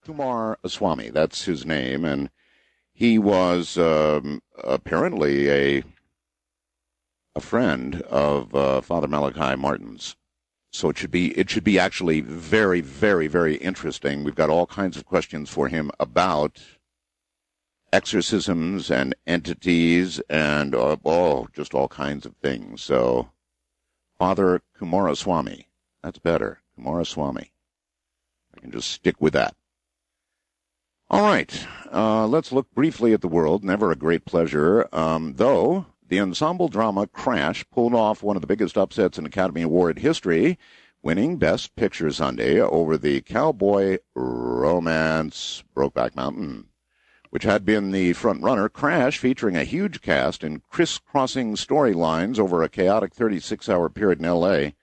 Kumaraswamy. That's his name, and he was apparently a friend of Father Malachi Martin's. So it should be actually very, very, very interesting. We've got all kinds of questions for him about exorcisms and entities and just all kinds of things. So Father Kumaraswamy, that's better, Kumaraswamy. I can just stick with that. All right, let's look briefly at the world. Never a great pleasure, though. The ensemble drama Crash pulled off one of the biggest upsets in Academy Award history, winning Best Picture Sunday over the cowboy romance Brokeback Mountain, which had been the front-runner. Crash, featuring a huge cast and crisscrossing storylines over a chaotic 36-hour period in L.A.,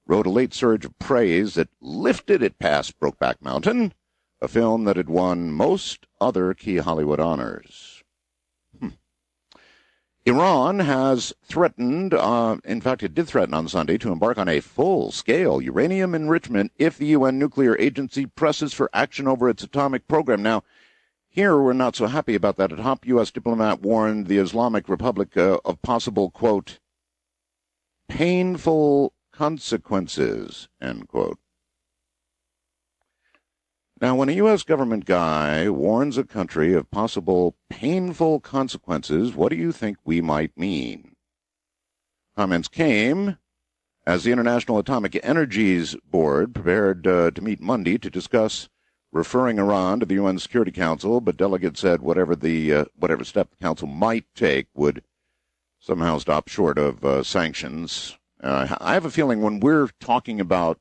rode a late surge of praise that lifted it past Brokeback Mountain, a film that had won most other key Hollywood honors. Iran has threatened, in fact, it did threaten on Sunday to embark on a full-scale uranium enrichment if the UN nuclear agency presses for action over its atomic program. Now, here we're not so happy about that. A top U.S. diplomat warned the Islamic Republic of possible, quote, painful consequences, end quote. Now, when a U.S. government guy warns a country of possible painful consequences, what do you think we might mean? Comments came as the International Atomic Energies Board prepared to meet Monday to discuss referring Iran to the UN Security Council, but delegates said whatever step the Council might take would somehow stop short of sanctions. I have a feeling when we're talking about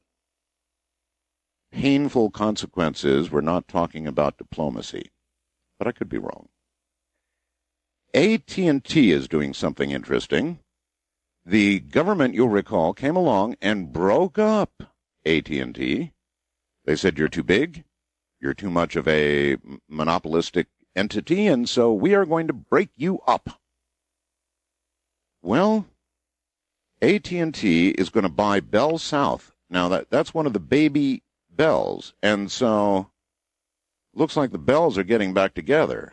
painful consequences, we're not talking about diplomacy, but I could be wrong. AT&T is doing something interesting. The government, you'll recall, came along and broke up AT&T. They said, you're too big, you're too much of a monopolistic entity, and so we are going to break you up. Well, AT&T is going to buy Bell South. Now, that's one of the baby Bells, and so looks like the Bells are getting back together.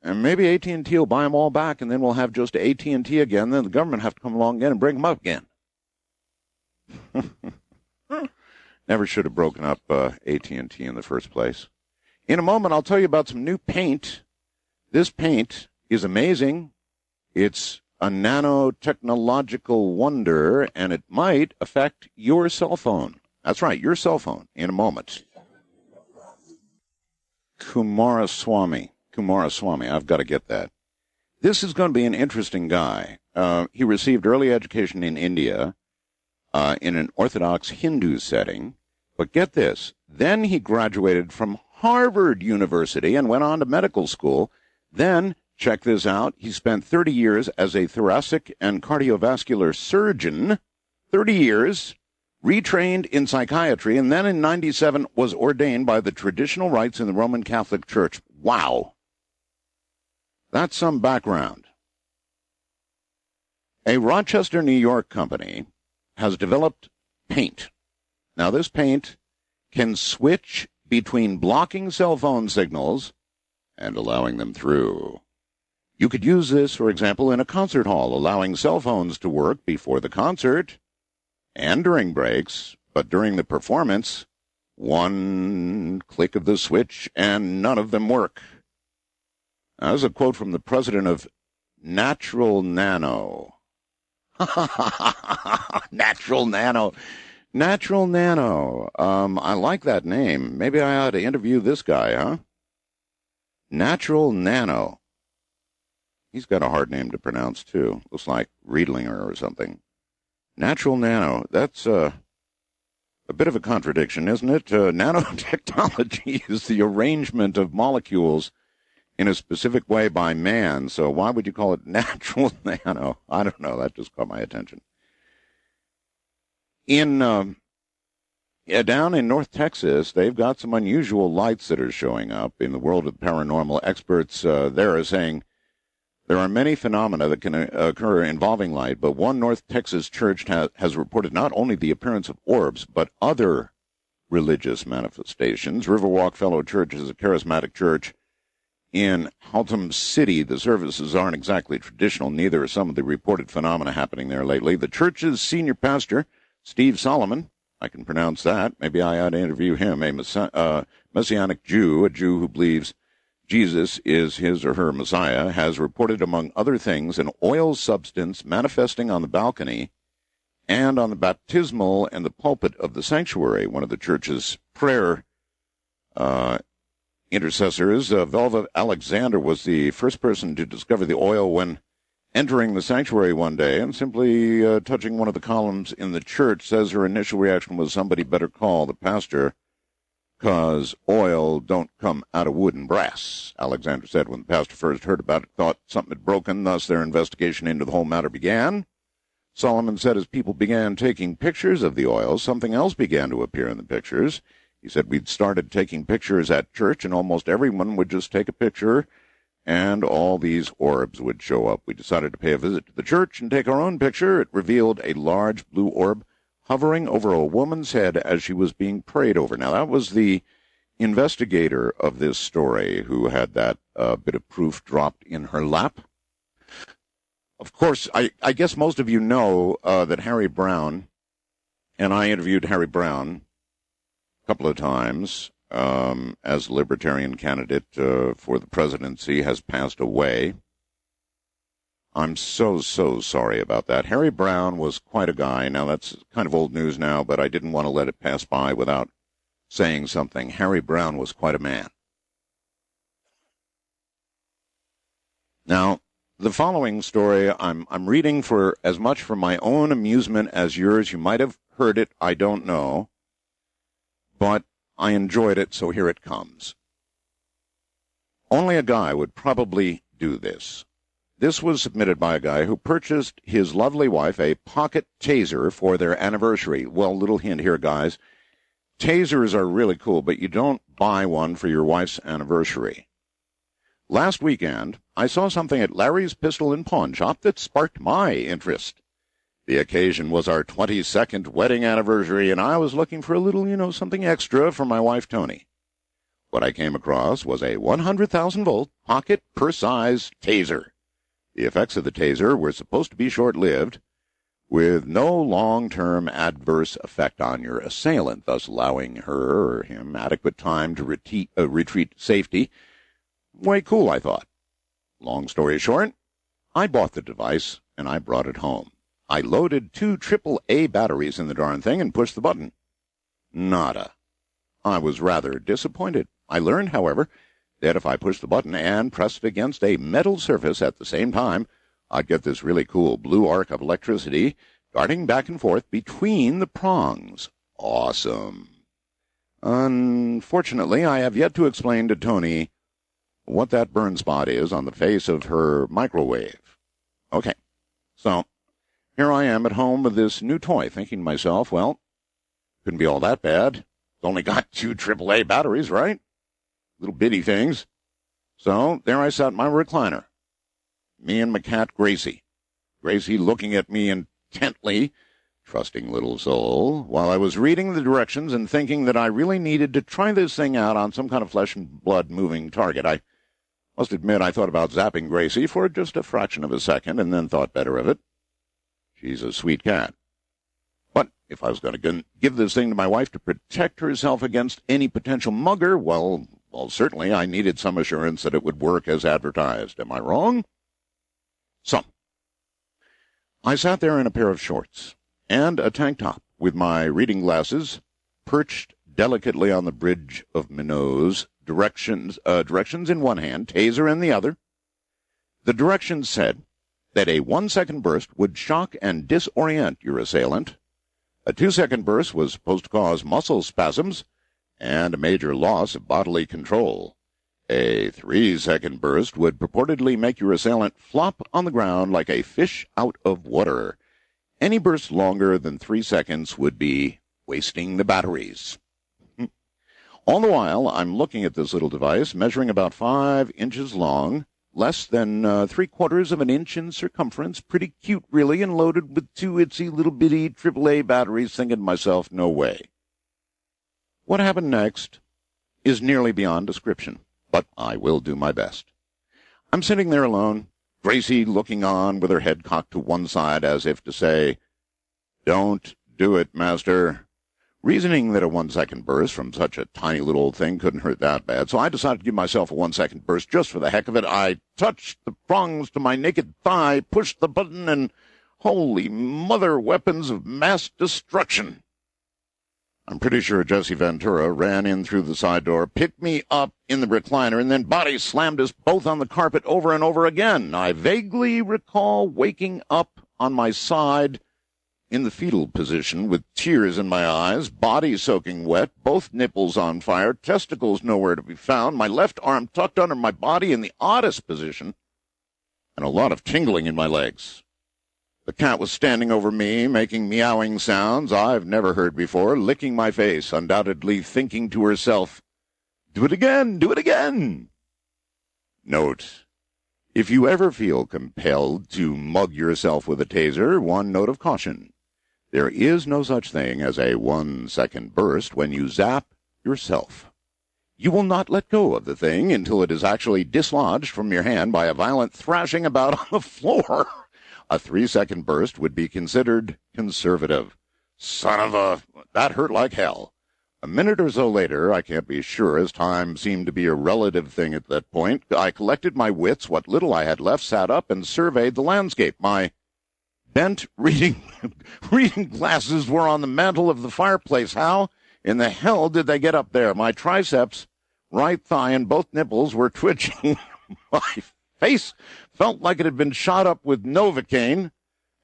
And maybe AT&T will buy them all back, and then we'll have just AT&T again. Then the government have to come along again and bring them up again. Never should have broken up AT&T in the first place. In a moment, I'll tell you about some new paint. This paint is amazing. It's a nanotechnological wonder, and it might affect your cell phone. That's right, your cell phone, in a moment. Kumaraswamy, I've got to get that. This is going to be an interesting guy. He received early education in India in an Orthodox Hindu setting. But get this, then he graduated from Harvard University and went on to medical school. Then, check this out, he spent 30 years as a thoracic and cardiovascular surgeon, 30 years, retrained in psychiatry, and then in 97 was ordained by the traditional rites in the Roman Catholic Church. Wow. That's some background. A Rochester, New York company has developed paint. Now, this paint can switch between blocking cell phone signals and allowing them through. You could use this, for example, in a concert hall, allowing cell phones to work before the concert and during breaks, but during the performance, one click of the switch and none of them work. That was a quote from the president of Natural Nano. Natural Nano. Natural Nano. I like that name. Maybe I ought to interview this guy, huh? Natural Nano. He's got a hard name to pronounce, too. Looks like Riedlinger or something. Natural Nano. That's a bit of a contradiction, isn't it? Nanotechnology is the arrangement of molecules in a specific way by man, so why would you call it natural nano? I don't know. That just caught my attention. Down in North Texas, they've got some unusual lights that are showing up in the world of paranormal. Experts there are saying there are many phenomena that can occur involving light, but one North Texas church has reported not only the appearance of orbs, but other religious manifestations. Riverwalk Fellow Church is a charismatic church in Haltom City. The services aren't exactly traditional. Neither are some of the reported phenomena happening there lately. The church's senior pastor, Steve Solomon, I can pronounce that. Maybe I ought to interview him, a Messianic Jew, a Jew who believes Jesus is his or her Messiah, has reported, among other things, an oil substance manifesting on the balcony and on the baptismal and the pulpit of the sanctuary. One of the church's prayer intercessors, Velva Alexander, was the first person to discover the oil when entering the sanctuary one day and simply touching one of the columns in the church. Says her initial reaction was, somebody better call the pastor, because oil don't come out of wood and brass. Alexander said when the pastor first heard about it, thought something had broken, thus their investigation into the whole matter began. Solomon said as people began taking pictures of the oil, something else began to appear in the pictures. He said we'd started taking pictures at church, and almost everyone would just take a picture, and all these orbs would show up. We decided to pay a visit to the church and take our own picture. It revealed a large blue orb hovering over a woman's head as she was being prayed over. Now, that was the investigator of this story who had that bit of proof dropped in her lap. Of course, I guess most of you know that Harry Brown, and I interviewed Harry Brown a couple of times as a Libertarian candidate for the presidency, has passed away. I'm so sorry about that. Harry Brown was quite a guy. Now, that's kind of old news now, but I didn't want to let it pass by without saying something. Harry Brown was quite a man. Now, the following story I'm reading for as much for my own amusement as yours. You might have heard it, I don't know, but I enjoyed it, so here it comes. Only a guy would probably do this. This was submitted by a guy who purchased his lovely wife a pocket taser for their anniversary. Well, little hint here, guys. Tasers are really cool, but you don't buy one for your wife's anniversary. Last weekend, I saw something at Larry's Pistol and Pawn Shop that sparked my interest. The occasion was our 22nd wedding anniversary, and I was looking for a little, something extra for my wife, Tony. What I came across was a 100,000-volt pocket purse-size taser. The effects of the taser were supposed to be short-lived, with no long-term adverse effect on your assailant, thus allowing her or him adequate time to retreat to safety. Way cool, I thought. Long story short, I bought the device, and I brought it home. I loaded 2 AAA batteries in the darn thing and pushed the button. Nada. I was rather disappointed. I learned, however, that if I pushed the button and pressed it against a metal surface at the same time, I'd get this really cool blue arc of electricity darting back and forth between the prongs. Awesome. Unfortunately, I have yet to explain to Tony what that burn spot is on the face of her microwave. Okay, so here I am at home with this new toy, thinking to myself, well, couldn't be all that bad. It's only got 2 AAA batteries, right? Little bitty things. So there I sat in my recliner, me and my cat Gracie. Gracie looking at me intently, trusting little soul, while I was reading the directions and thinking that I really needed to try this thing out on some kind of flesh and blood moving target. I must admit I thought about zapping Gracie for just a fraction of a second and then thought better of it. She's a sweet cat. But if I was going to give this thing to my wife to protect herself against any potential mugger, well, certainly I needed some assurance that it would work as advertised. Am I wrong? So, I sat there in a pair of shorts and a tank top with my reading glasses perched delicately on the bridge of my nose, directions in one hand, taser in the other. The directions said that a 1-second burst would shock and disorient your assailant. A 2-second burst was supposed to cause muscle spasms and a major loss of bodily control. A 3-second burst would purportedly make your assailant flop on the ground like a fish out of water. Any burst longer than 3 seconds would be wasting the batteries. All the while, I'm looking at this little device, measuring about 5 inches long, less than 3/4 of an inch in circumference, pretty cute, really, and loaded with 2 itsy little bitty AAA batteries, thinking to myself, no way. What happened next is nearly beyond description, but I will do my best. I'm sitting there alone, Gracie looking on with her head cocked to one side as if to say, "Don't do it, master." Reasoning that a 1-second burst from such a tiny little old thing couldn't hurt that bad, so I decided to give myself a 1-second burst just for the heck of it. I touched the prongs to my naked thigh, pushed the button, and holy mother, weapons of mass destruction. I'm pretty sure Jesse Ventura ran in through the side door, picked me up in the recliner, and then body slammed us both on the carpet over and over again. I vaguely recall waking up on my side in the fetal position with tears in my eyes, body soaking wet, both nipples on fire, testicles nowhere to be found, my left arm tucked under my body in the oddest position, and a lot of tingling in my legs. The cat was standing over me, making meowing sounds I've never heard before, licking my face, undoubtedly thinking to herself, "Do it again, do it again." Note: if you ever feel compelled to mug yourself with a taser, one note of caution. There is no such thing as a 1-second burst when you zap yourself. You will not let go of the thing until it is actually dislodged from your hand by a violent thrashing about on the floor. A 3-second burst would be considered conservative. Son of a... that hurt like hell. A minute or so later, I can't be sure, as time seemed to be a relative thing at that point, I collected my wits, what little I had left, sat up, and surveyed the landscape. My bent reading glasses were on the mantel of the fireplace. How in the hell did they get up there? My triceps, right thigh, and both nipples were twitching. My face felt like it had been shot up with Novocaine,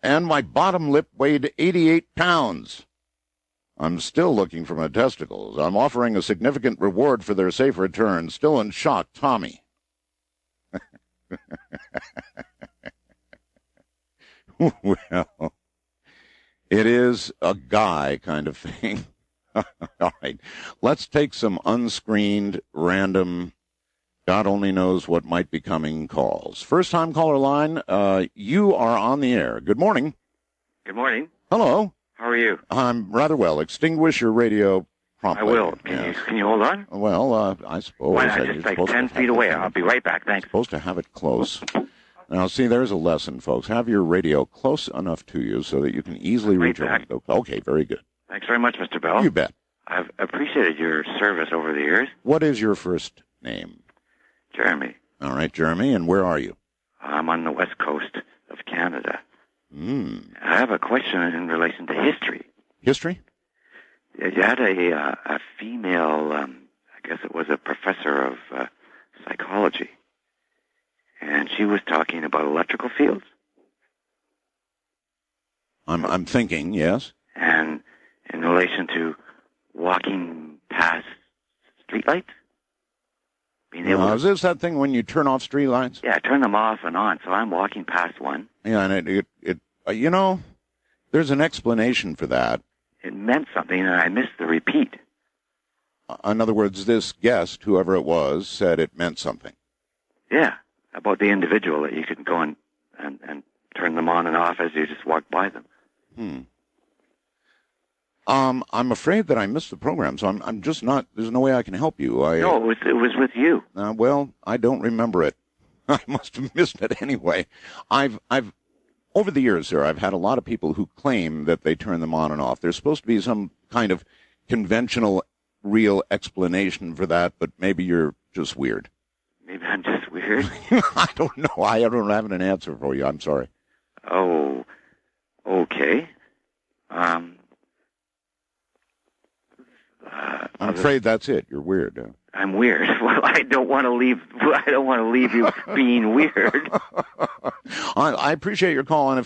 and my bottom lip weighed 88 pounds. I'm still looking for my testicles. I'm offering a significant reward for their safe return. Still in shock, Tommy. Well, it is a guy kind of thing. All right, let's take some unscreened, random, God only knows what might be coming calls. First-time caller line, you are on the air. Good morning. Good morning. Hello. How are you? I'm rather well. Extinguish your radio promptly. I will. Can you hold on? Well, I suppose. Why not? Just like 10 feet away. I'll be right back. Thanks. Supposed to have it close. Now, see, there's a lesson, folks. Have your radio close enough to you so that you can easily reach it. Okay, very good. Thanks very much, Mr. Bell. You bet. I've appreciated your service over the years. What is your first name? Jeremy. All right, Jeremy, and where are you? I'm on the west coast of Canada. I have a question in relation to history. History? You had a female, I guess it was a professor of psychology, and she was talking about electrical fields. I'm thinking, yes. And in relation to walking past streetlights? Is this that thing when you turn off streetlights? Yeah, I turn them off and on, so I'm walking past one. Yeah, and it there's an explanation for that. It meant something, and I missed the repeat. In other words, this guest, whoever it was, said it meant something. Yeah, about the individual, that you could go and turn them on and off as you just walk by them. I'm afraid that I missed the program, so I'm just not. There's no way I can help you. No, it was with you. Well, I don't remember it. I must have missed it anyway. I've over the years, sir, I've had a lot of people who claim that they turn them on and off. There's supposed to be some kind of conventional, real explanation for that, but maybe you're just weird. Maybe I'm just weird. I don't know. I don't have an answer for you. I'm sorry. Oh, okay. I'm afraid that's it. You're weird. Huh? I'm weird. Well, I don't want to leave you being weird. I appreciate your call, and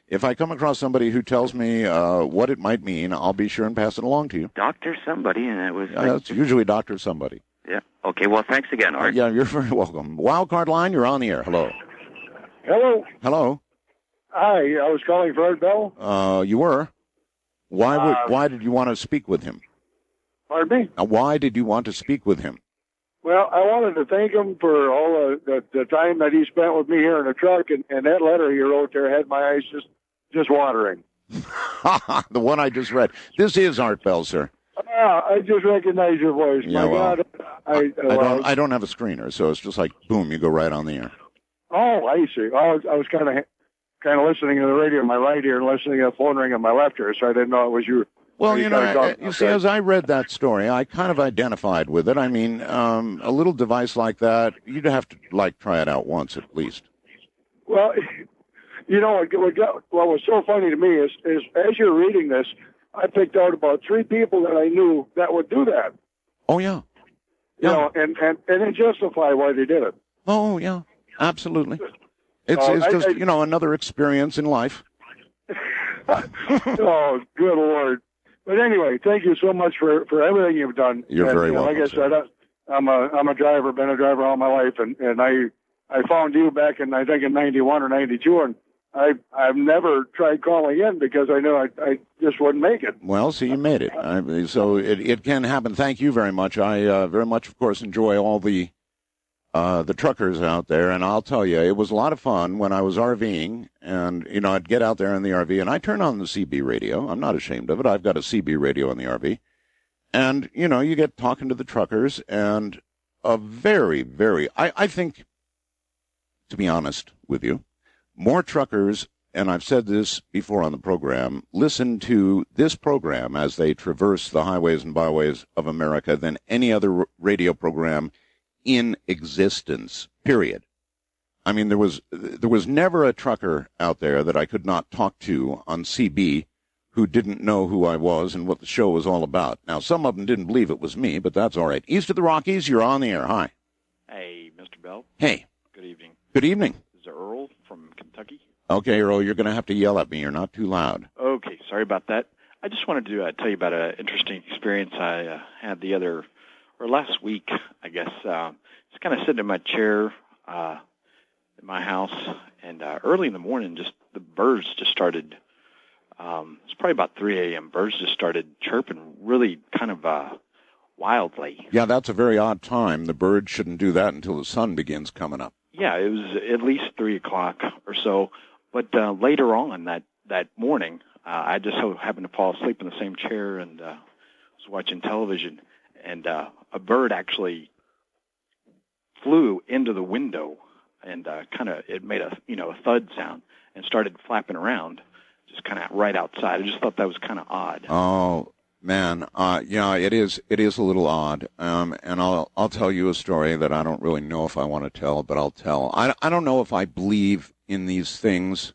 if I come across somebody who tells me what it might mean, I'll be sure and pass it along to you. Dr. Somebody, and it was. It's usually Dr. Somebody. Yeah. Okay. Well, thanks again, Art. Yeah, you're very welcome. Wildcard line, you're on the air. Hello. Hello. Hello. Hi. I was calling for Art Bell. You were. Why did you want to speak with him? Pardon me? Why did you want to speak with him? Well, I wanted to thank him for all the time that he spent with me here in the truck, and that letter he wrote there had my eyes just watering. The one I just read. This is Art Bell, sir. I just recognize your voice. Yeah, My well, God, I don't have a screener, so it's just like boom, you go right on the air. Oh, I see. I was kind of listening to the radio in my right ear and listening to the phone ring in my left ear, so I didn't know it was you. Well, You see, as I read that story, I kind of identified with it. I mean, a little device like that, you'd have to try it out once at least. Well, what was so funny to me is as you're reading this, I picked out about 3 people that I knew that would do that. Oh yeah, and it justify why they did it. Oh yeah, absolutely. It's just another experience in life. Oh, good Lord. But anyway, thank you so much for everything you've done. You're very welcome. Like I said, I'm a driver, been a driver all my life, and I found you back in, I think, in 91 or 92, and I've never tried calling in because I knew I just wouldn't make it. Well, see, you made it. So it can happen. Thank you very much. I very much, of course, enjoy all the truckers out there, and I'll tell you, it was a lot of fun when I was RVing, and, I'd get out there in the RV, and I turn on the CB radio. I'm not ashamed of it. I've got a CB radio in the RV. And, you get talking to the truckers, and a very, very, I think, to be honest with you, more truckers, and I've said this before on the program, listen to this program as they traverse the highways and byways of America than any other radio program in existence, period. I mean, there was never a trucker out there that I could not talk to on CB who didn't know who I was and what the show was all about. Now, some of them didn't believe it was me, but that's all right. East of the Rockies, you're on the air. Hi. Hey, Mr. Bell. Hey. Good evening. Good evening. This is Earl from Kentucky. Okay, Earl, you're going to have to yell at me. You're not too loud. Okay, sorry about that. I just wanted to tell you about an interesting experience I had last week, I guess. Just kind of sitting in my chair in my house, and early in the morning, just the birds just started. It's probably about 3 a.m. Birds just started chirping really kind of wildly. Yeah, that's a very odd time. The birds shouldn't do that until the sun begins coming up. Yeah, it was at least 3 o'clock or so. But later on that morning, I just so happened to fall asleep in the same chair and was watching television, and a bird actually flew into the window and it made a thud sound and started flapping around, just kind of right outside. I just thought that was kind of odd. Oh man, yeah, it is a little odd. And I'll tell you a story that I don't really know if I want to tell, but I'll tell. I don't know if I believe in these things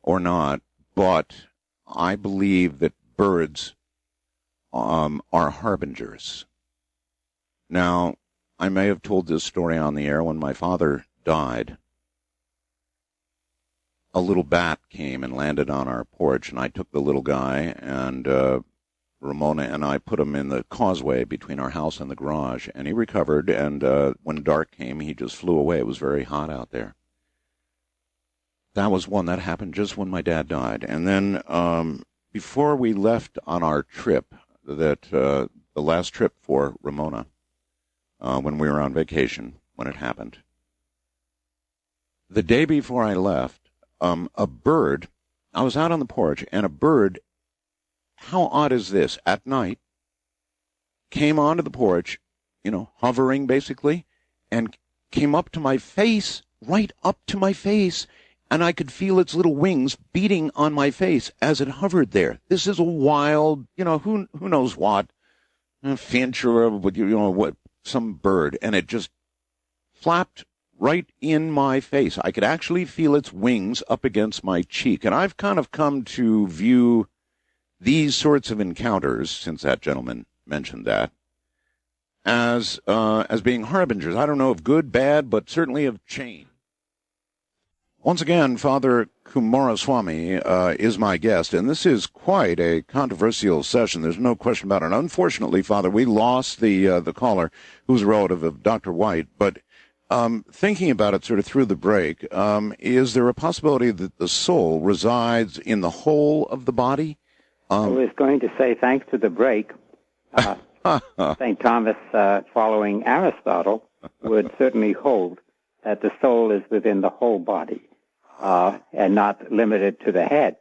or not, but I believe that birds are harbingers. Now, I may have told this story on the air when my father died. A little bat came and landed on our porch, and I took the little guy, and Ramona and I put him in the causeway between our house and the garage, and he recovered, and when dark came, he just flew away. It was very hot out there. That was one that happened just when my dad died. And then before we left on our trip, the last trip for Ramona, when we were on vacation, when it happened, the day before I left, a bird, I was out on the porch, and a bird, how odd is this, at night, came onto the porch, hovering basically, and came up to my face, right up to my face, and I could feel its little wings beating on my face as it hovered there. This is a wild, who knows what, a finch or what, some bird, and it just flapped right in my face. I could actually feel its wings up against my cheek, and I've kind of come to view these sorts of encounters, since that gentleman mentioned that, as being harbingers. I don't know of good, bad, but certainly of change. Once again, Father Kumaraswamy is my guest, and this is quite a controversial session. There's no question about it. Unfortunately, Father, we lost the caller, who's a relative of Dr. White, but thinking about it sort of through the break, is there a possibility that the soul resides in the whole of the body? I was going to say, thanks to the break, St. Thomas, following Aristotle, would certainly hold that the soul is within the whole body and not limited to the head.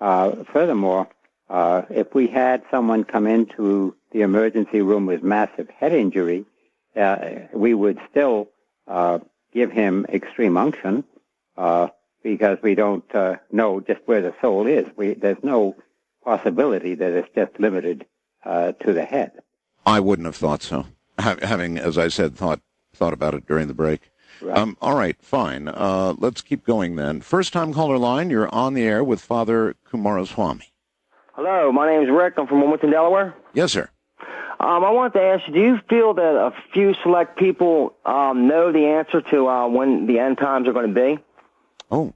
Furthermore, If we had someone come into the emergency room with massive head injury, we would still give him extreme unction because we don't know just where the soul is. There's no possibility that it's just limited to the head. I wouldn't have thought so, having, as I said, thought about it during the break. Right. All right, fine. Let's keep going then. First-time caller line, you're on the air with Father Kumaraswamy. Hello, my name is Rick. I'm from Wilmington, Delaware. Yes, sir. I wanted to ask you, do you feel that a few select people know the answer to when the end times are going to be? Oh.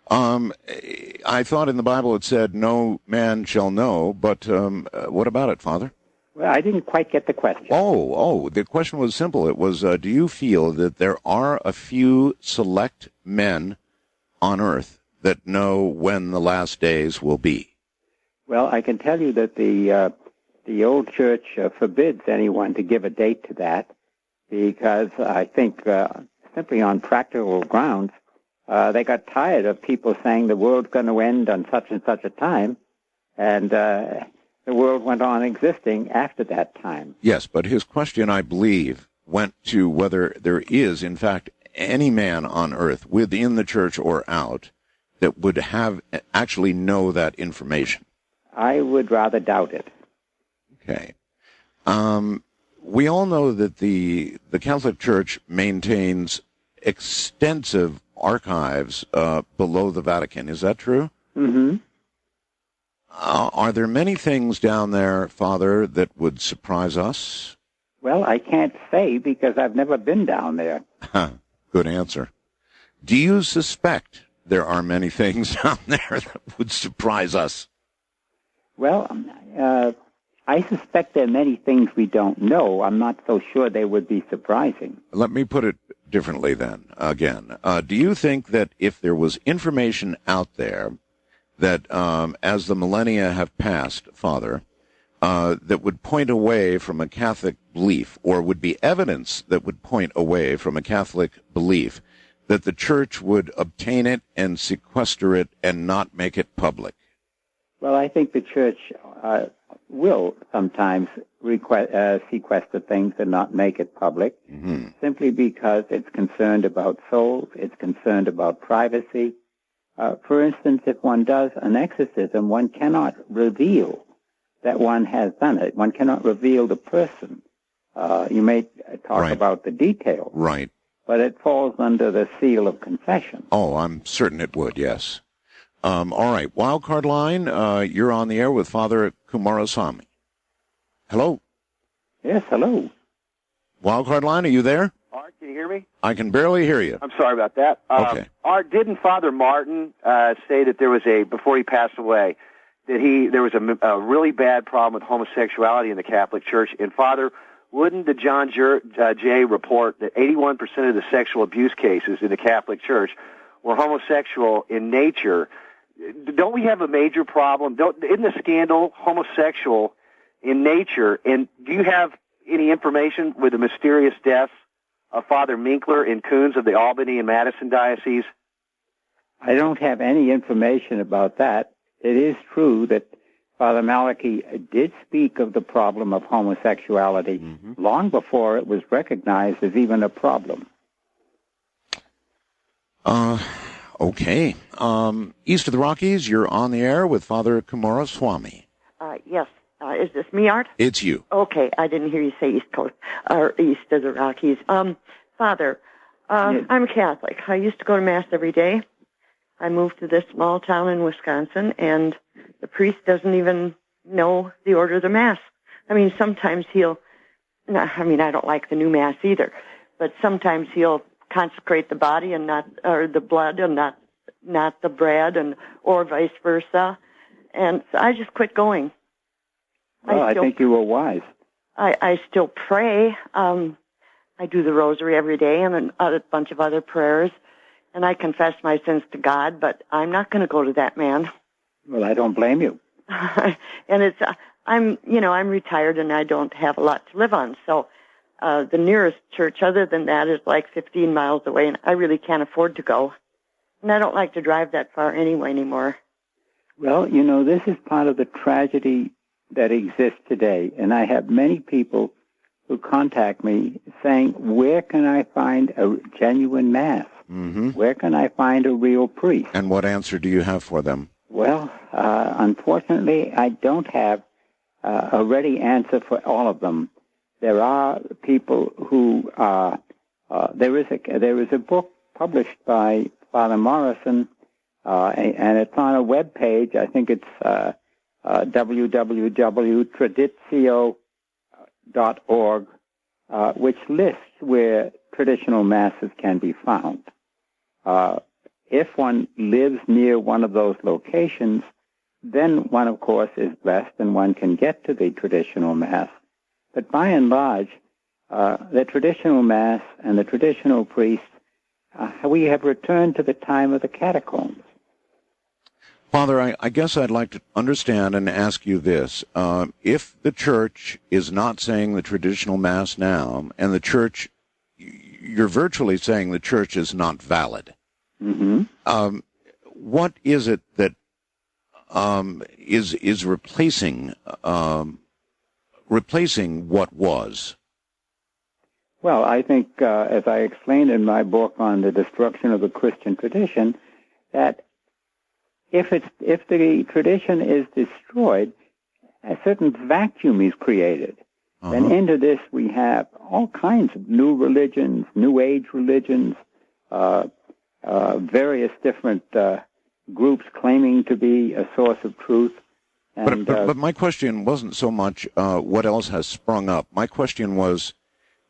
I thought in the Bible it said, no man shall know, but what about it, Father? Well, I didn't quite get the question. Oh, the question was simple. It was, do you feel that there are a few select men on earth that know when the last days will be? Well, I can tell you that the old church forbids anyone to give a date to that because I think simply on practical grounds, they got tired of people saying the world's going to end on such and such a time, and the world went on existing after that time. Yes, but his question, I believe, went to whether there is, in fact, any man on earth, within the church or out, that would actually know that information. I would rather doubt it. Okay. We all know that the Catholic Church maintains extensive archives below the Vatican. Is that true? Mm-hmm. Are there many things down there, Father, that would surprise us? Well, I can't say because I've never been down there. Good answer. Do you suspect there are many things down there that would surprise us? Well, I suspect there are many things we don't know. I'm not so sure they would be surprising. Let me put it differently then, again. Do you think that if there was information out there that, as the millennia have passed, Father, that would point away from a Catholic belief, or would be evidence that would point away from a Catholic belief, that the Church would obtain it and sequester it and not make it public? Well, I think the Church will sometimes sequester things and not make it public, simply because it's concerned about souls, it's concerned about privacy. For instance, if one does an exorcism, one cannot reveal that one has done it. One cannot reveal the person. You may talk about the details. Right. But it falls under the seal of confession. Oh, I'm certain it would, yes. All right, wildcard line, you're on the air with Father Kumaraswamy. Hello? Yes, hello. Wildcard line, are you there? Art, can you hear me? I can barely hear you. I'm sorry about that. Okay. Art, didn't Father Martin say that there was before he passed away, that there was a really bad problem with homosexuality in the Catholic Church? And Father, wouldn't the John Jay report that 81% of the sexual abuse cases in the Catholic Church were homosexual in nature? Don't we have a major problem? Isn't the scandal homosexual in nature? And do you have any information with the mysterious deaths of Father Minkler and Coons of the Albany and Madison diocese? I don't have any information about that. It is true that Father Malachi did speak of the problem of homosexuality long before it was recognized as even a problem. Okay. East of the Rockies, you're on the air with Father Kumaraswamy. Yes. Is this me, Art? It's you. Okay. I didn't hear you say East Coast or East of the Rockies. Father, I'm Catholic. I used to go to Mass every day. I moved to this small town in Wisconsin, and the priest doesn't even know the order of the Mass. I mean, sometimes I don't like the new Mass either, but sometimes he'll consecrate the body and or the blood and not the bread, or vice versa. And so I just quit going. Well, I think you were wise. I still pray. I do the rosary every day and a bunch of other prayers, and I confess my sins to God, but I'm not going to go to that man. Well, I don't blame you. And I'm retired and I don't have a lot to live on, so the nearest church other than that is like 15 miles away, and I really can't afford to go. And I don't like to drive that far anymore. Well, this is part of the tragedy that exists today, and I have many people who contact me saying, where can I find a genuine Mass? Mm-hmm. Where can I find a real priest? And what answer do you have for them? Well, unfortunately, I don't have a ready answer for all of them. There are people who there is a book published by Father Morrison, and it's on a web page. I think it's www.traditio.org, which lists where traditional masses can be found. If one lives near one of those locations, then one, of course, is blessed and one can get to the traditional Mass. But by and large, the traditional Mass and the traditional priest, we have returned to the time of the catacombs. Father, I guess I'd like to understand and ask you this. If the Church is not saying the traditional Mass now, and the Church, you're virtually saying the Church is not valid, mm-hmm. What is it that is replacing what was? Well, I think, as I explained in my book on the destruction of the Christian tradition, that if the tradition is destroyed, a certain vacuum is created. Uh-huh. And into this we have all kinds of new religions, New Age religions, various different groups claiming to be a source of truth. And, but my question wasn't so much what else has sprung up. My question was,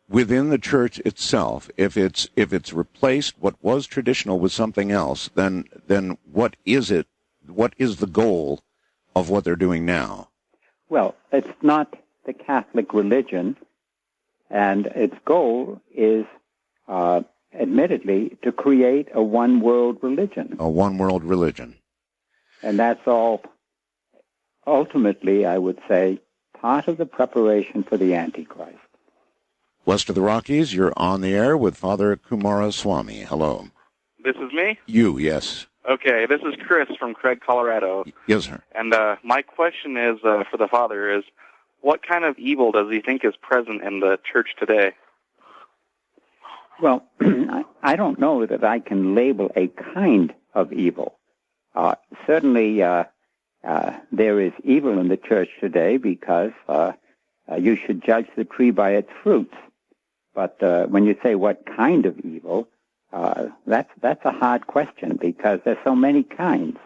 within the Church itself, if it's replaced what was traditional with something else, then what is it? What is the goal of what they're doing now? Well, it's not the Catholic religion, and its goal is, admittedly, to create a one-world religion. A one-world religion. And that's all, ultimately, I would say, part of the preparation for the Antichrist. West of the Rockies, you're on the air with Father Kumaraswamy. Hello. This is me? You, yes. Okay, this is Chris from Craig, Colorado. Yes, sir. And my question is, for the Father, is what kind of evil does he think is present in the Church today? Well, I don't know that I can label a kind of evil. Certainly, there is evil in the Church today because you should judge the tree by its fruits. But when you say what kind of evil, that's a hard question because there's so many kinds.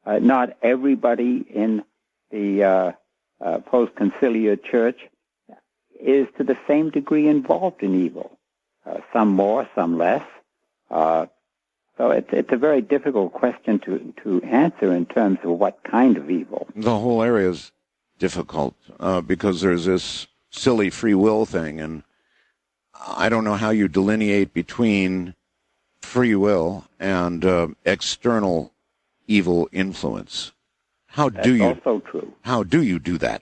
Not everybody in the post-conciliar Church is to the same degree involved in evil. Some more, some less. So it's a very difficult question to answer in terms of what kind of evil. The whole area is difficult because there's this silly free will thing, and I don't know how you delineate between free will and external evil influence. That's also true. How do you do that?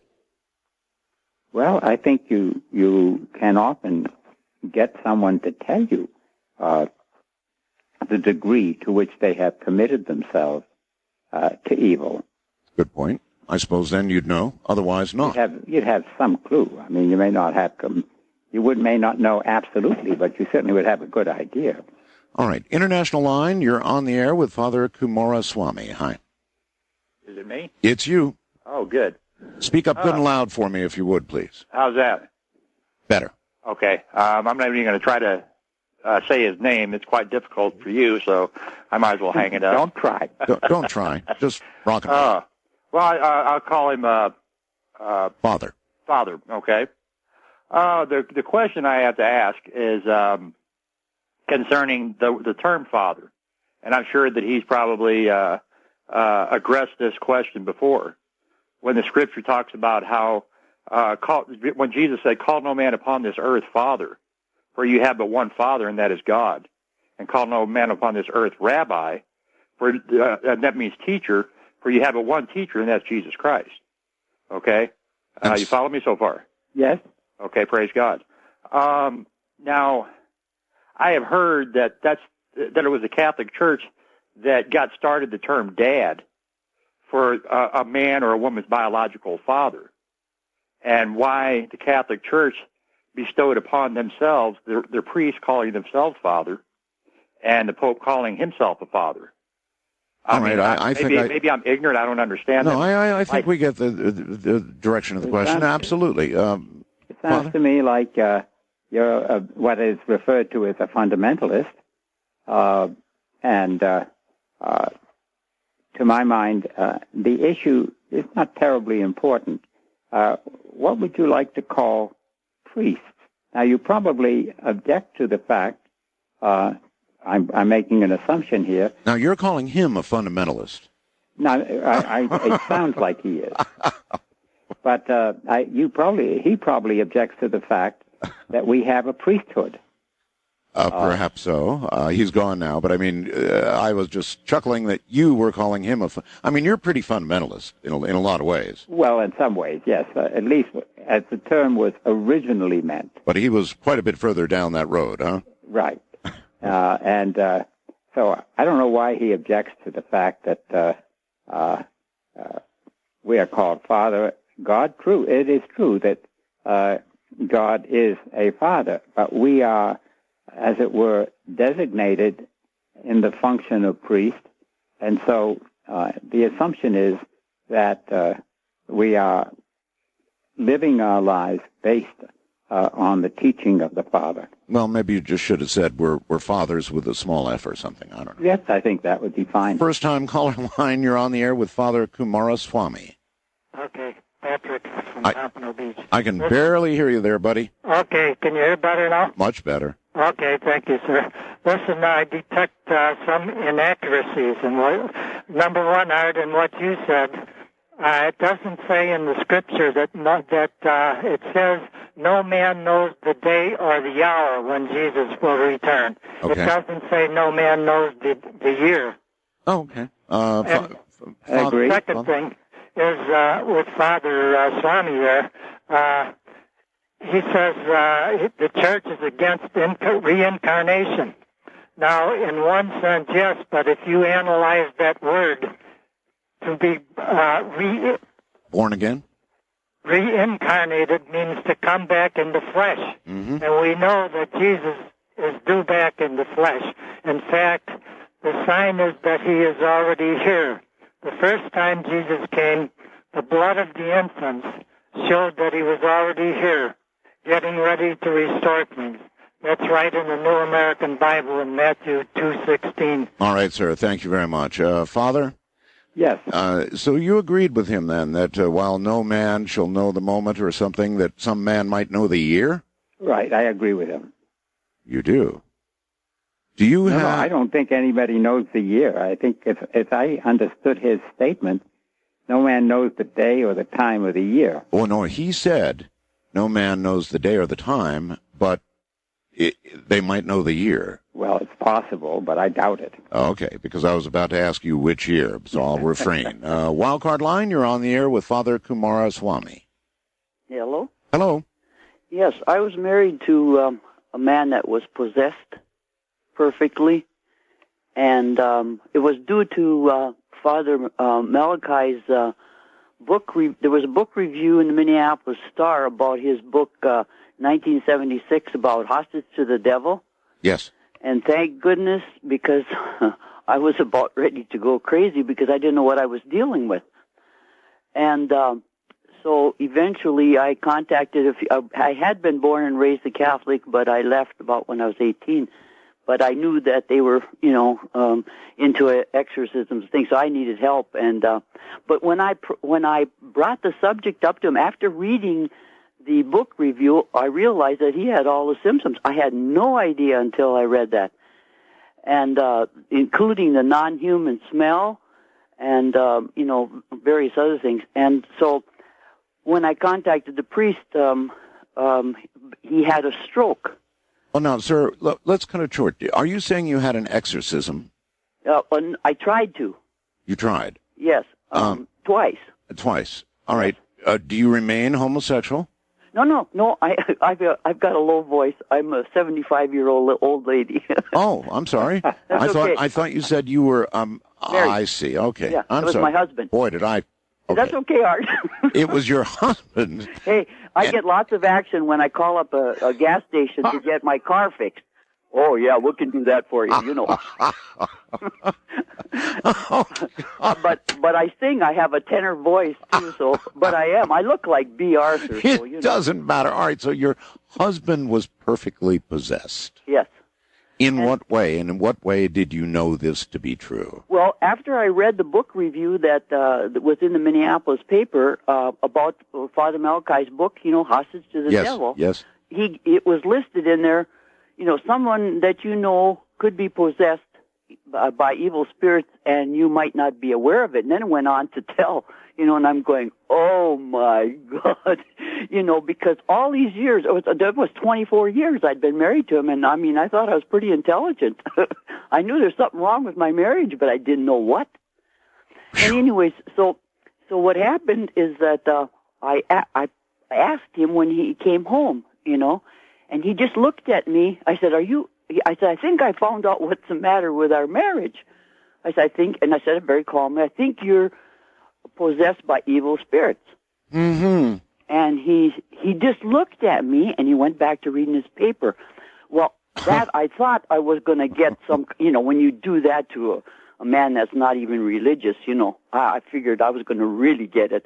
Well, I think you can often get someone to tell you the degree to which they have committed themselves to evil. Good point. I suppose then you'd know. Otherwise, not. You'd have some clue. I mean, you may not have may not know absolutely, but you certainly would have a good idea. All right. International line, you're on the air with Father Kumaraswamy. Hi. Is it me? It's you. Oh, good. Speak up good and loud for me, if you would, please. How's that? Better. Okay. I'm not even going to try to say his name. It's quite difficult for you, so I might as well hang it up. Don't try. Don't try. Just rock and roll. Well, I'll call him Father. Father, okay. The question I have to ask is concerning the term Father, and I'm sure that he's probably addressed this question before. When the Scripture talks about how when Jesus said, "Call no man upon this earth Father, for you have but one Father, and that is God, and call no man upon this earth Rabbi, for and that means teacher, for you have but one teacher, and that's Jesus Christ." Okay, you follow me so far? Yes. Okay, praise God. Now, I have heard that it was the Catholic Church that got started the term Dad for a man or a woman's biological father, and why the Catholic Church bestowed upon themselves their priests calling themselves father, and the Pope calling himself a father. Maybe I'm ignorant. I don't understand. No, I think we get the direction of the question. Absolutely. It sounds to me like you're what is referred to as a fundamentalist, and to my mind, the issue is not terribly important. What would you like to call priests? Now, you probably object to the fact, I'm making an assumption here. Now, you're calling him a fundamentalist. No, it sounds like he is. But he probably objects to the fact that we have a priesthood. Perhaps so. He's gone now, but I mean, I was just chuckling that you were calling him you're pretty fundamentalist in a lot of ways. Well, in some ways, yes. At least as the term was originally meant. But he was quite a bit further down that road, huh? Right. So I don't know why he objects to the fact that we are called Father God. True, it is true that God is a father, but we are, as it were, designated in the function of priest, and so the assumption is that we are living our lives based on the teaching of the Father. Well, maybe you just should have said we're fathers with a small f or something. I don't know. Yes, I think that would be fine. First time caller line, you're on the air with Father Kumaraswamy. Okay, Patrick from Pompano Beach. I can barely hear you there, buddy. Okay, can you hear better now? Much better. Okay, thank you, sir. Listen, I detect some inaccuracies. And number one, Art, in what you said, it doesn't say in the scripture that it says no man knows the day or the hour when Jesus will return. Okay. It doesn't say no man knows the year. Oh, okay. I agree. The second thing is with Father Swami there. He says the church is against reincarnation. Now, in one sense, yes, but if you analyze that word, to be born again? Reincarnated means to come back in the flesh. Mm-hmm. And we know that Jesus is due back in the flesh. In fact, the sign is that he is already here. The first time Jesus came, the blood of the infants showed that he was already here, getting ready to restore things. That's right in the New American Bible in Matthew 2:16. All right, sir. Thank you very much. Father? Yes. So you agreed with him then that while no man shall know the moment or something, that some man might know the year? Right, I agree with him. You do? Do you have... No, I don't think anybody knows the year. I think if I understood his statement, no man knows the day or the time of the year. Oh, no, he said no man knows the day or the time, but they might know the year. Well, it's possible, but I doubt it. Okay, because I was about to ask you which year, so I'll refrain. Wildcard line, you're on the air with Father Kumaraswamy. Hello? Hello. Yes, I was married to a man that was possessed perfectly, and it was due to Father Malachi's book. There was a book review in the Minneapolis Star about his book, 1976, about Hostage to the Devil. Yes. And thank goodness, because I was about ready to go crazy because I didn't know what I was dealing with. And so eventually I contacted, I had been born and raised a Catholic, but I left about when I was 18. But I knew that they were, into exorcisms and things, so I needed help. And but when I brought the subject up to him after reading the book review, I realized that he had all the symptoms. I had no idea until I read that, and including the non-human smell and various other things. And so when I contacted the priest, he had a stroke. Well, now, sir, let's cut it short. Are you saying you had an exorcism? I tried to. You tried? Yes, twice. Twice. All right. Do you remain homosexual? No. I've got a low voice. I'm a 75-year-old old lady. Oh, I'm sorry. I thought you said you were. I see. Okay. Yeah, I'm it was sorry. my husband. Boy, did I. Okay. That's okay, Art. It was your husband. Hey, I get lots of action when I call up a gas station to get my car fixed. Oh, yeah, we can do that for you, you know. But I sing. I have a tenor voice, too, so, but I look like B. Arthur. So, It doesn't matter. All right, so your husband was perfectly possessed. Yes. In what way? And in what way did you know this to be true? Well, after I read the book review that was in the Minneapolis paper about Father Malachi's book, Hostage to the Devil. Yes. It was listed in there, someone that could be possessed by evil spirits and you might not be aware of it. And then it went on to tell, and I'm going, oh my God, because all these years, that was 24 years I'd been married to him. And I thought I was pretty intelligent. I knew there's something wrong with my marriage, but I didn't know what. And anyways, so what happened is that, I asked him when he came home, and he just looked at me. I said, I think I found out what's the matter with our marriage. I said, and I said it very calmly, I think you're possessed by evil spirits. Mm-hmm. And he just looked at me and he went back to reading his paper. Well, that I thought I was going to get some, when you do that to a man that's not even religious, I figured I was going to really get it.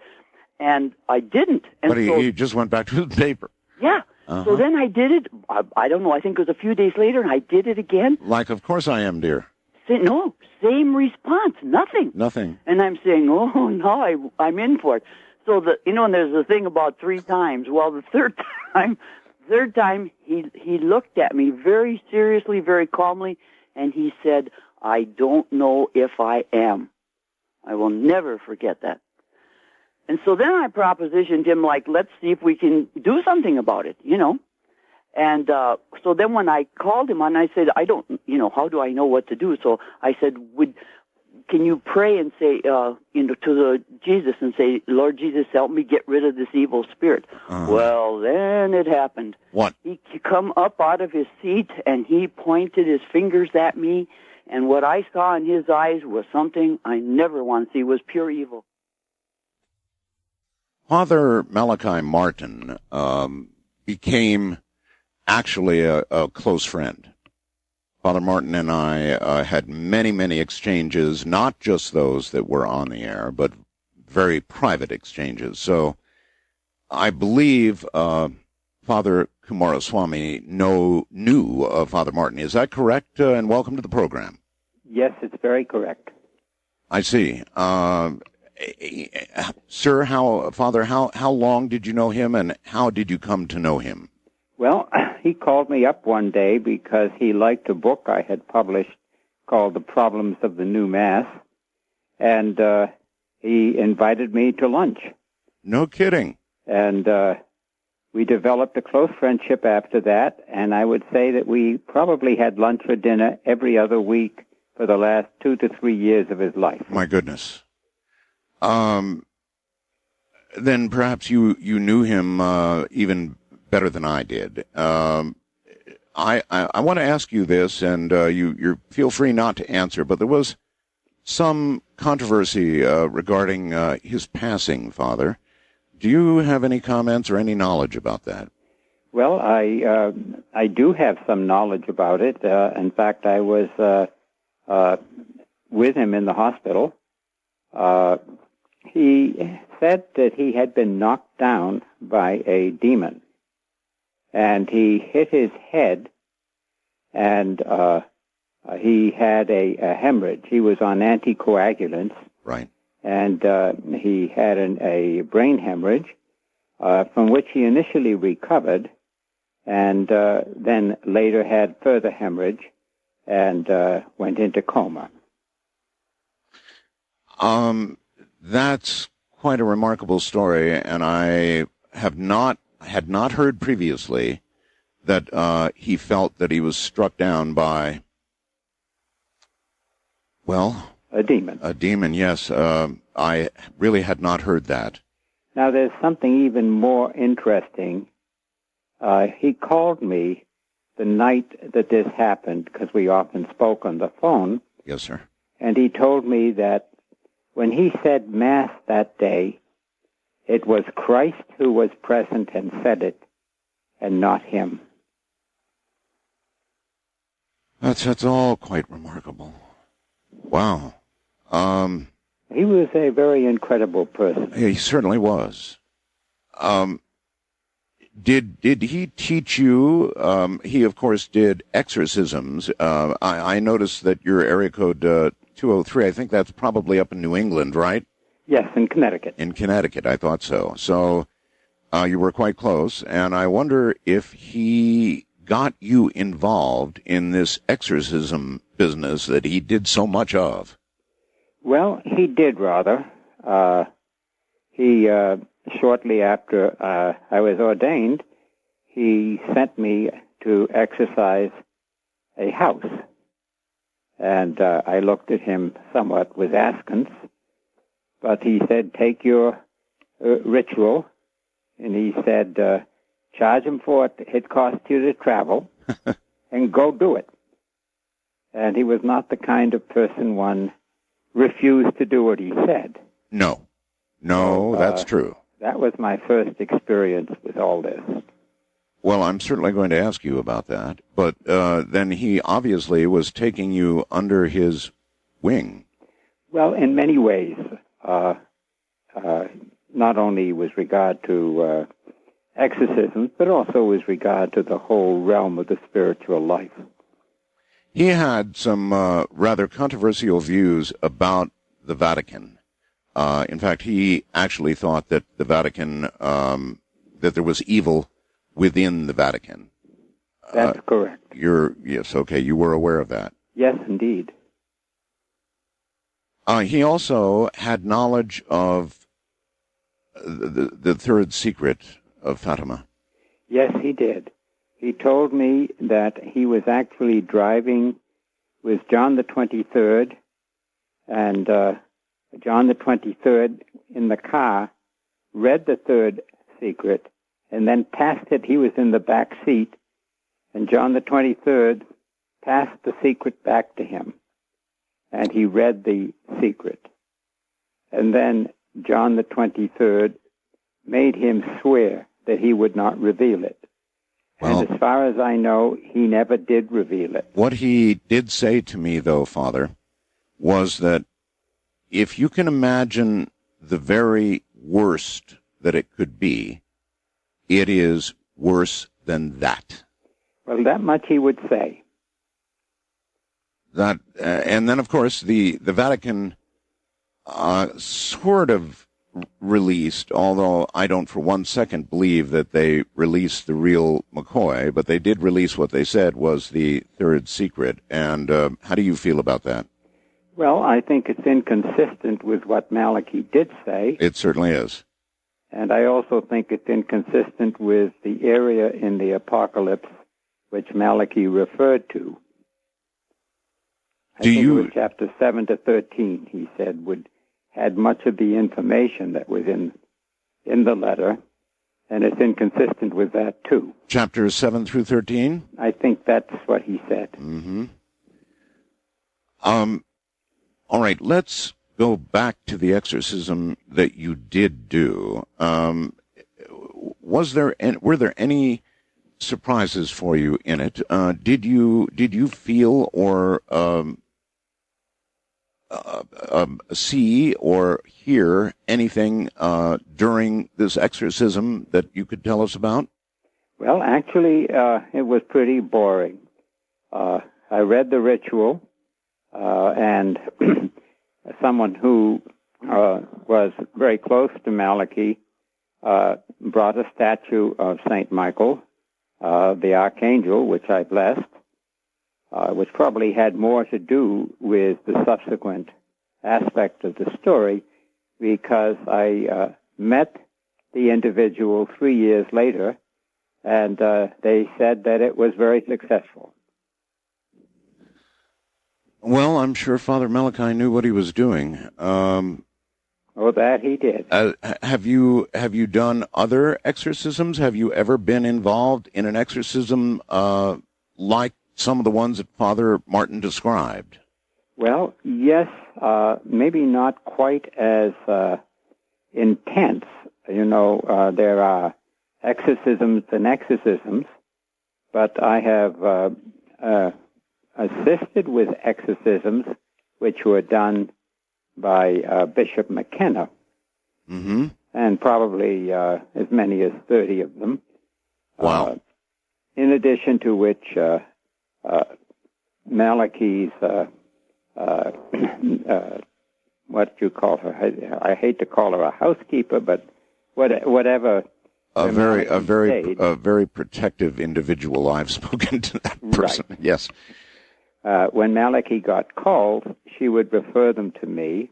And I didn't. And but he just went back to his paper. Yeah. Uh-huh. So then I did it, I don't know, I think it was a few days later, and I did it again. Like, of course I am, dear. No, same response, nothing. Nothing. And I'm saying, oh, no, I'm in for it. So, and there's a thing about 3 times. Well, the third time, he looked at me very seriously, very calmly, and he said, I don't know if I am. I will never forget that. And so then I propositioned him, let's see if we can do something about it, And so then when I called him and I said, I don't, how do I know what to do? So I said, can you pray and say, to the Jesus and say, Lord Jesus, help me get rid of this evil spirit. Uh-huh. Well, then it happened. What? He come up out of his seat and he pointed his fingers at me. And what I saw in his eyes was something I never want to see. It was pure evil. Father Malachi Martin became actually a close friend. Father Martin and I had many, many exchanges, not just those that were on the air, but very private exchanges. So I believe Father Kumaraswamy knew Father Martin. Is that correct? And welcome to the program. Yes, it's very correct. I see. Sir, Father, how long did you know him, and how did you come to know him? Well, he called me up one day because he liked a book I had published called The Problems of the New Mass, and he invited me to lunch. No kidding. And we developed a close friendship after that, and I would say that we probably had lunch or dinner every other week for the last 2 to 3 years of his life. My goodness. Then perhaps you knew him even better than I did. I want to ask you this, and you feel free not to answer, but there was some controversy regarding his passing, Father. Do you have any comments or any knowledge about that? Well, I do have some knowledge about it. In fact, I was with him in the hospital. He said that he had been knocked down by a demon, and he hit his head, and he had a hemorrhage. He was on anticoagulants. Right. And he had a brain hemorrhage, from which he initially recovered, and then later had further hemorrhage, and went into coma. That's quite a remarkable story, and I had not heard previously that he felt that he was struck down by, well, a demon. A demon, yes. I really had not heard that. Now, there's something even more interesting he called me the night that this happened, because we often spoke on the phone. Yes, sir. And he told me that when he said Mass that day, it was Christ who was present and said it, and not him. That's all quite remarkable. Wow. He was a very incredible person. He certainly was. Did he teach you? He, of course, did exorcisms. I noticed that your area code 203, I think that's probably up in New England, right? Yes, in Connecticut. In Connecticut, I thought so. So you were quite close, and I wonder if he got you involved in this exorcism business that he did so much of. Well, he did, rather. He shortly after I was ordained, he sent me to exercise a house. And I looked at him somewhat with askance, but he said, take your ritual, and he said, charge him for what it cost you to travel, and go do it. And he was not the kind of person one refused to do what he said. No, that's true. That was my first experience with all this. Well, I'm certainly going to ask you about that, but then he obviously was taking you under his wing. Well, in many ways, not only with regard to exorcisms, but also with regard to the whole realm of the spiritual life. He had some rather controversial views about the Vatican. In fact, he actually thought that the Vatican, that there was evil within the Vatican. That's correct. Yes, okay, you were aware of that. Yes, indeed. He also had knowledge of the third secret of Fatima. Yes, he did. He told me that he was actually driving with John the 23rd, and John the 23rd in the car read the third secret and then passed it. He was in the back seat, and John the 23rd passed the secret back to him, and he read the secret. And then John the 23rd made him swear that he would not reveal it. Well, and as far as I know, he never did reveal it. What he did say to me, though, Father, was that if you can imagine the very worst that it could be, it is worse than that. Well, that much he would say. That, and then, of course, the Vatican sort of released, although I don't for 1 second believe that they released the real McCoy, but they did release what they said was the third secret. And how do you feel about that? Well, I think it's inconsistent with what Malachi did say. It certainly is. And I also think it's inconsistent with the area in the Apocalypse which Malachi referred to. I think it was chapter 7 to 13, he said, had much of the information that was in the letter, and it's inconsistent with that, too. Chapters 7 through 13? I think that's what he said. Mm-hmm. All right, let's go back to the exorcism that you did do. Were there any surprises for you in it? Did you feel or see or hear anything during this exorcism that you could tell us about? Well, actually, it was pretty boring. I read the ritual, and someone who was very close to Malachi brought a statue of St. Michael, the Archangel, which I blessed, which probably had more to do with the subsequent aspect of the story, because I met the individual 3 years later, and they said that it was very successful. Well, I'm sure Father Malachi knew what he was doing. Well, Oh, that he did. Have you done other exorcisms? Have you ever been involved in an exorcism like some of the ones that Father Martin described? Well, yes, maybe not quite as intense. You know, there are exorcisms and exorcisms, but I have assisted with exorcisms which were done by Bishop McKenna, and probably as many as 30 of them. Wow. In addition to which, Malachi's, what do you call her? I hate to call her a housekeeper, but whatever. A very protective individual. I've spoken to that person. Right. Yes. When Malachi got called, she would refer them to me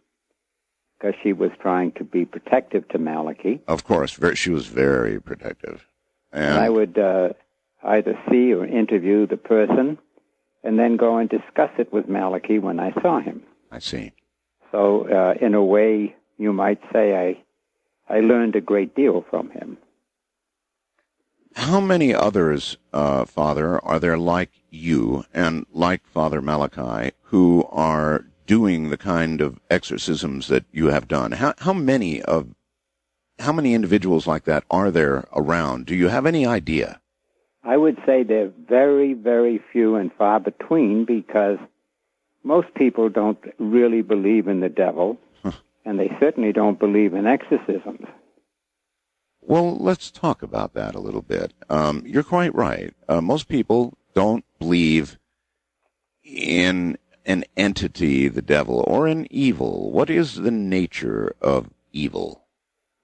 because she was trying to be protective to Malachi. Of course, she was very protective. And I would either see or interview the person and then go and discuss it with Malachi when I saw him. I see. So, in a way, you might say I learned a great deal from him. How many others, Father, are there like you and like Father Malachi who are doing the kind of exorcisms that you have done? How many individuals like that are there around? Do you have any idea? I would say they're very, very few and far between because most people don't really believe in the devil, and they certainly don't believe in exorcisms. Well, let's talk about that a little bit. You're quite right. Most people don't believe in an entity, the devil, or in evil. What is the nature of evil?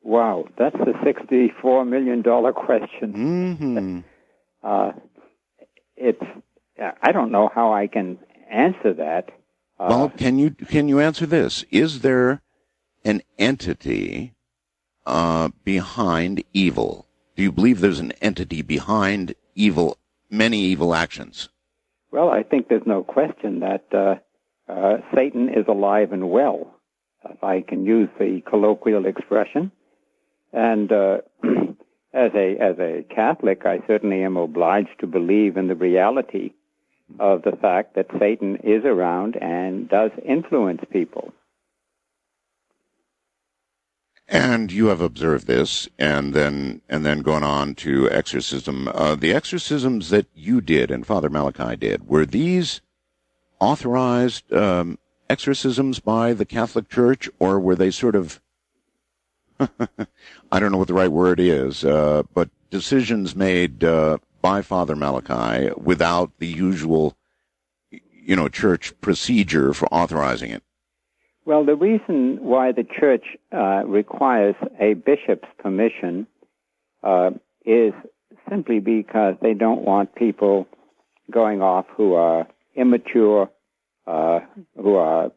Wow, that's a $64 million question. I don't know how I can answer that. Well, can you answer this? Is there an entity behind evil? Do you believe there's an entity behind evil, many evil actions? Well, I think there's no question that Satan is alive and well, if I can use the colloquial expression. And as a Catholic, I certainly am obliged to believe in the reality of the fact that Satan is around and does influence people. And you have observed this, and then gone on to exorcism. The exorcisms that you did and Father Malachi did, were these authorized exorcisms by the Catholic Church, or were they sort of, I don't know what the right word is, but decisions made by Father Malachi without the usual, church procedure for authorizing it? Well, the reason why the Church requires a bishop's permission is simply because they don't want people going off who are immature, who are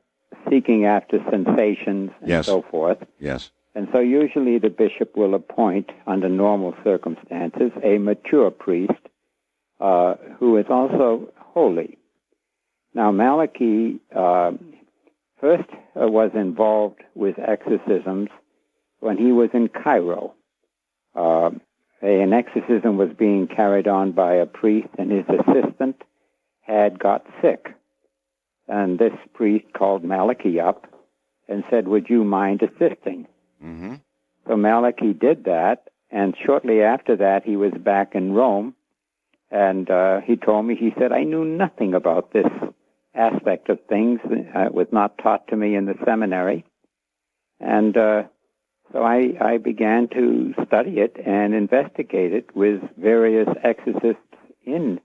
seeking after sensations and so forth. Yes. And so usually the bishop will appoint, under normal circumstances, a mature priest who is also holy. Now, Malachi first was involved with exorcisms when he was in Cairo. An exorcism was being carried on by a priest, and his assistant had got sick. And this priest called Malachi up and said, "Would you mind assisting?" So Malachi did that, and shortly after that, he was back in Rome, and he told me, he said, "I knew nothing about this aspect of things. It was not taught to me in the seminary." And so I began to study it and investigate it with various exorcists in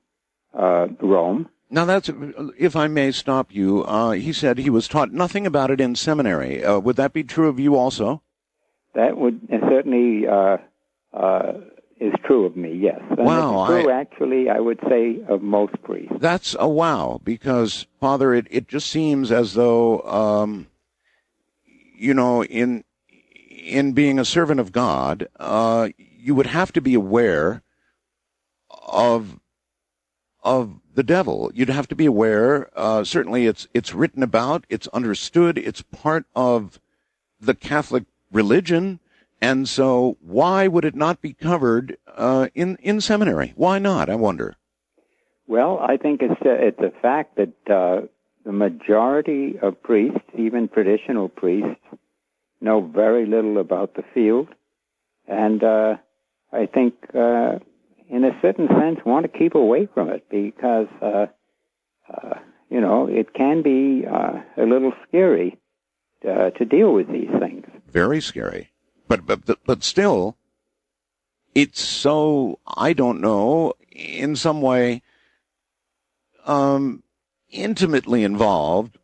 Rome. Now, that's, if I may stop you, he said he was taught nothing about it in seminary. Would that be true of you also? That would certainly is true of me, yes. And wow. It's true, actually, I would say, of most priests. That's a wow, because, Father, it just seems as though, in being a servant of God, you would have to be aware of the devil. You'd have to be aware, certainly it's written about, it's understood, it's part of the Catholic religion, and so why would it not be covered in seminary? Why not, I wonder? Well, I think it's a fact that the majority of priests, even traditional priests, know very little about the field, and I think, in a certain sense, want to keep away from it because, it can be a little scary to deal with these things. Very scary, but still, it's so, I don't know, in some way, intimately involved.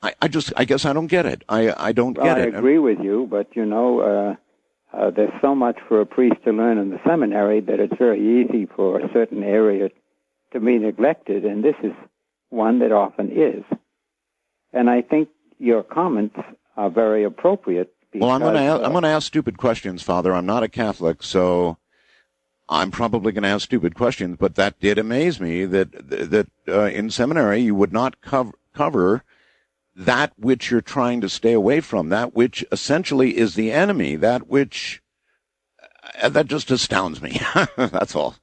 I guess I don't get it. I don't get it. I agree with you, but there's so much for a priest to learn in the seminary that it's very easy for a certain area to be neglected, and this is one that often is. And I think your comments are very appropriate. Well, I'm going to ask stupid questions, Father. I'm not a Catholic, so I'm probably going to ask stupid questions. But that did amaze me that in seminary you would not cover that which you're trying to stay away from, that which essentially is the enemy, that which that just astounds me. That's all.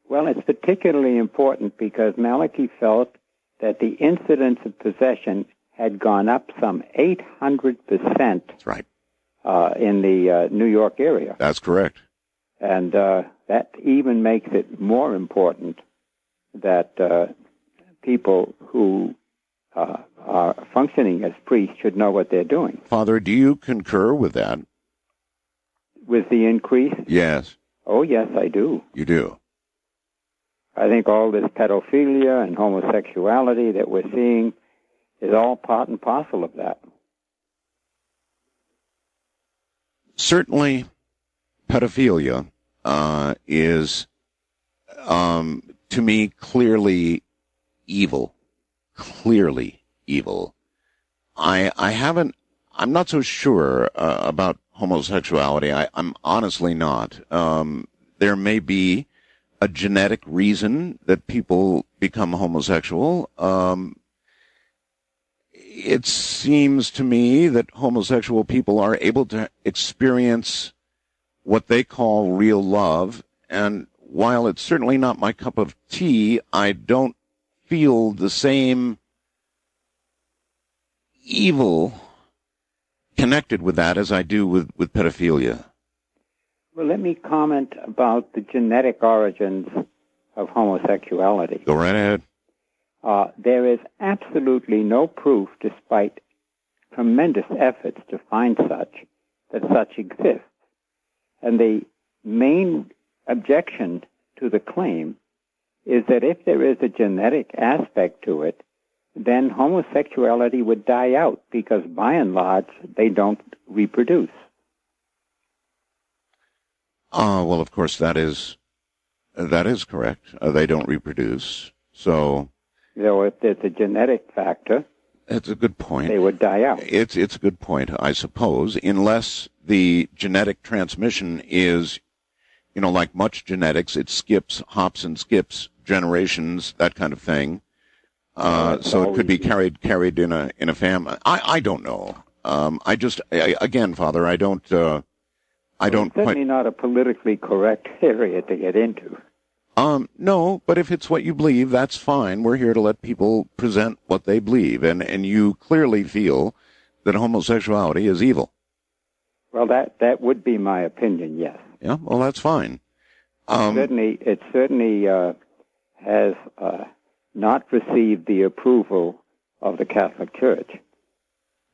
Well, it's particularly important because Malachi felt that the incidence of possession had gone up some 800%. That's right. In the New York area. That's correct. And that even makes it more important that people who are functioning as priests should know what they're doing. Father, do you concur with that? With the increase? Yes. Oh, yes, I do. You do? I think all this pedophilia and homosexuality that we're seeing is all part and parcel of that. Certainly, pedophilia is, to me, clearly evil. Clearly evil. I'm not so sure about homosexuality. I'm honestly not. There may be a genetic reason that people become homosexual. It seems to me that homosexual people are able to experience what they call real love, and while it's certainly not my cup of tea, I don't feel the same evil connected with that as I do with pedophilia. Well, let me comment about the genetic origins of homosexuality. Go right ahead. There is absolutely no proof, despite tremendous efforts to find that such exists. And the main objection to the claim is that if there is a genetic aspect to it, then homosexuality would die out because, by and large, they don't reproduce. Well, of course, that is correct. They don't reproduce. So if there's a genetic factor, it's a good point. They would die out. It's a good point, I suppose, unless the genetic transmission is, like much genetics, it hops and skips generations, that kind of thing. So it could be carried in a family. I don't know. Again, Father, I don't. It's certainly not a politically correct area to get into. No, but if it's what you believe, that's fine. We're here to let people present what they believe, and you clearly feel that homosexuality is evil. Well, that would be my opinion, yes. Yeah, well, that's fine. It certainly has not received the approval of the Catholic Church.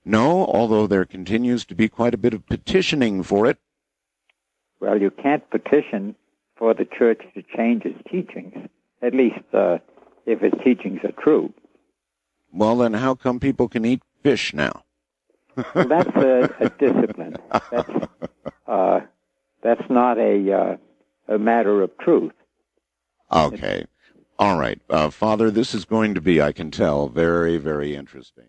No, although there continues to be quite a bit of petitioning for it. Well, you can't petition for the Church to change its teachings, at least if its teachings are true. Well, then how come people can eat fish now? Well, that's a discipline. That's not a matter of truth. Okay. All right. Father, this is going to be, I can tell, very, very interesting.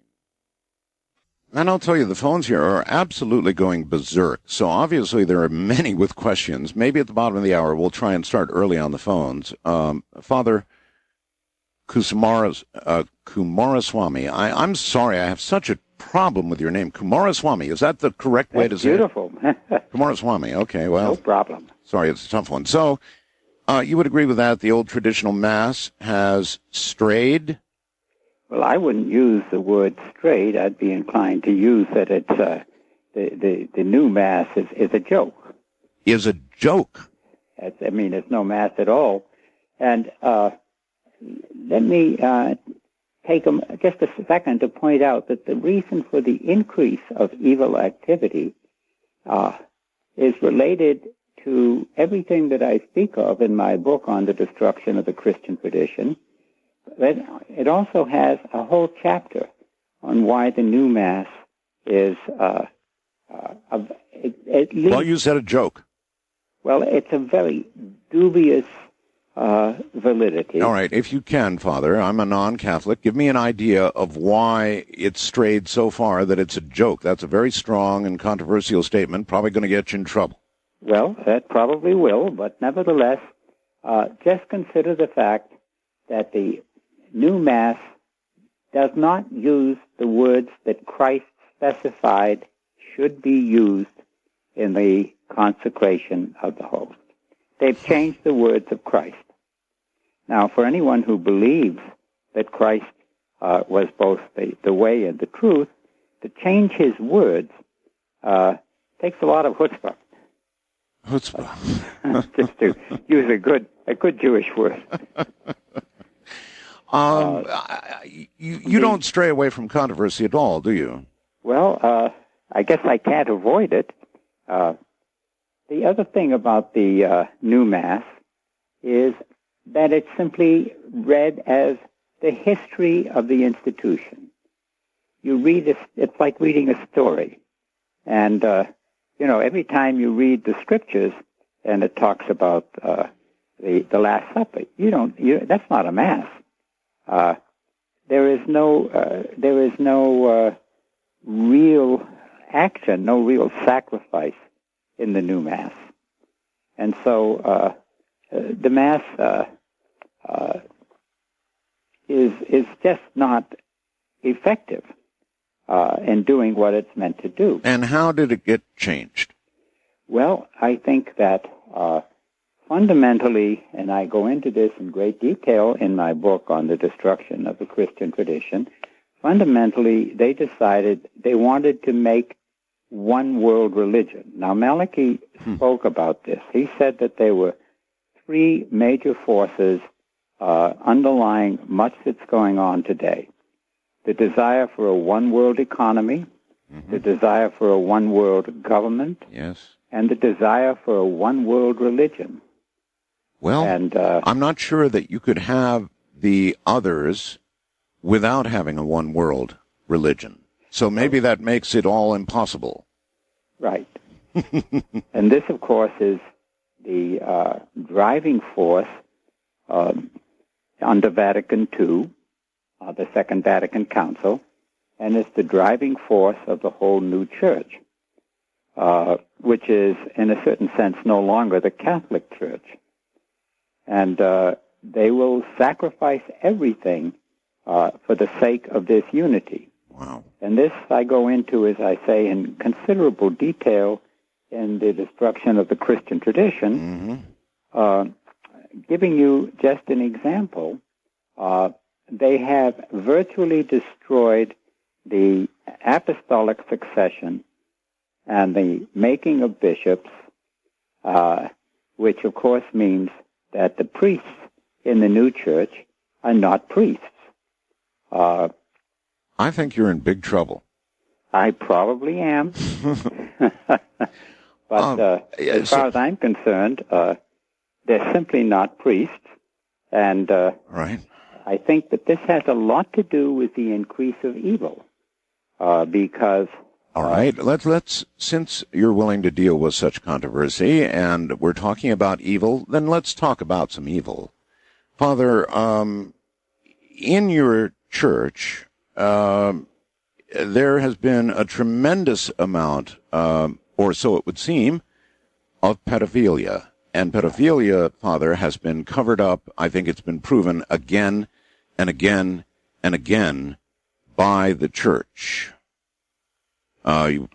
And I'll tell you, the phones here are absolutely going berserk. So obviously there are many with questions. Maybe at the bottom of the hour we'll try and start early on the phones. Father Kumaraswamy, I'm sorry, I have such a problem with your name. Kumaraswamy, is that the correct way to say beautiful. it? Kumaraswamy, okay, well. No problem. Sorry, it's a tough one. So, you would agree with that? The old traditional Mass has strayed? Well, I wouldn't use the word strayed. I'd be inclined to use that it's the new Mass is a joke. Is a joke? It's no Mass at all. And let me take just a second to point out that the reason for the increase of evil activity is related to everything that I speak of in my book on the destruction of the Christian tradition. But it also has a whole chapter on why the new Mass is at least... Well, you said a joke. Well, it's a very dubious validity. All right, if you can, Father, I'm a non-Catholic. Give me an idea of why it's strayed so far that it's a joke. That's a very strong and controversial statement, probably going to get you in trouble. Well, that probably will, but nevertheless, just consider the fact that the new Mass does not use the words that Christ specified should be used in the consecration of the host. They've changed the words of Christ. Now, for anyone who believes that Christ was both the way and the truth, to change his words takes a lot of chutzpah. Chutzpah. Just to use a good Jewish word. You don't stray away from controversy at all, do you? Well, I guess I can't avoid it. The other thing about the new Mass is that it's simply read as the history of the institution. You read it's like reading a story. And, every time you read the scriptures and it talks about the Last Supper, that's not a Mass. There is no real action, no real sacrifice in the new Mass. And so the Mass is just not effective in doing what it's meant to do. And how did it get changed? Well, I think that fundamentally, and I go into this in great detail in my book on the destruction of the Christian tradition, fundamentally they decided they wanted to make one world religion. Now, Malachi spoke about this. He said that there were three major forces underlying much that's going on today. The desire for a one-world economy, the desire for a one-world government, and the desire for a one-world religion. Well, I'm not sure that you could have the others without having a one-world religion. So maybe that makes it all impossible. Right. And this, of course, is the driving force under Vatican II, the Second Vatican Council, and it's the driving force of the whole new church, which is, in a certain sense, no longer the Catholic Church. And they will sacrifice everything for the sake of this unity. Wow. And this I go into, as I say, in considerable detail in the destruction of the Christian tradition. Giving you just an example, they have virtually destroyed the apostolic succession and the making of bishops, which of course means that the priests in the new church are not priests. I think you're in big trouble. I probably am. But as far as I'm concerned, they're simply not priests. And right. I think that this has a lot to do with the increase of evil, because... All right, let's since you're willing to deal with such controversy and we're talking about evil, then let's talk about some evil. Father, in your church, there has been a tremendous amount, or so it would seem, of pedophilia. And pedophilia, Father, has been covered up, I think it's been proven again and again and again by the church. You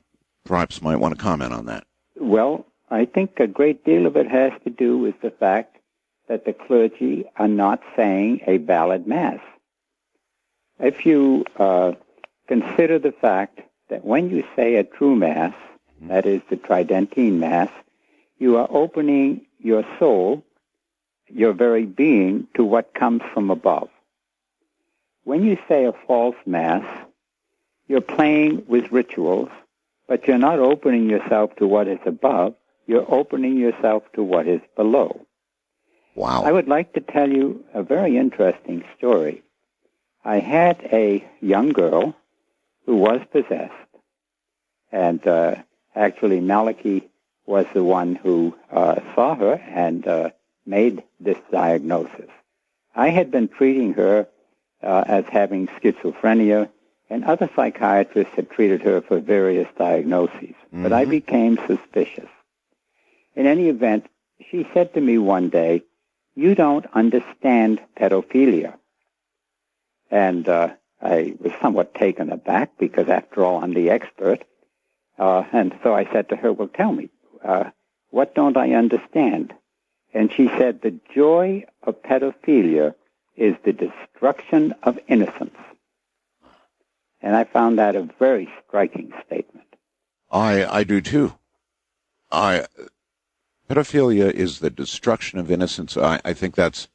perhaps might want to comment on that. Well, I think a great deal of it has to do with the fact that the clergy are not saying a valid Mass. If you consider the fact that when you say a true Mass, that is the Tridentine Mass, you are opening your soul, your very being, to what comes from above. When you say a false Mass, you're playing with rituals, but you're not opening yourself to what is above, you're opening yourself to what is below. Wow. I would like to tell you a very interesting story. I had a young girl who was possessed, and actually Malachi was the one who saw her and made this diagnosis. I had been treating her as having schizophrenia, and other psychiatrists had treated her for various diagnoses, but I became suspicious. In any event, she said to me one day, "You don't understand pedophilia." And I was somewhat taken aback because, after all, I'm the expert. And so I said to her, "Well, tell me, what don't I understand?" And she said, "The joy of pedophilia is the destruction of innocence." And I found that a very striking statement. I do too. Pedophilia is the destruction of innocence. I think that's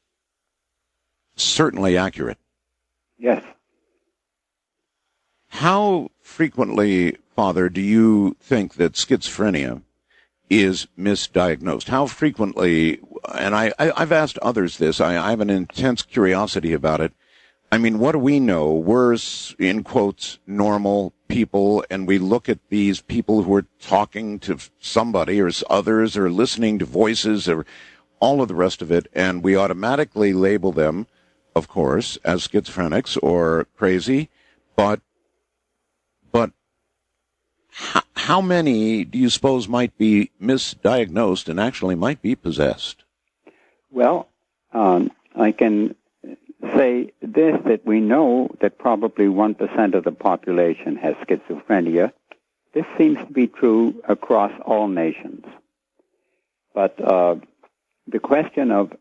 certainly accurate. Yes. How frequently, Father, do you think that schizophrenia is misdiagnosed? How frequently, and I've asked others this, I have an intense curiosity about it. I mean, what do we know? We're, in quotes, normal people, and we look at these people who are talking to somebody or others or listening to voices or all of the rest of it, and we automatically label them, of course, as schizophrenics or crazy, but how many do you suppose might be misdiagnosed and actually might be possessed? Well, I can say this, that we know that probably 1% of the population has schizophrenia. This seems to be true across all nations. But the question of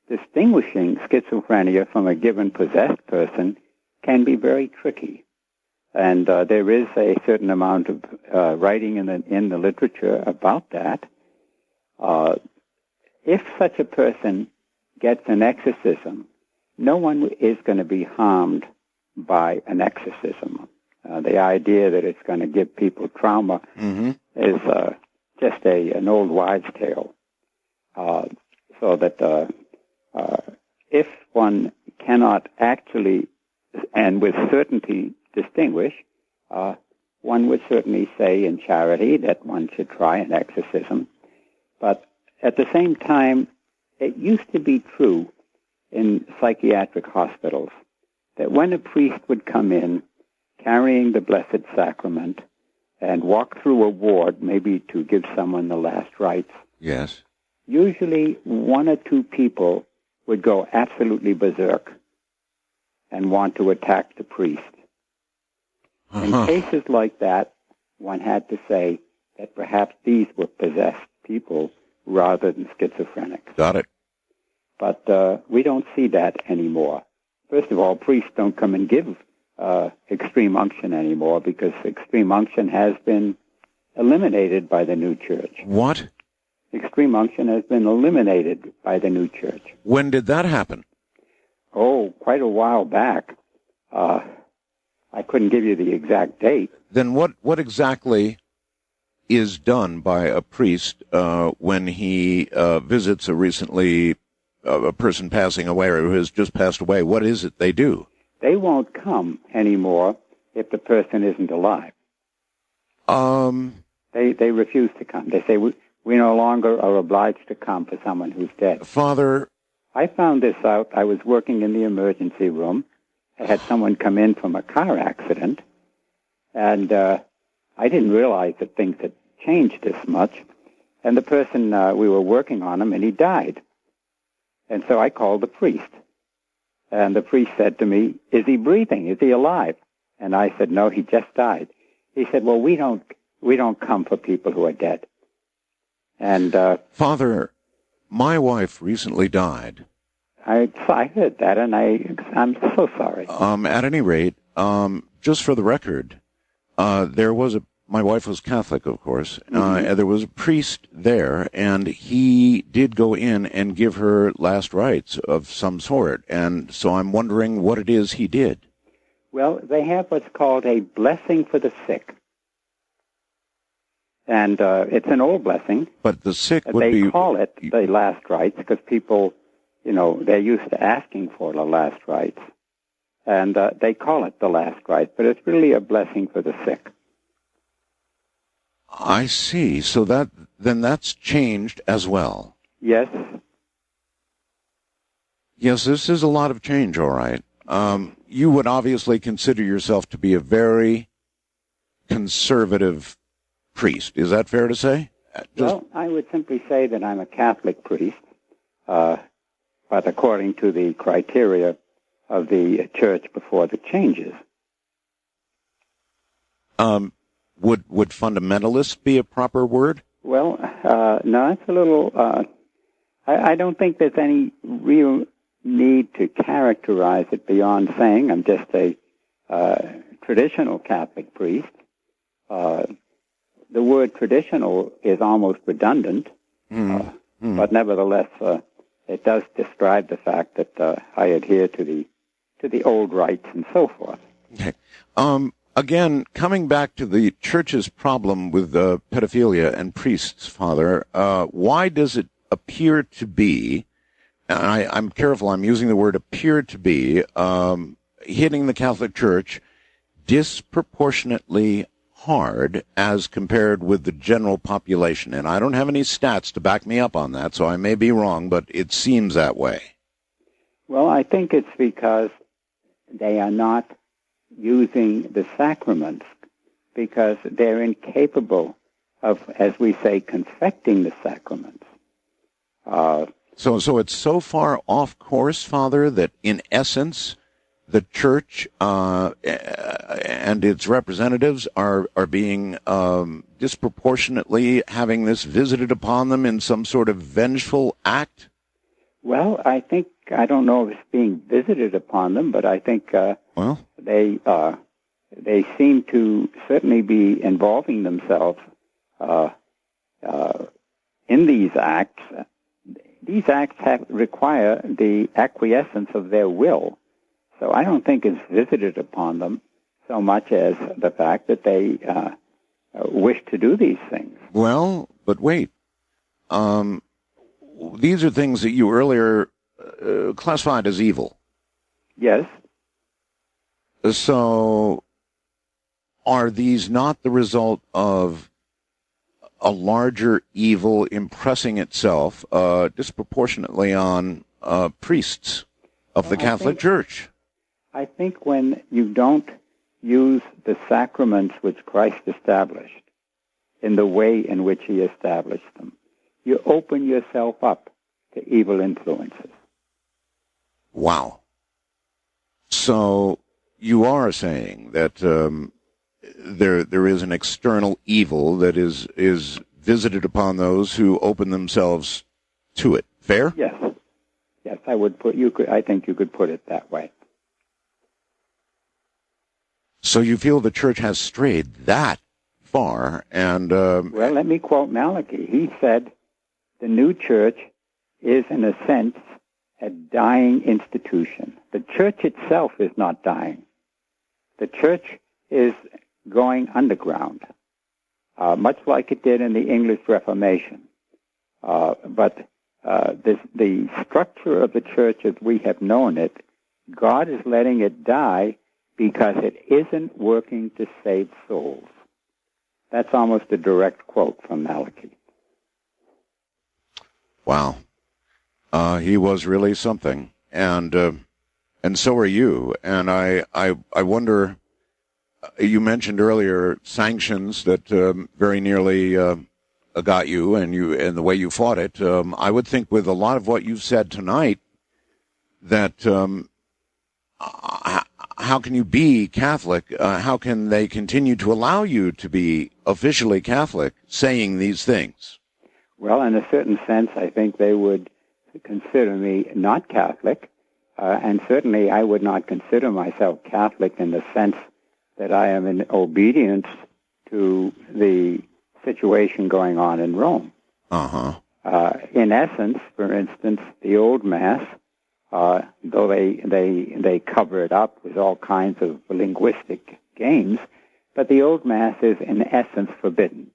distinguishing schizophrenia from a given possessed person can be very tricky. And there is a certain amount of writing in the literature about that. If such a person gets an exorcism, no one is going to be harmed by an exorcism. The idea that it's going to give people trauma is just an old wives' tale. So that if one cannot actually and with certainty distinguish, one would certainly say in charity that one should try an exorcism. But at the same time, it used to be true in psychiatric hospitals that when a priest would come in carrying the Blessed Sacrament and walk through a ward, maybe to give someone the last rites, yes, usually one or two people would go absolutely berserk and want to attack the priest. In cases like that, one had to say that perhaps these were possessed people rather than schizophrenic. Got it. But we don't see that anymore. First of all, priests don't come and give extreme unction anymore because extreme unction has been eliminated by the new church. What? Extreme unction has been eliminated by the new church. When did that happen? Oh, quite a while back. I couldn't give you the exact date. Then what exactly is done by a priest when he visits a person passing away or who has just passed away? What is it they do? They won't come anymore if the person isn't alive. They refuse to come. They say, we no longer are obliged to come for someone who's dead. Father, I found this out. I was working in the emergency room. I had someone come in from a car accident, and I didn't realize that things had changed this much. And the person, we were working on him, and he died. And so I called the priest. And the priest said to me, "Is he breathing? Is he alive?" And I said, "No, he just died." He said, well, we don't come for people who are dead. And Father, my wife recently died. I heard that, and I'm so sorry. At any rate, just for the record, my wife was Catholic, of course. And there was a priest there, and he did go in and give her last rites of some sort. And so I'm wondering what it is he did. Well, they have what's called a blessing for the sick. And it's an old blessing. But the sick would be... They call it the last rites because people, they're used to asking for the last rites. And they call it the last rite, but it's really a blessing for the sick. I see. So then that's changed as well. Yes. Yes, this is a lot of change, all right. You would obviously consider yourself to be a very conservative priest. Is that fair to say? Well, I would simply say that I'm a Catholic priest, but according to the criteria of the church before the changes. Would fundamentalist be a proper word? Well, no, it's a little... I don't think there's any real need to characterize it beyond saying I'm just a traditional Catholic priest. The word traditional is almost redundant, but nevertheless, it does describe the fact that I adhere to the old rites and so forth. Okay. Again, coming back to the church's problem with pedophilia and priests, Father, why does it appear to be, and I'm careful, I'm using the word appear to be, hitting the Catholic Church disproportionately hard as compared with the general population? And I don't have any stats to back me up on that, so I may be wrong, but it seems that way. Well, I think it's because they are not using the sacraments because they're incapable of, as we say, confecting the sacraments. So it's so far off course, Father, that in essence, the church and its representatives are being disproportionately having this visited upon them in some sort of vengeful act? Well, I don't know if it's being visited upon them, but I think they seem to certainly be involving themselves in these acts. These acts require the acquiescence of their will. So I don't think it's visited upon them so much as the fact that they wish to do these things. Well, but wait. These are things that you earlier classified as evil. Yes. So are these not the result of a larger evil impressing itself disproportionately on priests of the Catholic Church? I think when you don't use the sacraments which Christ established in the way in which he established them, you open yourself up to evil influences. Wow. So you are saying that there is an external evil that is visited upon those who open themselves to it. Fair? Yes. Yes, I think you could put it that way. So you feel the church has strayed that far, and well, let me quote Malachi. He said, "The new church is, in a sense, a dying institution. The church itself is not dying. The church is going underground, much like it did in the English Reformation. But the structure of the church as we have known it, God is letting it die because it isn't working to save souls." That's almost a direct quote from Malachi. Wow. He was really something, and so are you. And I wonder, you mentioned earlier sanctions that very nearly got you, and the way you fought it. I would think with a lot of what you've said tonight that how can you be Catholic? How can they continue to allow you to be officially Catholic saying these things? Well, in a certain sense, I think they would consider me not Catholic, and certainly I would not consider myself Catholic in the sense that I am in obedience to the situation going on in Rome. In essence, for instance, the old Mass, though they cover it up with all kinds of linguistic games, but the old Mass is in essence forbidden.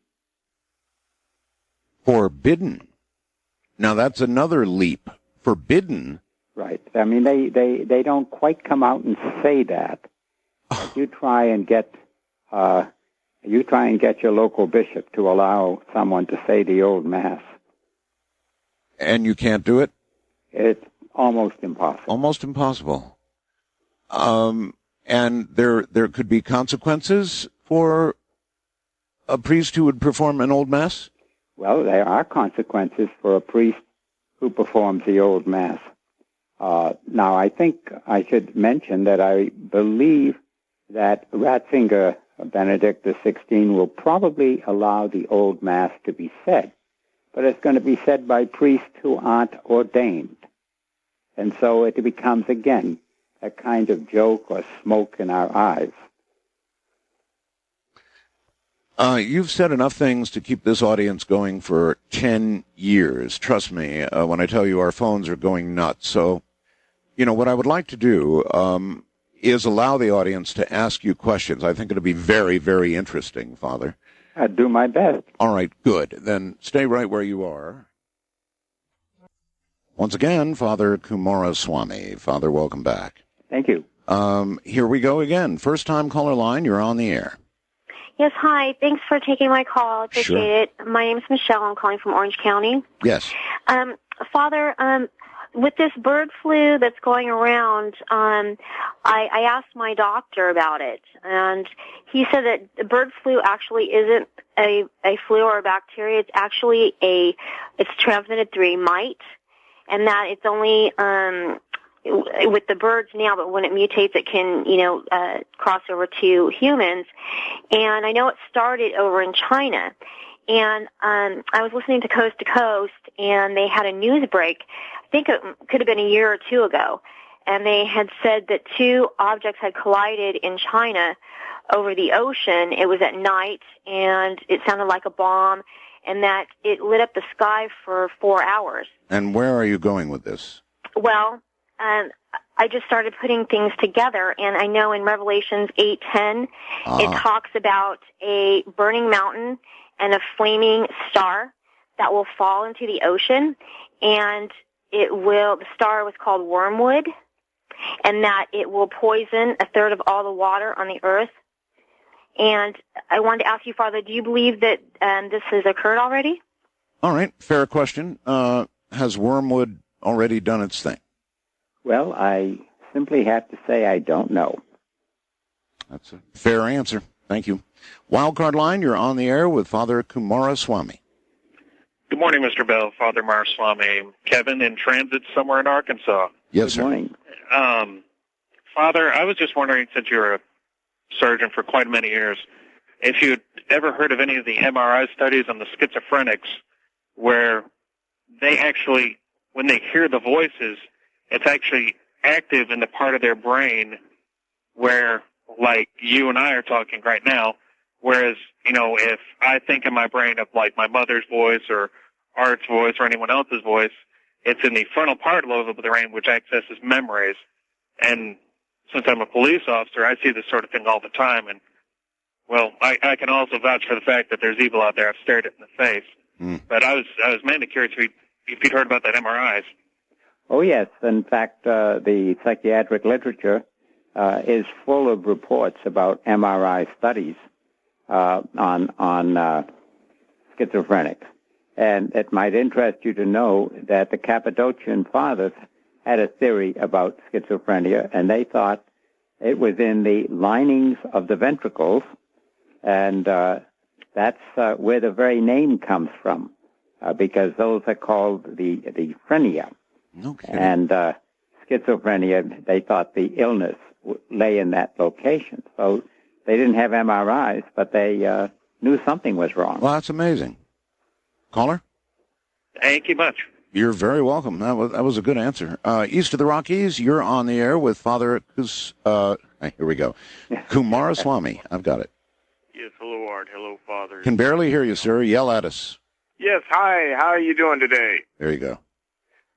Forbidden? Now that's another leap. Forbidden? Right. I mean, they don't quite come out and say that. But you try and get your local bishop to allow someone to say the old Mass. And you can't do it? It's almost impossible. Almost impossible. And there could be consequences for a priest who would perform an old Mass? Well, there are consequences for a priest who performs the old Mass. Now, I think I should mention that I believe that Ratzinger, Benedict XVI, will probably allow the old Mass to be said, but it's going to be said by priests who aren't ordained. And so it becomes, again, a kind of joke or smoke in our eyes. You've said enough things to keep this audience going for 10 years. Trust me when I tell you our phones are going nuts. So, what I would like to do is allow the audience to ask you questions. I think it'll be very, very interesting, Father. I'd do my best. All right, good. Then stay right where you are. Once again, Father Kumaraswamy. Father, welcome back. Thank you. Here we go again. First-time caller line, you're on the air. Yes, hi. Thanks for taking my call. I appreciate it. My name is Michelle. I'm calling from Orange County. Yes. Father, with this bird flu that's going around, I asked my doctor about it, and he said that the bird flu actually isn't a flu or a bacteria. It's actually it's transmitted through a mite, and that it's only with the birds now, but when it mutates, it can, cross over to humans. And I know it started over in China. And I was listening to Coast, and they had a news break. I think it could have been a year or two ago. And they had said that two objects had collided in China over the ocean. It was at night, and it sounded like a bomb, and that it lit up the sky for 4 hours. And where are you going with this? Well, I just started putting things together, and I know in Revelations 8:10, it talks about a burning mountain and a flaming star that will fall into the ocean, and the star was called wormwood, and that it will poison a third of all the water on the earth. And I wanted to ask you, Father, do you believe that this has occurred already? All right, fair question. Has wormwood already done its thing? Well, I simply have to say I don't know. That's a fair answer. Thank you. Wildcard line, you're on the air with Father Kumaraswamy. Good morning, Mr. Bell. Father Kumaraswamy. Kevin in transit somewhere in Arkansas. Yes, sir. Good morning. Father, I was just wondering, since you're a surgeon for quite many years, if you'd ever heard of any of the MRI studies on the schizophrenics where they actually, when they hear the voices, it's actually active in the part of their brain where, like you and I are talking right now, whereas, if I think in my brain of, like, my mother's voice or Art's voice or anyone else's voice, it's in the frontal part lobe of the brain, which accesses memories. And since I'm a police officer, I see this sort of thing all the time. And, well, I can also vouch for the fact that there's evil out there. I've stared it in the face. But I was mainly curious if you'd heard about that MRIs. Oh, yes. In fact, the psychiatric literature is full of reports about MRI studies on schizophrenics. And it might interest you to know that the Cappadocian fathers had a theory about schizophrenia, and they thought it was in the linings of the ventricles, and that's where the very name comes from, because those are called the phrenia. Okay. And schizophrenia, they thought the illness lay in that location. So they didn't have MRIs, but they knew something was wrong. Well, that's amazing. Caller? Thank you much. You're very welcome. That was a good answer. East of the Rockies, you're on the air with Father here we go. Kumaraswamy. I've got it. Yes, hello, Art. Hello, Father. Can barely hear you, sir. Yell at us. Yes, hi. How are you doing today? There you go.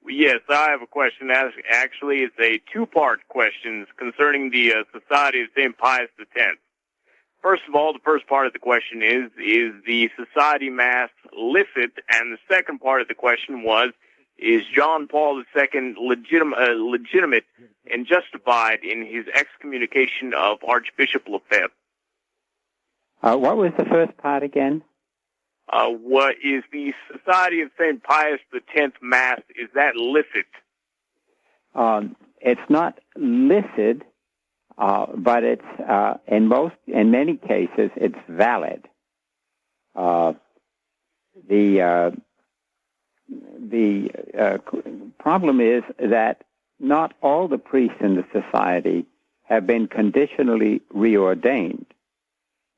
Yes, I have a question. Actually, it's a two-part question concerning the Society of St. Pius X. First of all, the first part of the question is the Society Mass licit? And the second part of the question was, is John Paul II legitimate and justified in his excommunication of Archbishop Lefebvre? What was the first part again? What is the Society of St. Pius X Mass? Is that licit? It's not licit, but it's in many cases it's valid. The problem is that not all the priests in the society have been conditionally reordained.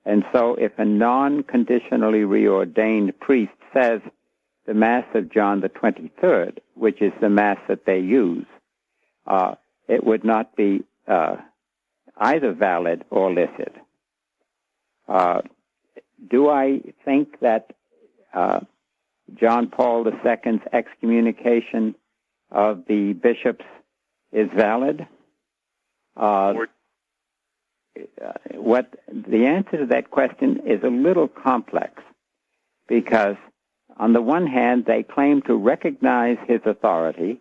And so if a non-conditionally reordained priest says the Mass of John the 23rd, which is the Mass that they use, it would not be either valid or licit. Do I think that John Paul II's excommunication of the bishops is valid? What the answer to that question is a little complex, because on the one hand they claim to recognize his authority,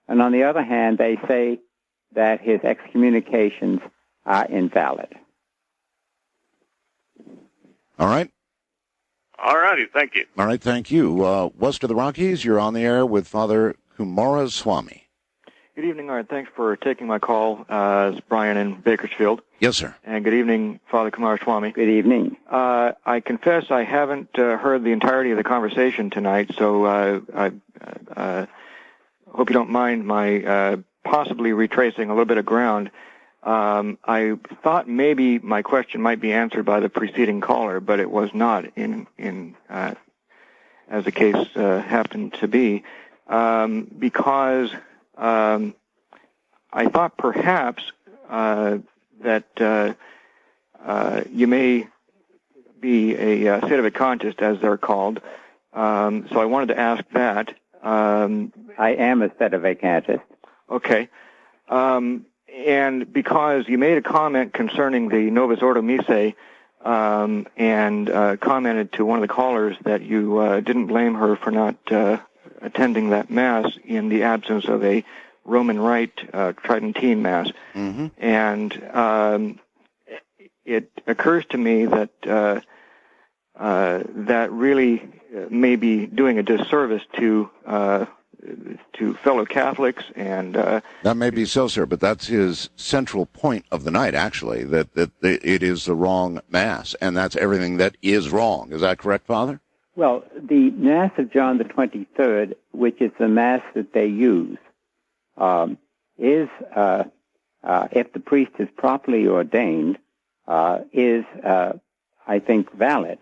and on the other hand they say that his excommunications are invalid. All right. All righty, thank you. All right, thank you. West of the Rockies, you're on the air with Father Kumaraswamy. Good evening, Art. Thanks for taking my call. It's Brian in Bakersfield. Yes, sir. And good evening, Father Kumaraswamy. Good evening. I confess I haven't heard the entirety of the conversation tonight, so I hope you don't mind my possibly retracing a little bit of ground. I thought maybe my question might be answered by the preceding caller, but it was not, as the case happened to be, because I thought perhaps that you may be a sedevacantist, as they're called. So I wanted to ask that. I am a sedevacantist. Okay. And because you made a comment concerning the Novus Ordo Missae, and commented to one of the callers that you didn't blame her for not attending that Mass in the absence of a Roman Rite Tridentine Mass. Mm-hmm. And it occurs to me that that really may be doing a disservice to fellow Catholics, and that may be so, sir, but that's his central point of the night, actually, that it is the wrong Mass, and that's everything that is wrong. Is that correct, Father? Well, the Mass of John the 23rd, which is the Mass that they use, is, if the priest is properly ordained, is, I think, valid.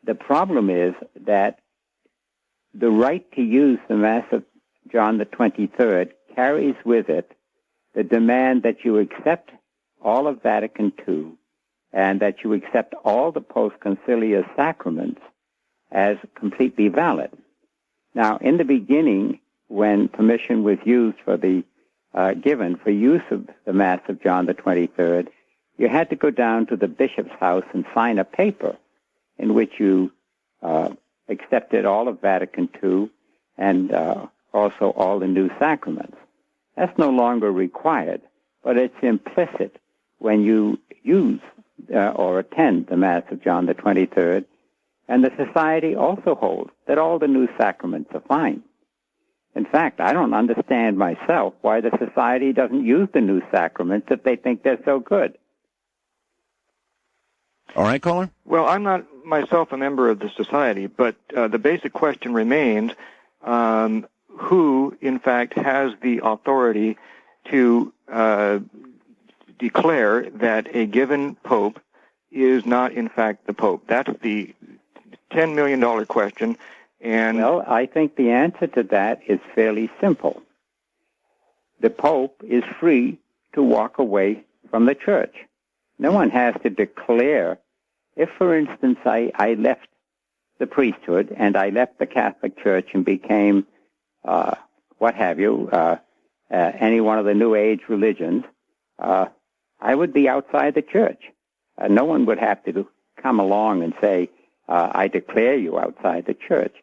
The problem is that the right to use the Mass of John the 23rd carries with it the demand that you accept all of Vatican II and that you accept all the post-conciliar sacraments as completely valid. Now, in the beginning, when permission was used for given for use of the Mass of John the 23rd, you had to go down to the bishop's house and sign a paper in which you accepted all of Vatican II and also all the new sacraments. That's no longer required, but it's implicit when you use or attend the Mass of John the 23rd, and the Society also holds that all the new sacraments are fine. In fact, I don't understand myself why the Society doesn't use the new sacraments if they think they're so good. All right, caller? Well, I'm not myself a member of the Society, but the basic question remains, who, in fact, has the authority to declare that a given pope is not, in fact, the pope? That's the $10 million question. And well, I think the answer to that is fairly simple. The pope is free to walk away from the church. No one has to declare. If, for instance, I left the priesthood and I left the Catholic Church and became, what have you, any one of the New Age religions, I would be outside the church. No one would have to come along and say, I declare you outside the church.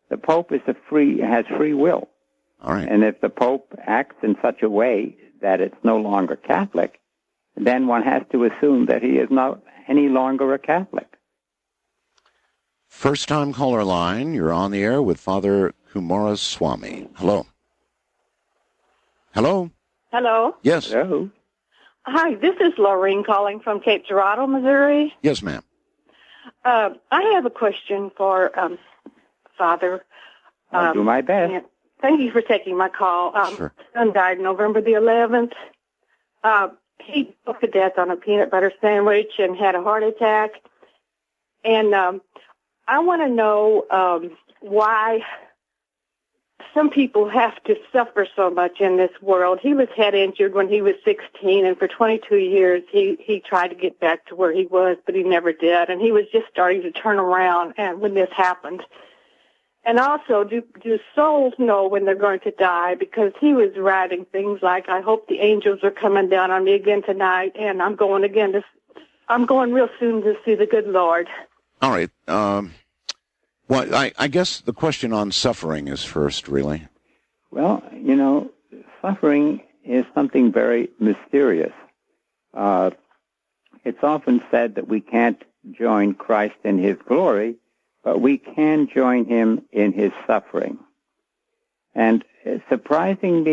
The Pope has free will. All right. And if the Pope acts in such a way that it's no longer Catholic, then one has to assume that he is not any longer a Catholic. First-time caller line, you're on the air with Father Kumaraswamy. Hello. Hello? Hello. Yes. Hello. Hi, this is Lorraine calling from Cape Girardeau, Missouri. Yes, ma'am. I have a question for Father. I'll do my best. Thank you for taking my call. Sure. My son died November the 11th. He took to death on a peanut butter sandwich and had a heart attack. And I want to know why some people have to suffer so much in this world. He was head injured when he was 16, and for 22 years he tried to get back to where he was, but he never did. And he was just starting to turn around and when this happened. And also, do souls know when they're going to die? Because he was writing things like, I hope the angels are coming down on me again tonight, and I'm going real soon to see the good Lord. All right. Well, I guess the question on suffering is first, really. Well, suffering is something very mysterious. It's often said that we can't join Christ in his glory, but we can join him in his suffering. And surprising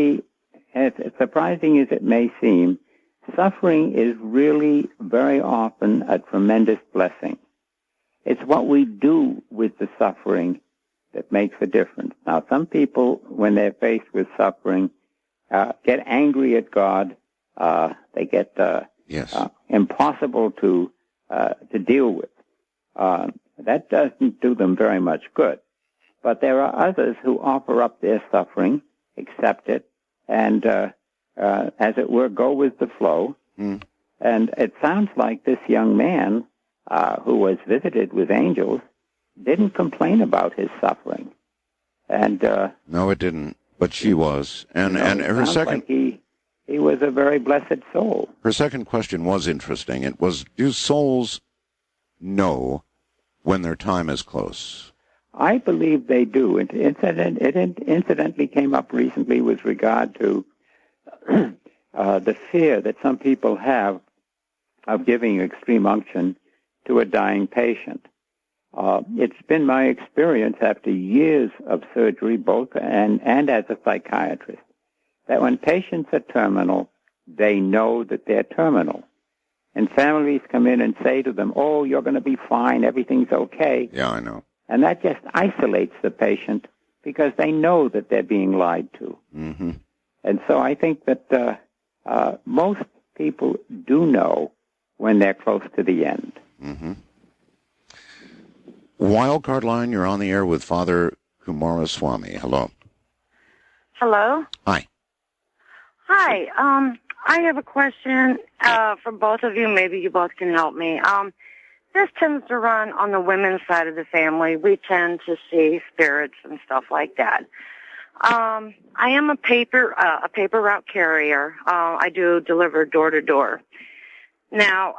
as it may seem, suffering is really very often a tremendous blessing. It's what we do with the suffering that makes a difference. Now, some people, when they're faced with suffering, get angry at God. They get impossible to deal with. That doesn't do them very much good. But there are others who offer up their suffering, accept it, and, as it were, go with the flow. Mm. And it sounds like this young man, who was visited with angels, didn't complain about his suffering. And no, it didn't. But she was. And her second... Like he was a very blessed soul. Her second question was interesting. It was, do souls know when their time is close? I believe they do. It incidentally came up recently with regard to the fear that some people have of giving extreme unction to a dying patient. It's been my experience after years of surgery, both and as a psychiatrist, that when patients are terminal, they know that they're terminal. And families come in and say to them, oh, you're going to be fine, everything's okay. Yeah, I know. And that just isolates the patient because they know that they're being lied to. Mm-hmm. And so I think that most people do know when they're close to the end. Mm-hmm. Wildcard line, you're on the air with Father Kumaraswamy. Hello. Hello. Hi. Hi. I have a question for both of you. Maybe you both can help me. This tends to run on the women's side of the family. We tend to see spirits and stuff like that. I am a paper route carrier. I do deliver door to door. Now,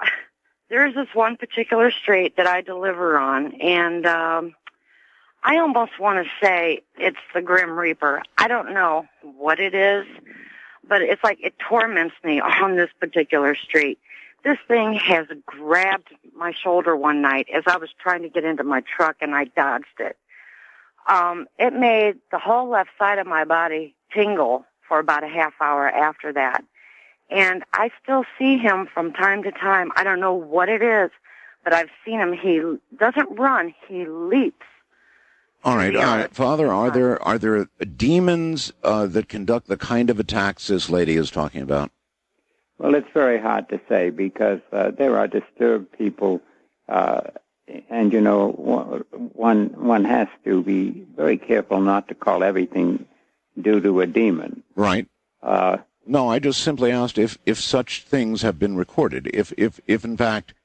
there's this one particular street that I deliver on, and I almost want to say it's the Grim Reaper. I don't know what it is, but it's like it torments me on this particular street. This thing has grabbed my shoulder one night as I was trying to get into my truck, and I dodged it. It made the whole left side of my body tingle for about a half hour after that. And I still see him from time to time. I don't know what it is, but I've seen him. He doesn't run. He leaps. All right. Father, are there demons that conduct the kind of attacks this lady is talking about? Well, it's very hard to say because there are disturbed people, and one has to be very careful not to call everything due to a demon. Right. No, I just simply asked if such things have been recorded. If in fact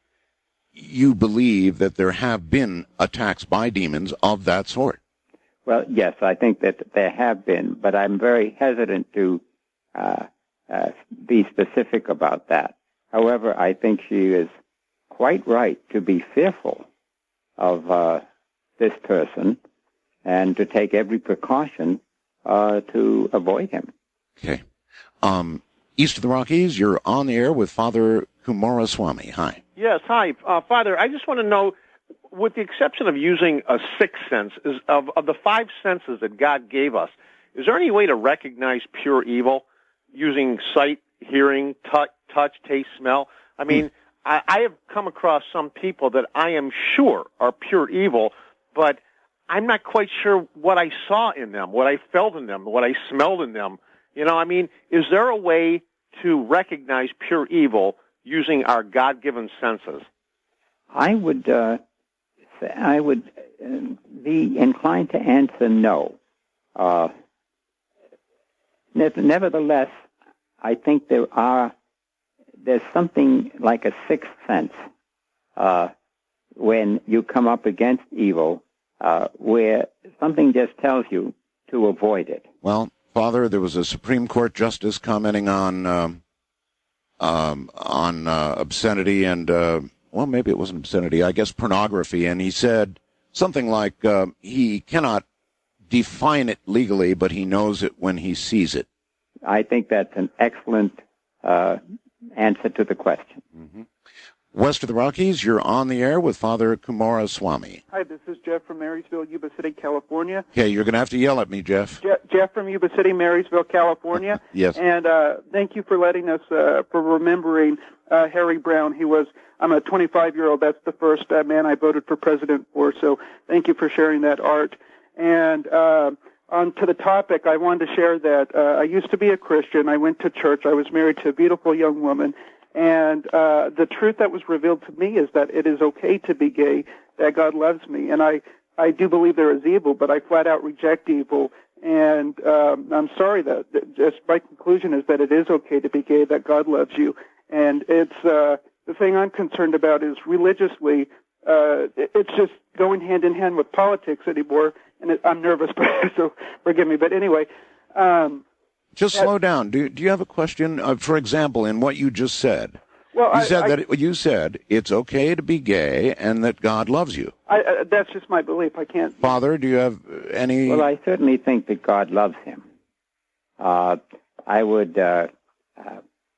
you believe that there have been attacks by demons of that sort. Well, yes, I think that there have been, but I'm very hesitant to be specific about that. However, I think she is quite right to be fearful of this person and to take every precaution to avoid him. Okay. East of the Rockies, you're on the air with Father Kumaraswamy. Hi. Yes, hi. Father, I just want to know, with the exception of using a sixth sense, of the five senses that God gave us, is there any way to recognize pure evil using sight, hearing, touch, taste, smell? I mean, I have come across some people that I am sure are pure evil, but I'm not quite sure what I saw in them, what I felt in them, what I smelled in them. I mean, is there a way to recognize pure evil using our God-given senses? I would be inclined to answer no. Nevertheless, I think there's something like a sixth sense when you come up against evil, where something just tells you to avoid it. Well, Father, there was a Supreme Court justice commenting on obscenity and, well, maybe it wasn't obscenity, I guess pornography, and he said something like he cannot define it legally, but he knows it when he sees it. I think that's an excellent answer to the question. Mm-hmm. West of the Rockies, you're on the air with Father Kumaraswamy. Hi, this is Jeff from Marysville, Yuba City, California. Okay, you're going to have to yell at me, Jeff. Jeff from Yuba City, Marysville, California. Yes. And thank you for letting us, for remembering Harry Brown. I'm a 25-year-old. That's the first man I voted for president for. So thank you for sharing that, Art. And on to the topic, I wanted to share that I used to be a Christian. I went to church. I was married to a beautiful young woman. And the truth that was revealed to me is that it is okay to be gay, that God loves me. And I do believe there is evil, but I flat out reject evil. And I'm sorry that just my conclusion is that it is okay to be gay, that God loves you. And it's the thing I'm concerned about is religiously, it's just going hand in hand with politics anymore. And I'm nervous, so forgive me. But anyway, just slow down. Do you have a question? For example, in what you just said, you said it's okay to be gay and that God loves you. That's just my belief. I can't. Father, do you have any? Well, I certainly think that God loves him. I would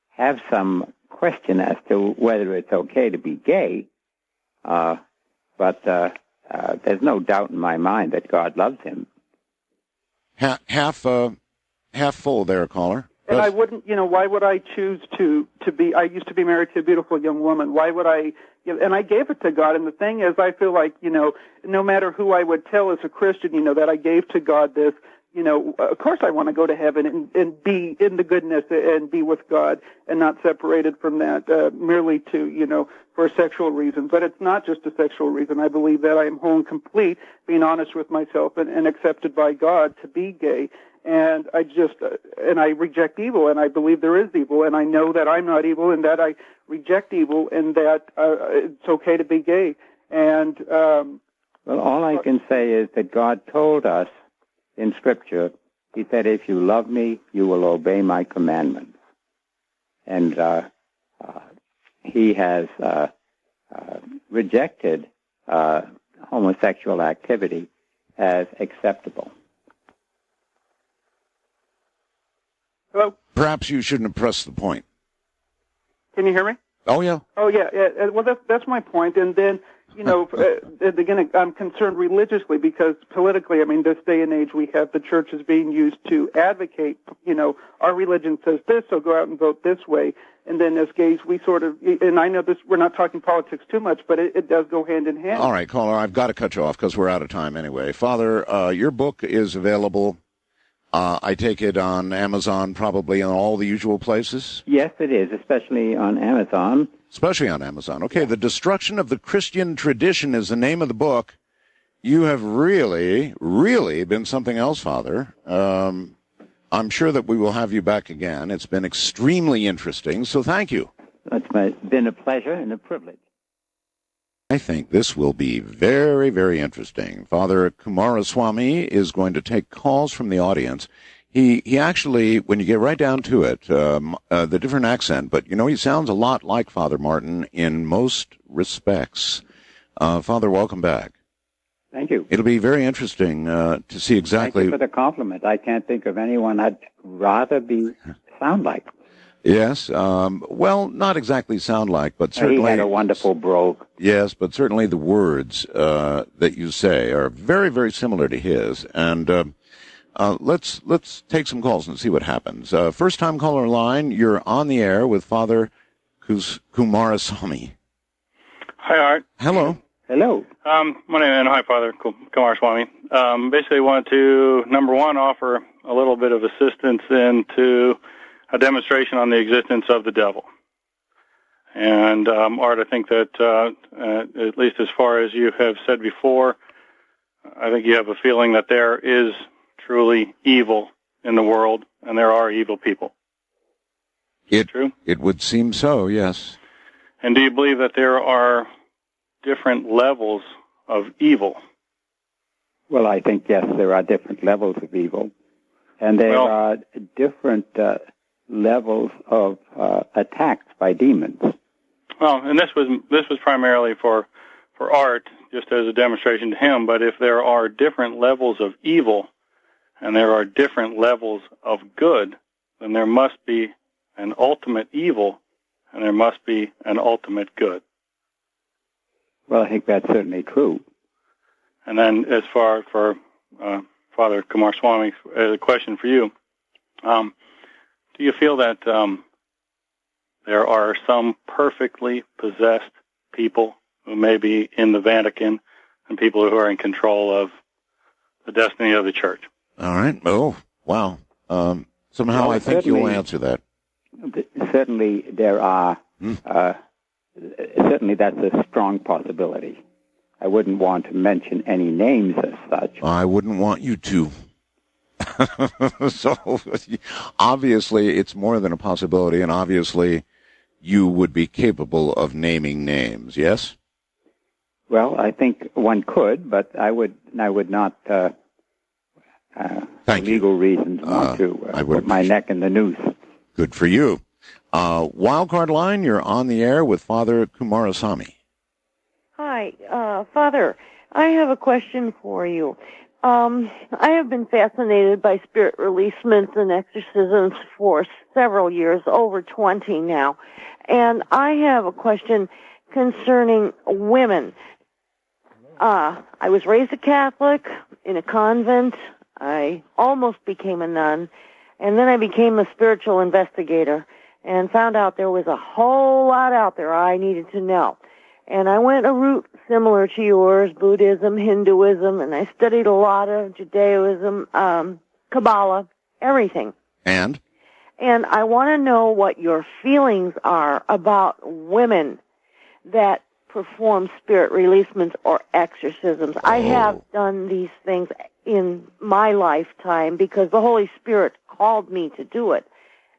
have some question as to whether it's okay to be gay, but there's no doubt in my mind that God loves him. Half full there, caller. And I wouldn't, why would I choose to be, I used to be married to a beautiful young woman. Why would I, and I gave it to God. And the thing is, I feel like, no matter who I would tell as a Christian, that I gave to God this, of course I want to go to heaven and be in the goodness and be with God and not separated from that, merely to, for sexual reasons. But it's not just a sexual reason. I believe that I am whole and complete, being honest with myself and accepted by God to be gay. And I reject evil, and I believe there is evil, and I know that I'm not evil, and that I reject evil, and that it's okay to be gay. And well, all I can say is that God told us in Scripture, he said, if you love me, you will obey my commandments. And he has rejected homosexual activity as acceptable. Hello? Perhaps you shouldn't have pressed the point. Can you hear me? Oh, yeah. Oh, yeah. Well, that's my point. And then, again, I'm concerned religiously because politically, this day and age, we have the churches being used to advocate, our religion says this, so go out and vote this way. And then as gays, we sort of, and I know this, we're not talking politics too much, but it does go hand in hand. All right, caller, I've got to cut you off because we're out of time anyway. Father, your book is available I take it on Amazon, probably on all the usual places? Yes, it is, especially on Amazon. Especially on Amazon. Okay, The Destruction of the Christian Tradition is the name of the book. You have really, really been something else, Father. I'm sure that we will have you back again. It's been extremely interesting, so thank you. It's been a pleasure and a privilege. I think this will be very, very interesting. Father Kumaraswamy is going to take calls from the audience. He actually, when you get right down to it, the different accent, but, he sounds a lot like Father Martin in most respects. Father, welcome back. Thank you. It'll be very interesting to see exactly... Thank you for the compliment. I can't think of anyone I'd rather sound like. Yes, well, not exactly sound like, but certainly... He had a wonderful brogue. Yes, but certainly the words that you say are very, very similar to his. And let's take some calls and see what happens. First-time caller line, you're on the air with Father Kumaraswamy. Hi, Art. Hello. Hello. My name is, hi, Father Kumaraswamy. Basically wanted to, number one, offer a little bit of assistance into a demonstration on the existence of the devil. And, Art, I think that, at least as far as you have said before, I think you have a feeling that there is truly evil in the world, and there are evil people. True? It would seem so, yes. And do you believe that there are different levels of evil? Well, I think, yes, there are different levels of evil. And there are different levels of attacks by demons. Well, and this was primarily for Art, just as a demonstration to him, but if there are different levels of evil and there are different levels of good, then there must be an ultimate evil and there must be an ultimate good. Well, I think that's certainly true. And then as far for Father Kumaraswamy, a question for you, do you feel that there are some perfectly possessed people who may be in the Vatican and people who are in control of the destiny of the church? All right. Oh, wow. Somehow I think you'll answer that. Certainly there are. Certainly that's a strong possibility. I wouldn't want to mention any names as such. I wouldn't want you to. So, obviously, it's more than a possibility, and obviously you would be capable of naming names, yes? Well, I think one could, but I would not, for legal reasons, want to put my neck in the noose. Good for you. Wildcard line, you're on the air with Father Kumaraswamy. Hi, Father. I have a question for you. I have been fascinated by spirit releasements and exorcisms for several years, over 20 now. And I have a question concerning women. I was raised a Catholic in a convent. I almost became a nun. And then I became a spiritual investigator and found out there was a whole lot out there I needed to know. And I went a route similar to yours, Buddhism, Hinduism, and I studied a lot of Judaism, Kabbalah, everything. And I want to know what your feelings are about women that perform spirit releasements or exorcisms. I have done these things in my lifetime because the Holy Spirit called me to do it,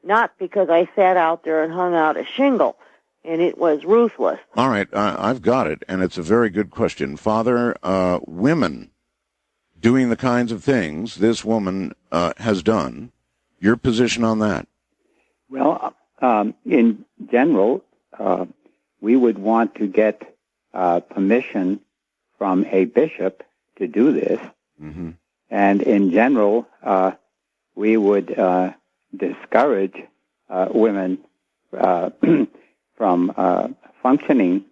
not because I sat out there and hung out a shingle. And it was ruthless. All right, I've got it, and it's a very good question. Father, women doing the kinds of things this woman has done, your position on that? Well, in general, we would want to get permission from a bishop to do this. Mm-hmm. And in general, we would discourage women from functioning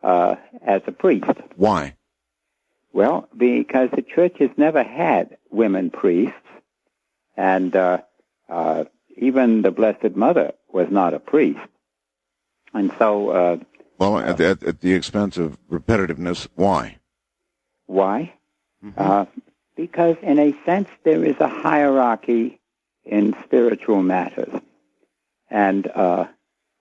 as a priest. Why? Well, because the church has never had women priests, and even the Blessed Mother was not a priest. And so... well, at the expense of repetitiveness, why? Why? Mm-hmm. Because in a sense there is a hierarchy in spiritual matters. And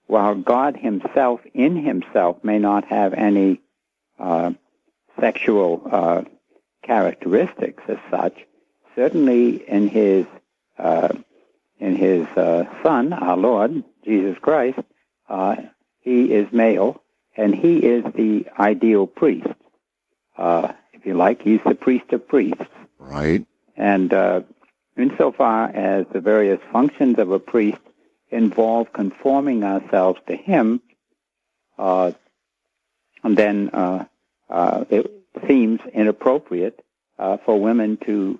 while God himself, in himself, may not have any sexual characteristics as such, certainly in his Son, our Lord, Jesus Christ, he is male, and he is the ideal priest. If you like, he's the priest of priests. Right. And insofar as the various functions of a priest involve conforming ourselves to him, then it seems inappropriate for women to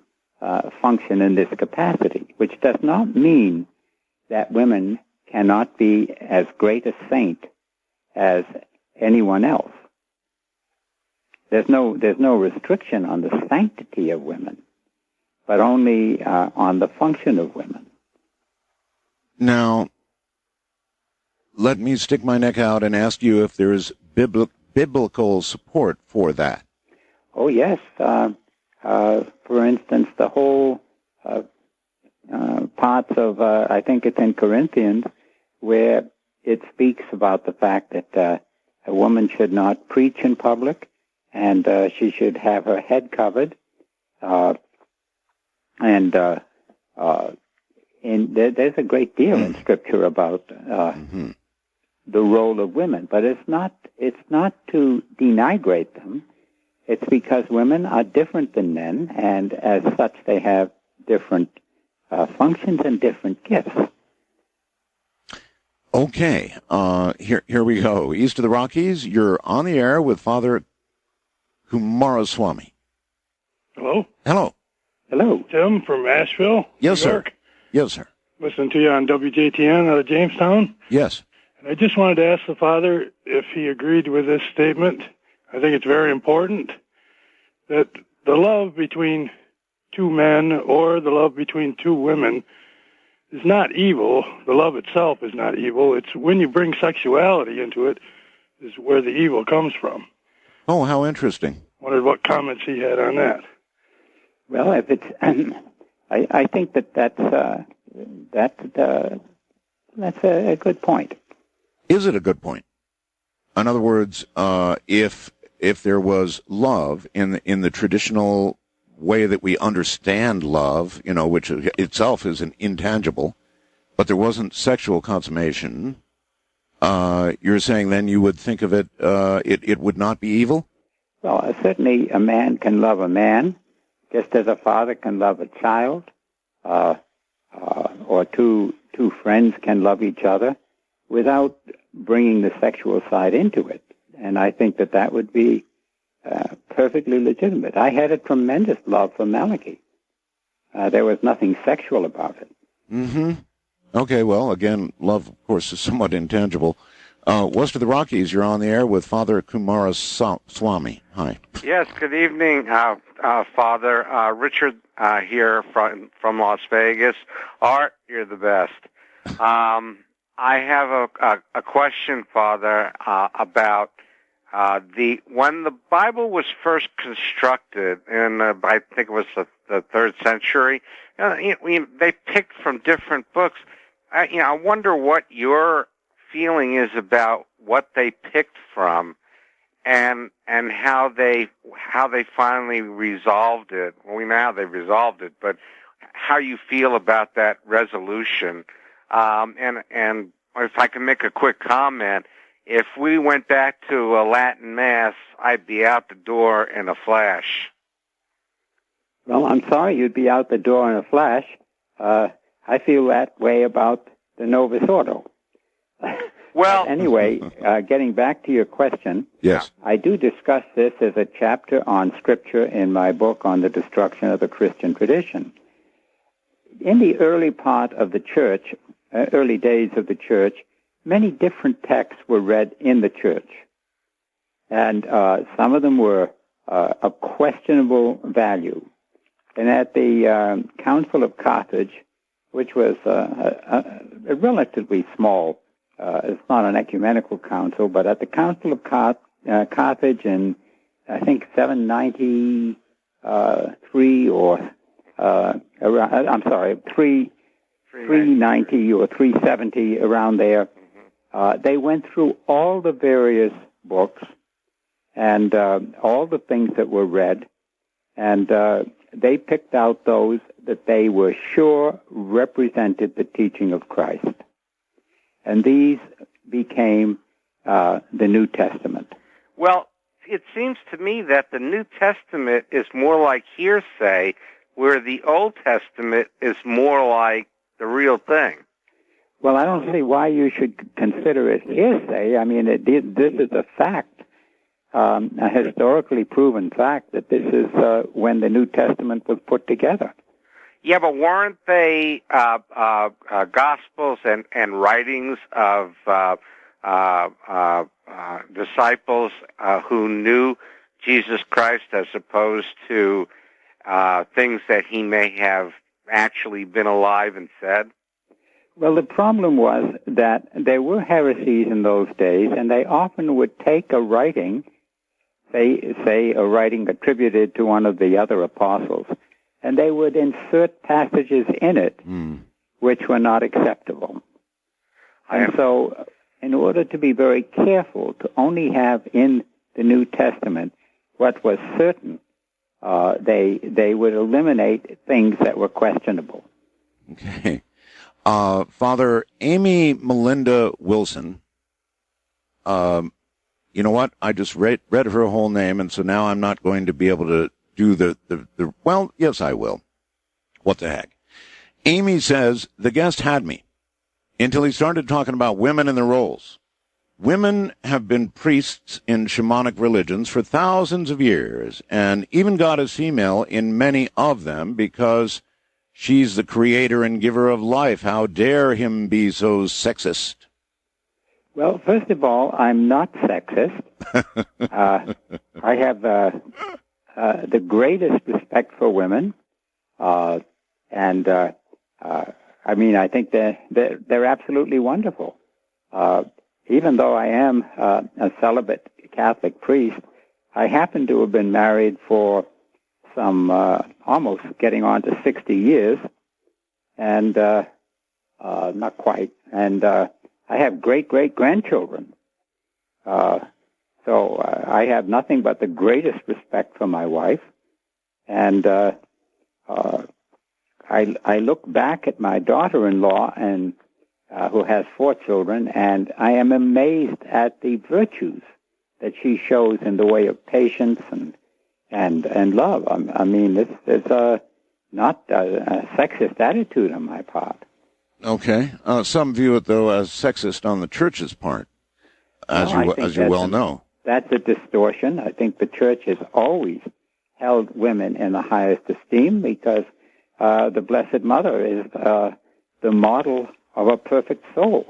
function in this capacity, which does not mean that women cannot be as great a saint as anyone else. There's no restriction on the sanctity of women, but only on the function of women. Now, let me stick my neck out and ask you if there's biblical support for that. Oh, yes. For instance, the whole parts of, I think it's in Corinthians, where it speaks about the fact that a woman should not preach in public, and she should have her head covered. There's a great deal in Scripture about the role of women, but it's not to denigrate them. It's because women are different than men, and as such, they have different functions and different gifts. Okay, here we go. East of the Rockies, you're on the air with Father Kumaraswamy. Hello? Hello. Hello. Tim from Asheville, Yes, New York. sir. Yes, sir. Listening to you on WJTN out of Jamestown. Yes. And I just wanted to ask the Father if he agreed with this statement. I think it's very important that the love between two men or the love between two women is not evil. The love itself is not evil. It's when you bring sexuality into it is where the evil comes from. Oh, how interesting. Wondered what comments he had on that. Well, if it's, I think that's a good point. Is it a good point? In other words, if there was love in the traditional way that we understand love, which itself is an intangible, but there wasn't sexual consummation, you're saying then you would think of it, it would not be evil? Well, certainly a man can love a man, just as a father can love a child, or two friends can love each other without bringing the sexual side into it. And I think that would be perfectly legitimate. I had a tremendous love for Malachi. There was nothing sexual about it. Mm-hmm. Okay, well, again, love, of course, is somewhat intangible. West of the Rockies, you're on the air with Father Kumaraswamy. Hi. Yes, good evening, Father. Richard here from Las Vegas. Art, you're the best. I have a question, Father, about when the Bible was first constructed in, I think it was the 3rd century, they picked from different books. I wonder what your feeling is about what they picked from and how they finally resolved it. Well, we know how they resolved it, but how you feel about that resolution. And if I can make a quick comment, if we went back to a Latin Mass, I'd be out the door in a flash. Well, I'm sorry you'd be out the door in a flash. I feel that way about the Novus Ordo. Well, anyway, getting back to your question, yes, I do discuss this as a chapter on Scripture in my book on the destruction of the Christian tradition. In the early part of the church, early days of the church, many different texts were read in the church, and some of them were of questionable value. And at the Council of Carthage, which was a relatively small, it's not an ecumenical council, but at the Council of Carthage in, I think, 790 390 or 370 around there. They went through all the various books and all the things that were read, and they picked out those that they were sure represented the teaching of Christ. And these became the New Testament. Well, it seems to me that the New Testament is more like hearsay, where the Old Testament is more like the real thing. Well, I don't see why you should consider it hearsay. I mean, this is a fact, a historically proven fact that this is when the New Testament was put together. Yeah, but weren't they Gospels and writings of disciples who knew Jesus Christ, as opposed to things that he may have actually been alive and said? Well, the problem was that there were heresies in those days, and they often would take a writing, say a writing attributed to one of the other apostles, and they would insert passages in it which were not acceptable. And so, in order to be very careful to only have in the New Testament what was certain, they would eliminate things that were questionable. Okay. Father Amy Melinda Wilson, you know what? I just read her whole name, and so now I'm not going to be able to do the well, yes, I will. What the heck? Amy says, the guest had me until he started talking about women and their roles. Women have been priests in shamanic religions for thousands of years, and even God is female in many of them because she's the creator and giver of life. How dare him be so sexist? Well, first of all, I'm not sexist. I have the greatest respect for women, and I mean, I think they're absolutely wonderful. Even though I am a celibate Catholic priest, I happen to have been married for some almost getting on to 60 years, and not quite. And I have great-great-grandchildren. So I have nothing but the greatest respect for my wife. And I look back at my daughter-in-law, and who has 4 children, and I am amazed at the virtues that she shows in the way of patience and love. I mean, this is not a sexist attitude on my part. Okay. Some view it, though, as sexist on the church's part, as you well know. That's a distortion. I think the church has always held women in the highest esteem because the Blessed Mother is the model of a perfect soul.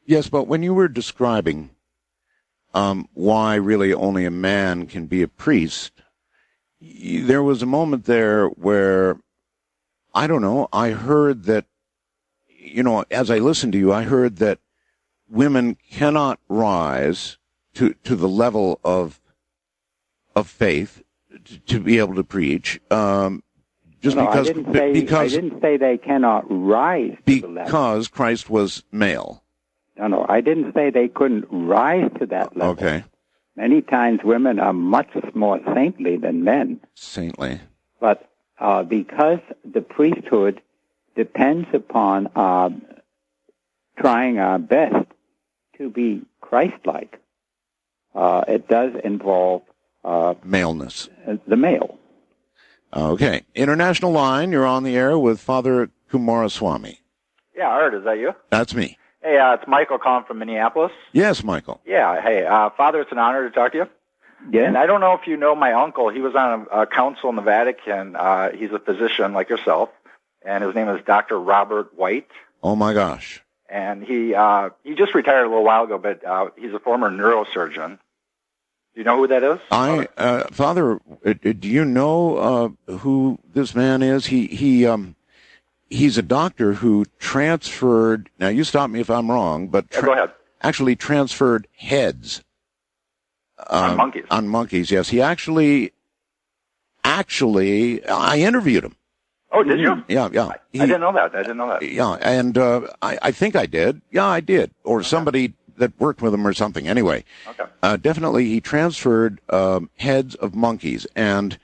Yes, but when you were describing why really only a man can be a priest, there was a moment there where, I don't know, I heard that, you know, as I listened to you, I heard that women cannot rise to the level of faith to be able to preach. Just no, because, I didn't say they cannot rise to the level. Because Christ was male. No, I didn't say they couldn't rise to that level. Okay. Many times women are much more saintly than men. Saintly. But because the priesthood depends upon trying our best to be Christ-like, it does involve maleness. The male. Okay. International line, you're on the air with Father Kumaraswamy. Yeah, Art, is that you? That's me. Hey, it's Michael calling from Minneapolis. Yes, Michael. Yeah, hey, Father, it's an honor to talk to you. Yeah. And I don't know if you know my uncle. He was on a council in the Vatican. He's a physician like yourself, and his name is Dr. Robert White. Oh, my gosh. And he just retired a little while ago, but he's a former neurosurgeon. Do you know who that is? Father, do you know who this man is? He's a doctor who transferred, now you stop me if I'm wrong, but go ahead. Actually transferred heads. On monkeys. On monkeys, yes. He actually actually, I interviewed him. Oh, did you? Yeah. I didn't know that. Yeah, and I think I did. Yeah, I did. Or somebody that worked with him or something. Anyway, definitely he transferred heads of monkeys and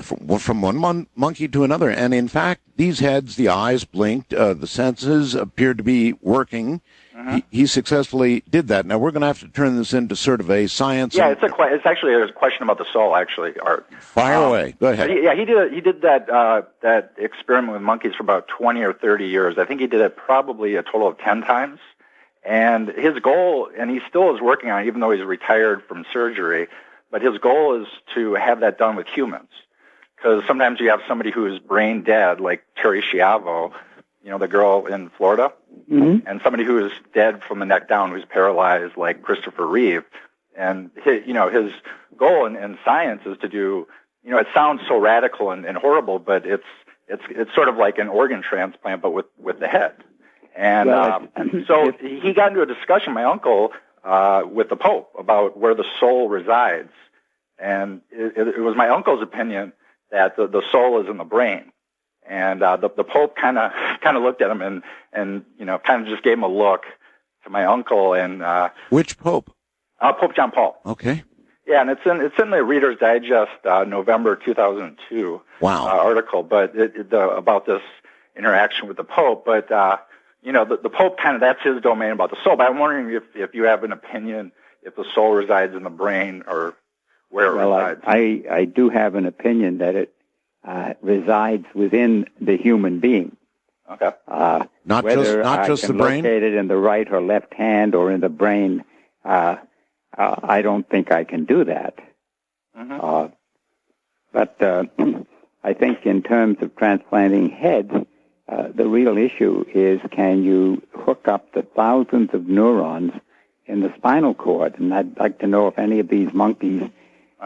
from one monkey to another. And in fact, these heads, the eyes blinked, the senses appeared to be working. He successfully did that. Now, we're going to have to turn this into sort of a science. Yeah, it's actually a question about the soul, actually, Art. Fire away. Go ahead. He did that experiment with monkeys for about 20 or 30 years. I think he did it probably a total of 10 times. And his goal, and he still is working on it, even though he's retired from surgery, but his goal is to have that done with humans. Because sometimes you have somebody who is brain dead, like Terry Schiavo, the girl in Florida, and somebody who is dead from the neck down, who's paralyzed, like Christopher Reeve. And his goal in science is to do, it sounds so radical and horrible, but it's sort of like an organ transplant, but with the head. And so he got into a discussion, my uncle, with the Pope about where the soul resides. And it was my uncle's opinion that the soul is in the brain. And the Pope kind of looked at him and kind of just gave him a look to my uncle. And which Pope? Pope John Paul. Okay. Yeah, and it's in the Reader's Digest November 2002 article, but about this interaction with the Pope. But the Pope that's his domain about the soul. But I'm wondering if you have an opinion if the soul resides in the brain or where it resides. I do have an opinion that it resides within the human being. Okay. Not whether just I the can brain? locate it in the right or left hand or in the brain, I don't think I can do that. But I think in terms of transplanting heads, the real issue is, can you hook up the thousands of neurons in the spinal cord? And I'd like to know if any of these monkeys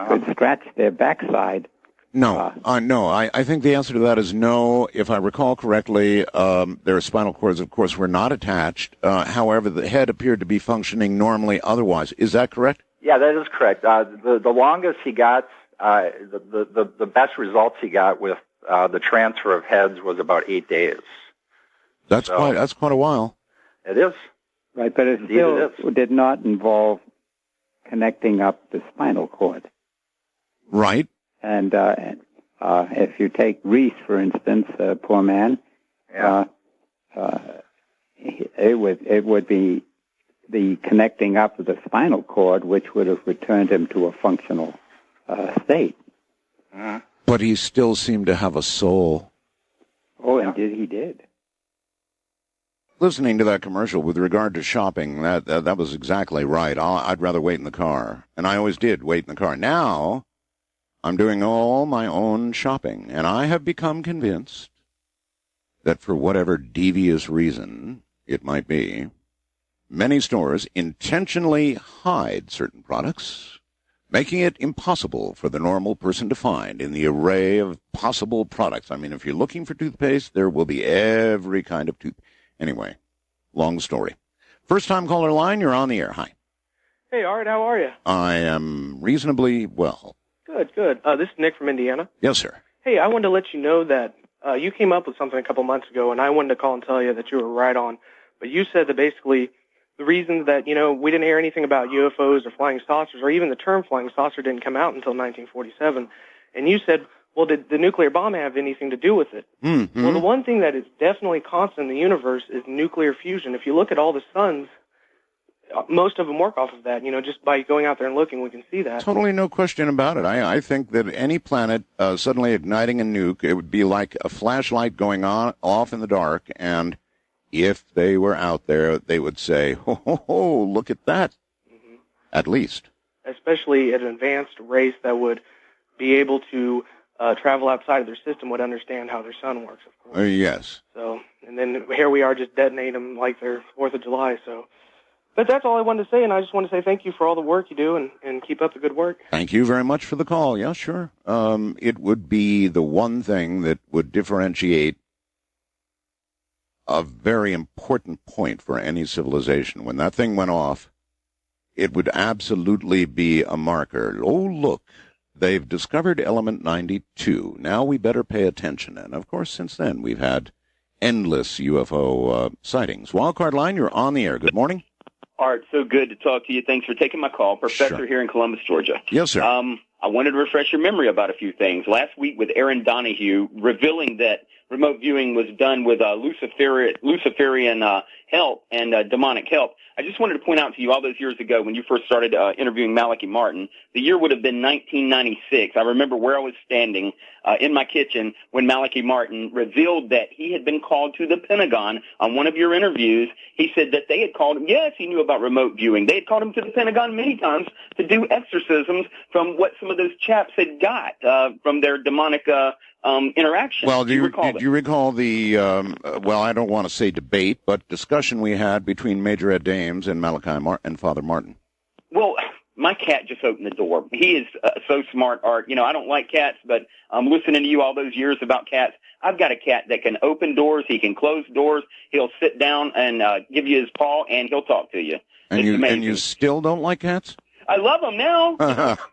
could scratch their backside. No. I think the answer to that is no. If I recall correctly, their spinal cords, of course, were not attached. However, the head appeared to be functioning normally otherwise. Is that correct? Yeah, that is correct. The longest he got, the best results he got with the transfer of heads was about 8 days. That's quite a while. It is. Right, but it still did not involve connecting up the spinal cord. Right. And if you take Reese, for instance, poor man, it would be the connecting up of the spinal cord which would have returned him to a functional state. But he still seemed to have a soul. Oh, indeed he did. Listening to that commercial with regard to shopping, that was exactly right. I'd rather wait in the car. And I always did wait in the car. Now, I'm doing all my own shopping, and I have become convinced that for whatever devious reason it might be, many stores intentionally hide certain products, making it impossible for the normal person to find in the array of possible products. I mean, if you're looking for toothpaste, there will be every kind of toothpaste. Anyway, long story. First-time caller line, you're on the air. Hi. Hey, Art, how are you? I am reasonably well. Good. This is Nick from Indiana. Yes, sir. Hey, I wanted to let you know that you came up with something a couple months ago, and I wanted to call and tell you that you were right on. But you said that basically the reason that, we didn't hear anything about UFOs or flying saucers, or even the term flying saucer didn't come out until 1947. And you said, well, did the nuclear bomb have anything to do with it? Mm-hmm. Well, the one thing that is definitely constant in the universe is nuclear fusion. If you look at all the suns, most of them work off of that. Just by going out there and looking, we can see that. Totally no question about it. I think that any planet suddenly igniting a nuke, it would be like a flashlight going off in the dark, and if they were out there, they would say, ho, look at that, at least. Especially an advanced race that would be able to travel outside of their system would understand how their sun works, of course. Yes. So, and then here we are just detonating them like they're 4th of July, so... But that's all I wanted to say, and I just want to say thank you for all the work you do, and keep up the good work. Thank you very much for the call. Yeah, sure. It would be the one thing that would differentiate a very important point for any civilization. When that thing went off, it would absolutely be a marker. Oh, look, they've discovered element 92. Now we better pay attention. And, of course, since then, we've had endless UFO sightings. Wildcard Line, you're on the air. Good morning. Art, so good to talk to you. Thanks for taking my call. Professor here in Columbus, Georgia. Yes, sir. I wanted to refresh your memory about a few things. Last week with Aaron Donahue revealing that remote viewing was done with Luciferian help and demonic help. I just wanted to point out to you all those years ago when you first started interviewing Malachi Martin, the year would have been 1996. I remember where I was standing in my kitchen when Malachi Martin revealed that he had been called to the Pentagon on one of your interviews. He said that they had called him. Yes, he knew about remote viewing. They had called him to the Pentagon many times to do exorcisms from what some of those chaps had got from their demonic interaction. Well, do you recall the, well, I don't want to say debate, but discussion we had between Major Ed Dames and Malachi and Father Martin? Well, my cat just opened the door. He is so smart, Art. You know, I don't like cats, but listening to you all those years about cats, I've got a cat that can open doors. He can close doors. He'll sit down and give you his paw, and he'll talk to you. And you still don't like cats? I love him now.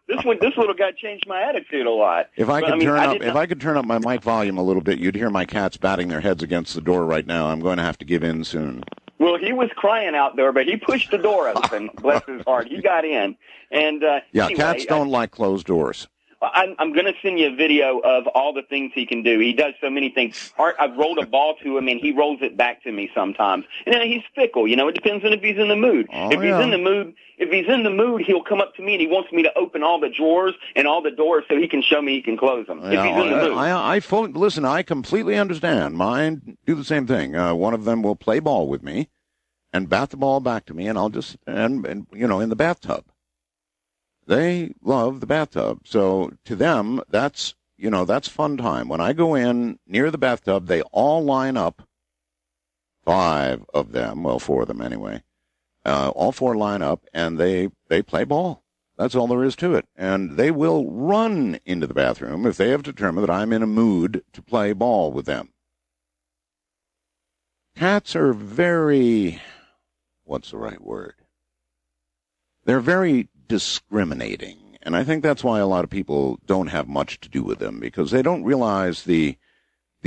This little guy changed my attitude a lot. If I could turn up my mic volume a little bit, you'd hear my cats batting their heads against the door right now. I'm going to have to give in soon. Well, he was crying out there, but he pushed the door open. Bless his heart. He got in. And yeah, anyway, cats don't like closed doors. I'm going to send you a video of all the things he can do. He does so many things. Art, I've rolled a ball to him, and he rolls it back to me sometimes. And then he's fickle. You know, it depends on if he's in the mood. If he's in the mood, he'll come up to me, and he wants me to open all the drawers and all the doors so he can show me he can close them. If he's in the mood. Listen, I completely understand. Mine do the same thing. One of them will play ball with me and bat the ball back to me, and I'll just, and you know, in the bathtub. They love the bathtub. So to them, that's fun time. When I go in near the bathtub, they all line up, 5 of them, well, 4 of them anyway. All 4 line up, and they play ball. That's all there is to it. And they will run into the bathroom if they have determined that I'm in a mood to play ball with them. Cats are very, what's the right word? They're very discriminating, and I think that's why a lot of people don't have much to do with them, because they don't realize the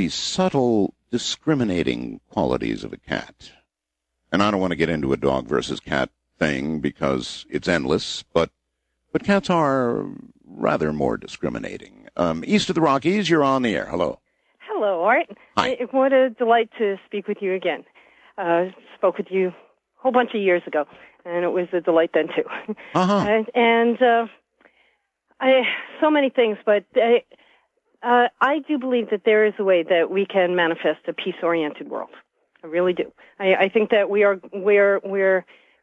subtle discriminating qualities of a cat. And I don't want to get into a dog versus cat thing because it's endless, but cats are rather more discriminating. East of the Rockies, you're on the air. Hello. Hello, Art. Hi. What a delight to speak with you again. Spoke with you a whole bunch of years ago, and it was a delight then, too. Uh-huh. So many things, but I do believe that there is a way that we can manifest a peace-oriented world. I really do. I think that we're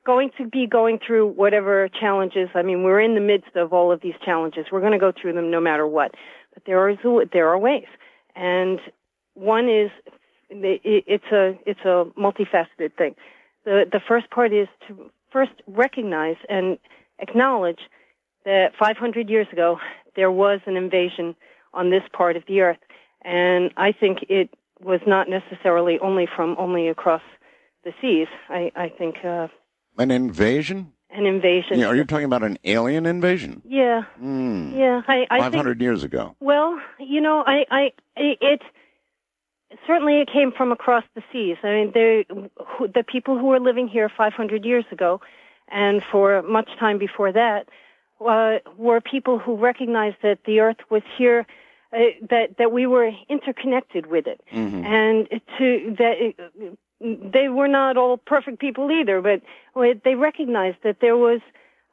going to be going through whatever challenges. I mean, we're in the midst of all of these challenges. We're going to go through them no matter what. But there are ways, and one is it's a multifaceted thing. The first part is to first recognize and acknowledge that 500 years ago there was an invasion on this part of the earth, and I think it was not necessarily only across the seas. I think an invasion. An invasion. Yeah, are you talking about an alien invasion? Yeah. Yeah. I 500 think, years ago. Well, you know, it certainly it came from across the seas. I mean, the people who were living here 500 years ago, and for much time before that, were people who recognized that the earth was here, that we were interconnected with it, and they were not all perfect people either, but they recognized that there was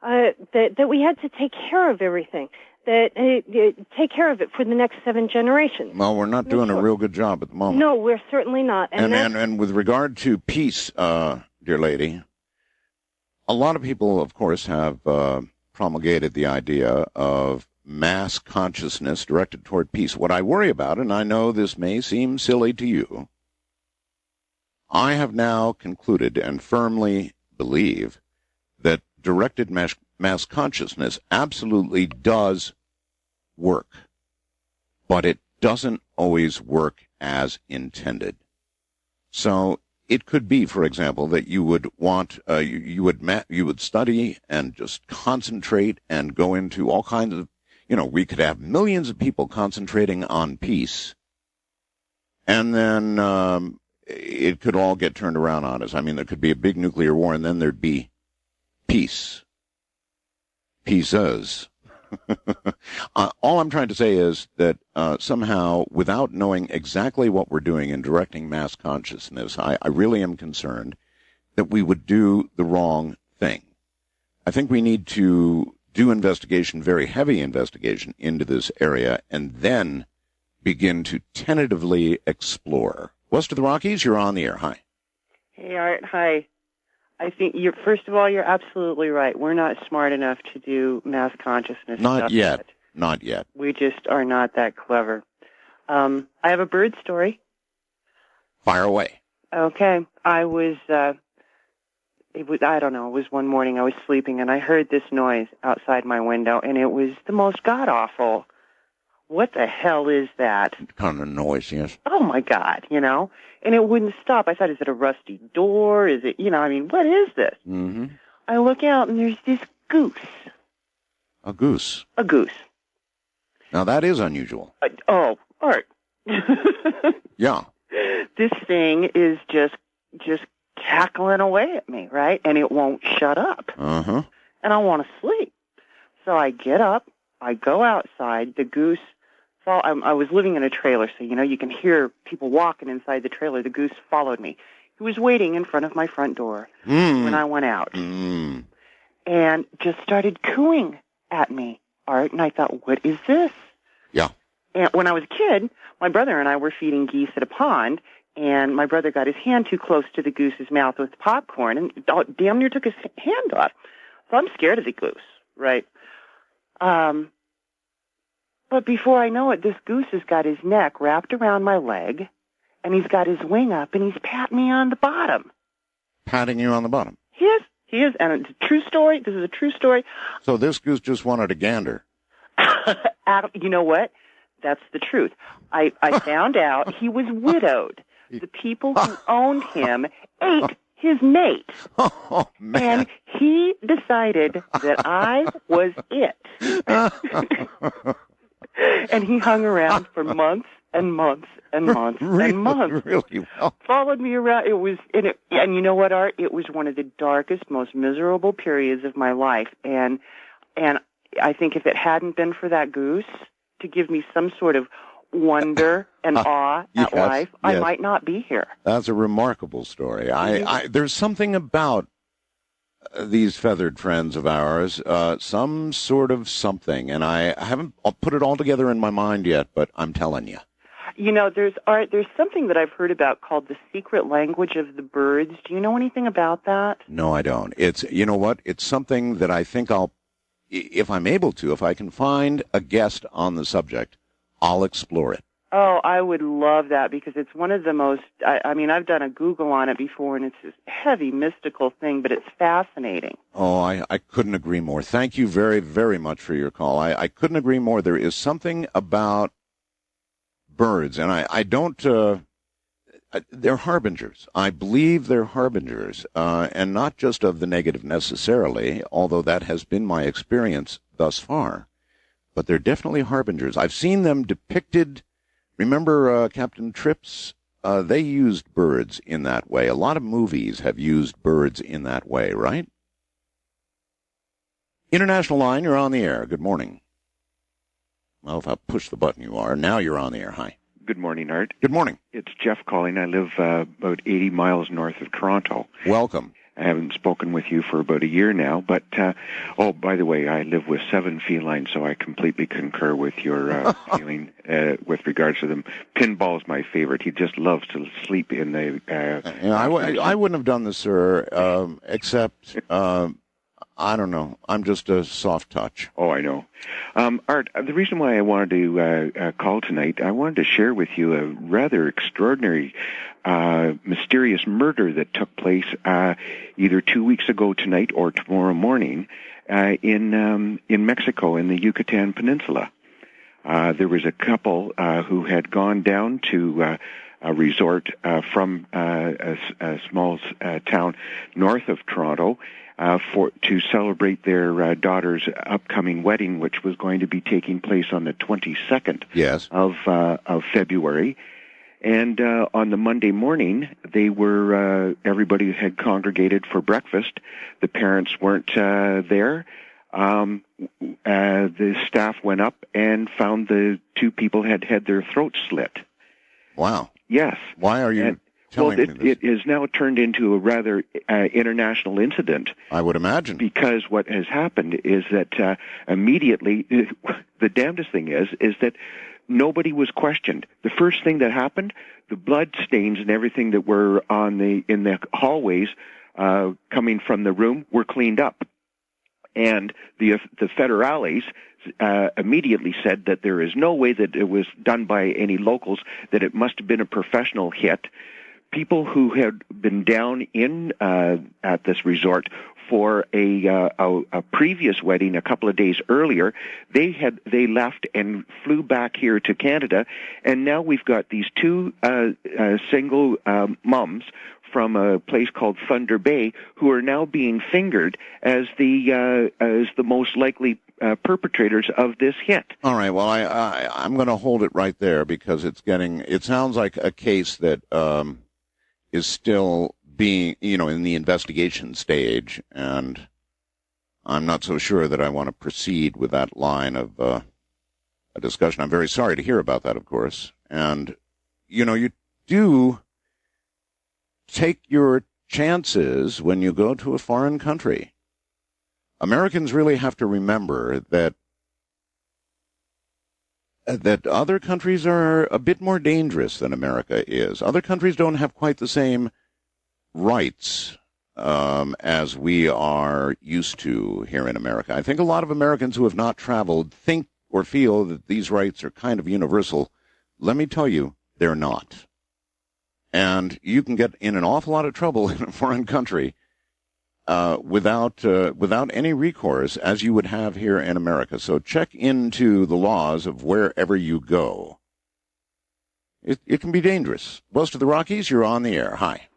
that we had to take care of everything, take care of it for the next 7 generations. Well, we're not doing a real good job at the moment. No, we're certainly not. And with regard to peace, dear lady, a lot of people, of course, have promulgated the idea of mass consciousness directed toward peace. What I worry about, and I know this may seem silly to you, I have now concluded and firmly believe that directed mass consciousness absolutely does work, but it doesn't always work as intended. So it could be, for example, that you would want you would study and just concentrate and go into all kinds of we could have millions of people concentrating on peace, and then it could all get turned around on us. I mean, there could be a big nuclear war, and then there'd be peace. Pieces. All I'm trying to say is that somehow, without knowing exactly what we're doing in directing mass consciousness, I really am concerned that we would do the wrong thing. I think we need to do investigation, very heavy investigation, into this area, and then begin to tentatively explore. West of the Rockies, you're on the air. Hi. Hey, Art. Hi. I think first of all, you're absolutely right. We're not smart enough to do mass consciousness Not stuff yet. Not yet. We just are not that clever. I have a bird story. Fire away. Okay. I was one morning I was sleeping and I heard this noise outside my window, and it was the most god-awful, what the hell is that? Kind of noise, yes. Oh, my God, And it wouldn't stop. I thought, is it a rusty door? Is it, what is this? Mm-hmm. I look out, and there's this goose. A goose. A goose. Now, that is unusual. Art. Yeah. This thing is just cackling away at me, right? And it won't shut up. Uh-huh. And I want to sleep. So I get up, I go outside, the goose... I was living in a trailer, so, you can hear people walking inside the trailer. The goose followed me. He was waiting in front of my front door when I went out. And just started cooing at me, Art, and I thought, what is this? Yeah. And when I was a kid, my brother and I were feeding geese at a pond, and my brother got his hand too close to the goose's mouth with popcorn and damn near took his hand off. So I'm scared of the goose, right? But before I know it, this goose has got his neck wrapped around my leg, and he's got his wing up, and he's patting me on the bottom. Patting you on the bottom? He is, and it's a true story. This is a true story. So this goose just wanted a gander. Adam, you know what? That's the truth. I found out he was widowed. The people who owned him ate his mate. Oh, man. And he decided that I was it. And he hung around for months and months and months and months. Really well. Followed me around. And you know what, Art? It was one of the darkest, most miserable periods of my life. And I think if it hadn't been for that goose to give me some sort of wonder and awe at life, I might not be here. That's a remarkable story. There's something about these feathered friends of ours, some sort of something, and I haven't put it all together in my mind yet, but I'm telling you. There's something that I've heard about called the secret language of the birds. Do you know anything about that? No, I don't. You know what? It's something that I think if I'm able to, if I can find a guest on the subject, I'll explore it. Oh, I would love that because it's one of the most, I've done a Google on it before, and it's this heavy, mystical thing, but it's fascinating. Oh, I couldn't agree more. Thank you very, very much for your call. I couldn't agree more. There is something about birds, and I don't, they're harbingers. I believe they're harbingers, and not just of the negative necessarily, although that has been my experience thus far, but they're definitely harbingers. I've seen them depicted. Remember Captain Trips? They used birds in that way. A lot of movies have used birds in that way, right? International line, you're on the air. Good morning. Well, if I push the button, you are. Now you're on the air. Hi. Good morning, Art. Good morning. It's Jeff calling. I live about 80 miles north of Toronto. Welcome. I haven't spoken with you for about a year now, but, by the way, I live with 7 felines, so I completely concur with your feeling with regards to them. Pinball's my favorite. He just loves to sleep in the... I wouldn't have done this, sir, except... I don't know. I'm just a soft touch. Oh, I know. Art, the reason why I wanted to call tonight, I wanted to share with you a rather extraordinary, mysterious murder that took place either 2 weeks ago tonight or tomorrow morning in Mexico, in the Yucatan Peninsula. There was a couple who had gone down to resort from a small town north of Toronto to celebrate their daughter's upcoming wedding, which was going to be taking place on the 22nd of February. And on the Monday morning, they were everybody had congregated for breakfast. The parents weren't there. The staff went up and found the two people had their throats slit. Wow. Yes. Why are you telling me this? It is now turned into a rather international incident. I would imagine. Because what has happened is that immediately, the damnedest thing is that nobody was questioned. The first thing that happened, the blood stains and everything that were in the hallways coming from the room were cleaned up. And the federales immediately said that there is no way that it was done by any locals, that it must have been a professional hit. People who had been down in at this resort for a previous wedding a couple of days earlier, they left and flew back here to Canada, and now we've got these two single mums from a place called Thunder Bay who are now being fingered as the most likely perpetrators of this hit. All right. Well, I'm going to hold it right there because it sounds like a case that is still being, in the investigation stage, and I'm not so sure that I want to proceed with that line of a discussion. I'm very sorry to hear about that, of course. And, you do take your chances when you go to a foreign country. Americans really have to remember that other countries are a bit more dangerous than America is. Other countries don't have quite the same rights as we are used to here in America. I think a lot of Americans who have not traveled think or feel that these rights are kind of universal. Let me tell you, they're not. And you can get in an awful lot of trouble in a foreign country without any recourse as you would have here in America. So check into the laws of wherever you go. It can be dangerous. West of the Rockies, you're on the air. Hi.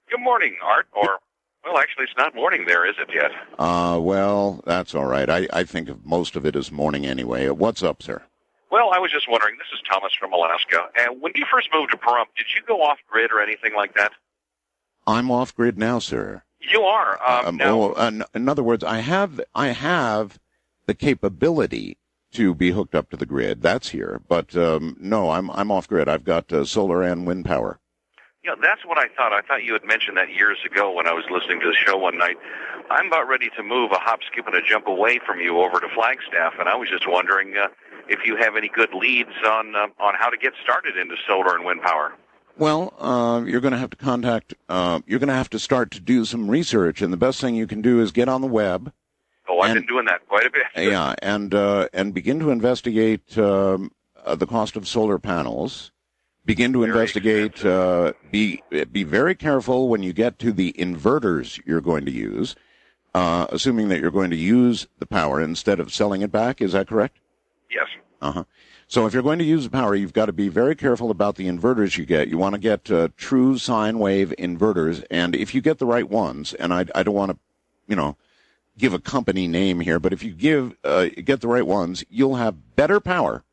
Good morning, Art. Well, actually, it's not morning there, is it yet? Well, that's all right. I think of most of it as morning anyway. What's up, sir? Well, I was just wondering, this is Thomas from Alaska, and when you first moved to Pahrump, did you go off-grid or anything like that? I'm off-grid now, sir. You are? In other words, I have the capability to be hooked up to the grid. That's here. But, no, I'm off-grid. I've got solar and wind power. Yeah, that's what I thought. I thought you had mentioned that years ago when I was listening to the show one night. I'm about ready to move a hop, skip, and a jump away from you over to Flagstaff, and I was just wondering if you have any good leads on how to get started into solar and wind power. Well, you're going to have to you're going to have to start to do some research, and the best thing you can do is get on the web. Oh, I've been doing that quite a bit. Yeah, and begin to investigate the cost of solar panels. Begin to investigate, be very careful when you get to the inverters you're going to use, assuming that you're going to use the power instead of selling it back. Is that correct? Yes. Uh-huh. So if you're going to use the power, you've got to be very careful about the inverters you get. You want to get true sine wave inverters, and if you get the right ones, and I don't want to, give a company name here, but if you get the right ones, you'll have better power,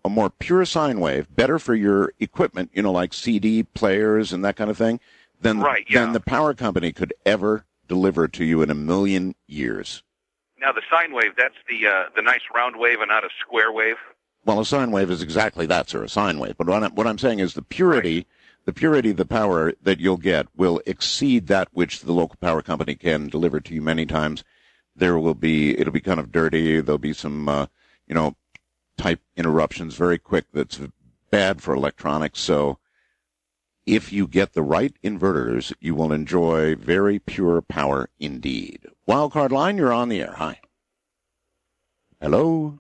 a more pure sine wave, better for your equipment, like CD players and that kind of thing, than the power company could ever deliver to you in a million years. Now, the sine wave, that's the nice round wave and not a square wave? Well, a sine wave is exactly that, sir, a sine wave. But what I'm saying is the purity of the power that you'll get will exceed that which the local power company can deliver to you many times. It'll be kind of dirty. There'll be some, type interruptions very quick. That's bad for electronics. So if you get the right inverters, you will enjoy very pure power indeed. Wildcard line, you're on the air. Hi. Hello?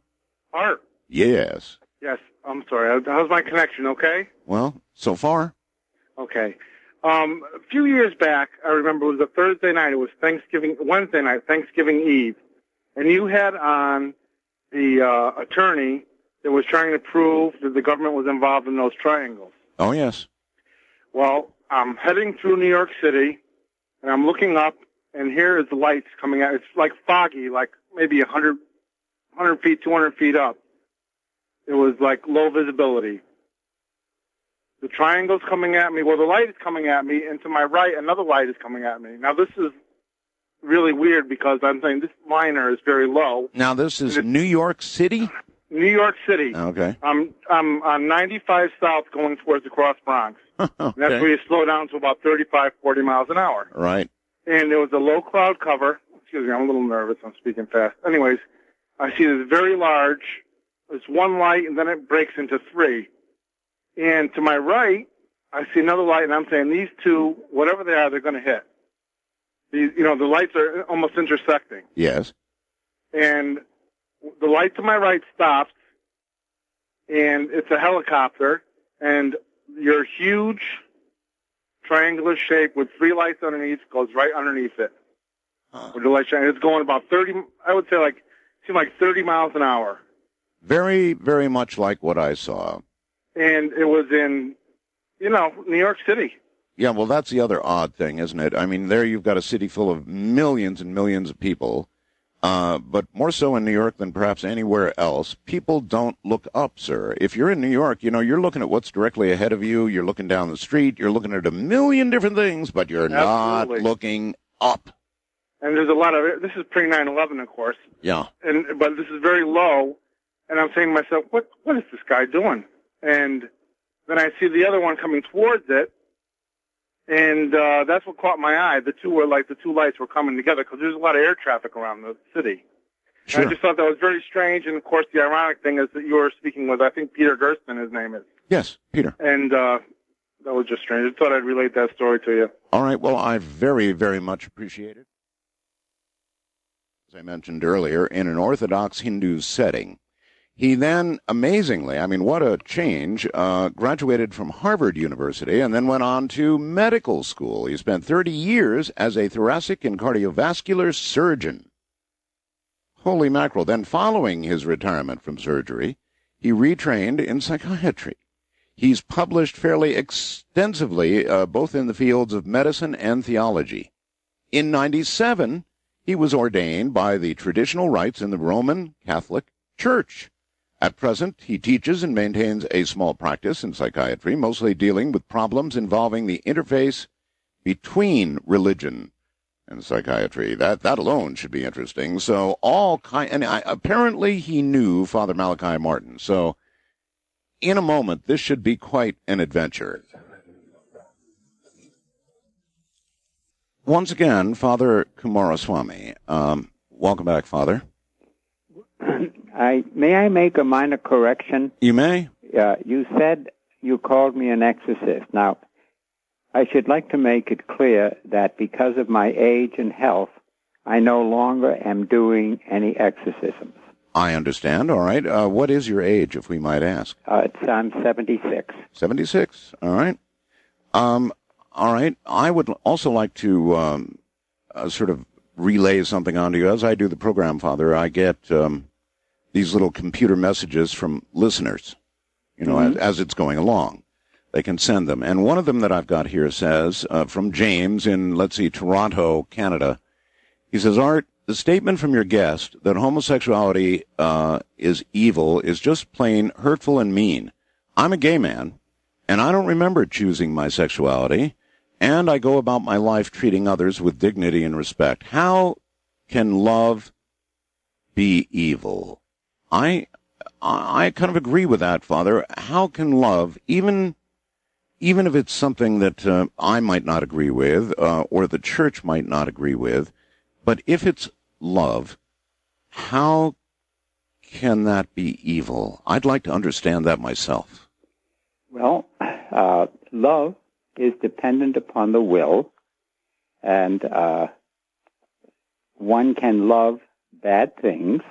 Art. Yes. Yes, I'm sorry. How's my connection, okay? Well, so far. Okay. A few years back, I remember it was a Thursday night. It was Wednesday night, Thanksgiving Eve. And you had on the attorney that was trying to prove that the government was involved in those triangles. Oh, yes. Well, I'm heading through New York City, and I'm looking up, and here is the lights coming out. It's like foggy, like maybe 100 feet, 200 feet up. It was like low visibility. The triangle's coming at me. Well, the light is coming at me, and to my right, another light is coming at me. Now, this is really weird because I'm saying this liner is very low. Now, this is New York City? New York City. Okay. I'm on 95 South going towards the Cross Bronx. Okay. And that's where you slow down to about 35, 40 miles an hour. Right. And there was a low cloud cover. Excuse me, I'm a little nervous. I'm speaking fast. Anyways, I see this very large, there's one light, and then it breaks into three. And to my right, I see another light, and I'm saying these two, whatever they are, they're going to hit. These, the lights are almost intersecting. Yes. And the light to my right stops, and it's a helicopter, and your huge triangular shape with three lights underneath goes right underneath it. With the light shining. It's going about 30, I would say seemed like 30 miles an hour. Very, very much like what I saw. And it was in, New York City. Yeah, well, that's the other odd thing, isn't it? I mean, there you've got a city full of millions and millions of people, but more so in New York than perhaps anywhere else. People don't look up, sir. If you're in New York, you're looking at what's directly ahead of you. You're looking down the street. You're looking at a million different things, but you're not looking up. And there's a lot of, this is pre-9/11, of course. Yeah. But this is very low, and I'm saying to myself, what is this guy doing? And then I see the other one coming towards it, and that's what caught my eye. The two lights were coming together because there's a lot of air traffic around the city. Sure. And I just thought that was very strange. And of course, the ironic thing is that you were speaking with, I think, Peter Gersten, his name is. Yes, Peter. And that was just strange. I thought I'd relate that story to you. All right. Well, I very, very much appreciate it. As I mentioned earlier, in an Orthodox Hindu setting. He then, amazingly, I mean, what a change, graduated from Harvard University and then went on to medical school. He spent 30 years as a thoracic and cardiovascular surgeon. Holy mackerel. Then following his retirement from surgery, he retrained in psychiatry. He's published fairly extensively, both in the fields of medicine and theology. In 1997, he was ordained by the traditional rites in the Roman Catholic Church. At present, he teaches and maintains a small practice in psychiatry, mostly dealing with problems involving the interface between religion and psychiatry. That alone should be interesting. So apparently he knew Father Malachi Martin. So in a moment, this should be quite an adventure. Once again, Father Kumaraswamy. Welcome back, Father. May I make a minor correction? You may. You said you called me an exorcist. Now, I should like to make it clear that because of my age and health, I no longer am doing any exorcisms. I understand. All right. What is your age, if we might ask? I'm 76. 76. All right. All right. I would also like to sort of relay something onto you. As I do the program, Father, I get these little computer messages from listeners, as it's going along. They can send them. And one of them that I've got here says, from James in, Toronto, Canada. He says, Art, the statement from your guest that homosexuality is evil is just plain hurtful and mean. I'm a gay man, and I don't remember choosing my sexuality, and I go about my life treating others with dignity and respect. How can love be evil? I kind of agree with that, Father. How can love, even if it's something that I might not agree with, or the church might not agree with, but if it's love, how can that be evil? I'd like to understand that myself. Well, love is dependent upon the will, and one can love bad things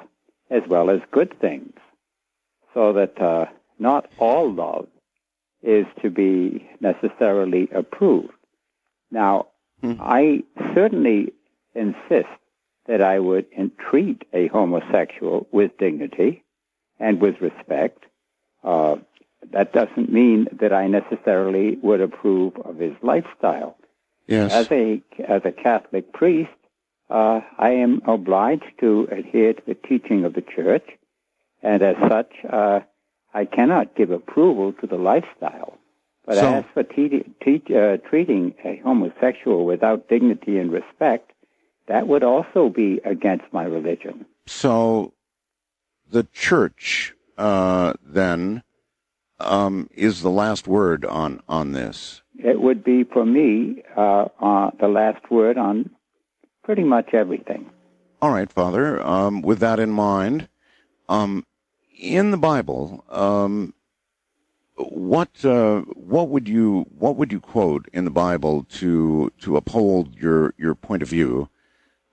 as well as good things, so that not all love is to be necessarily approved. Now, I certainly insist that I would treat a homosexual with dignity and with respect. that doesn't mean that I necessarily would approve of his lifestyle. Yes. As a Catholic priest, I am obliged to adhere to the teaching of the Church, and as such, I cannot give approval to the lifestyle. But as for treating a homosexual without dignity and respect, that would also be against my religion. So the Church, then, is the last word on this? It would be, for me, the last word on pretty much everything. All right, Father. With that in mind, in the Bible, what would you quote in the Bible to uphold your point of view,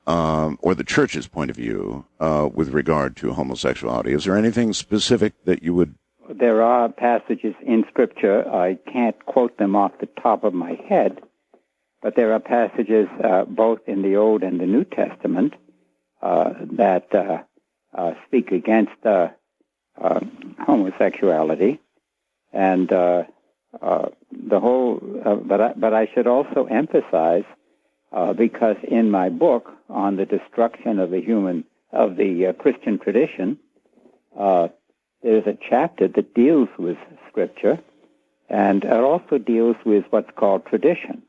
or the Church's point of view, with regard to homosexuality? Is there anything specific that you would? There are passages in Scripture. I can't quote them off the top of my head, but there are passages both in the Old and the New Testament that speak against homosexuality, and the whole. But I should also emphasize, because in my book on the destruction of the Christian tradition, there's a chapter that deals with Scripture, and it also deals with what's called tradition.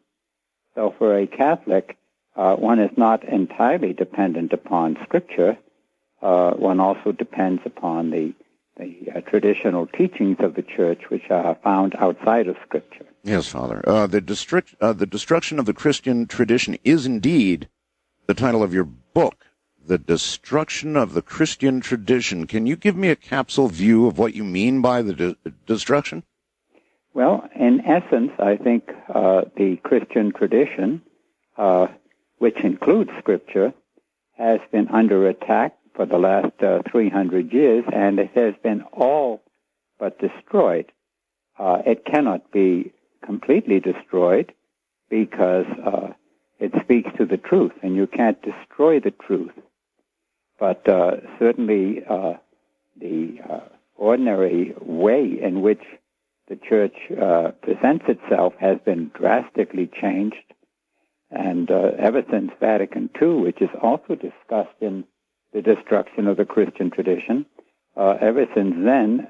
So for a Catholic, one is not entirely dependent upon Scripture. One also depends upon the traditional teachings of the Church, which are found outside of Scripture. Yes, Father. The destruction of the Christian tradition is indeed the title of your book. The destruction of the Christian tradition. Can you give me a capsule view of what you mean by the destruction? Well, in essence, I think the Christian tradition, which includes Scripture, has been under attack for the last 300 years, and it has been all but destroyed. It cannot be completely destroyed because it speaks to the truth, and you can't destroy the truth. But certainly the ordinary way in which the Church presents itself has been drastically changed. And ever since Vatican II, which is also discussed in the destruction of the Christian tradition, ever since then,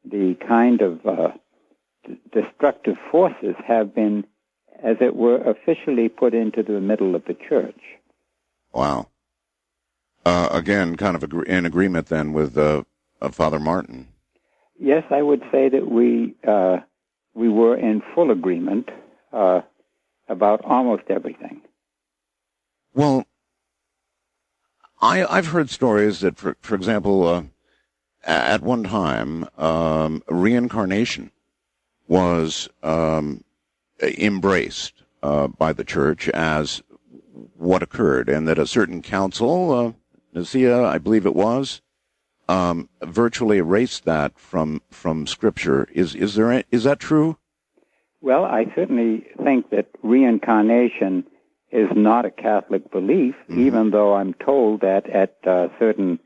the kind of destructive forces have been, as it were, officially put into the middle of the Church. Wow. Again, kind of in agreement then with Father Martin. Yes, I would say that we were in full agreement about almost everything. Well, I've heard stories that, for example, at one time, reincarnation was embraced by the Church as what occurred, and that a certain council, Nicaea, I believe it was, virtually erased that from Scripture. Is that true? Well, I certainly think that reincarnation is not a Catholic belief, even though I'm told that at certain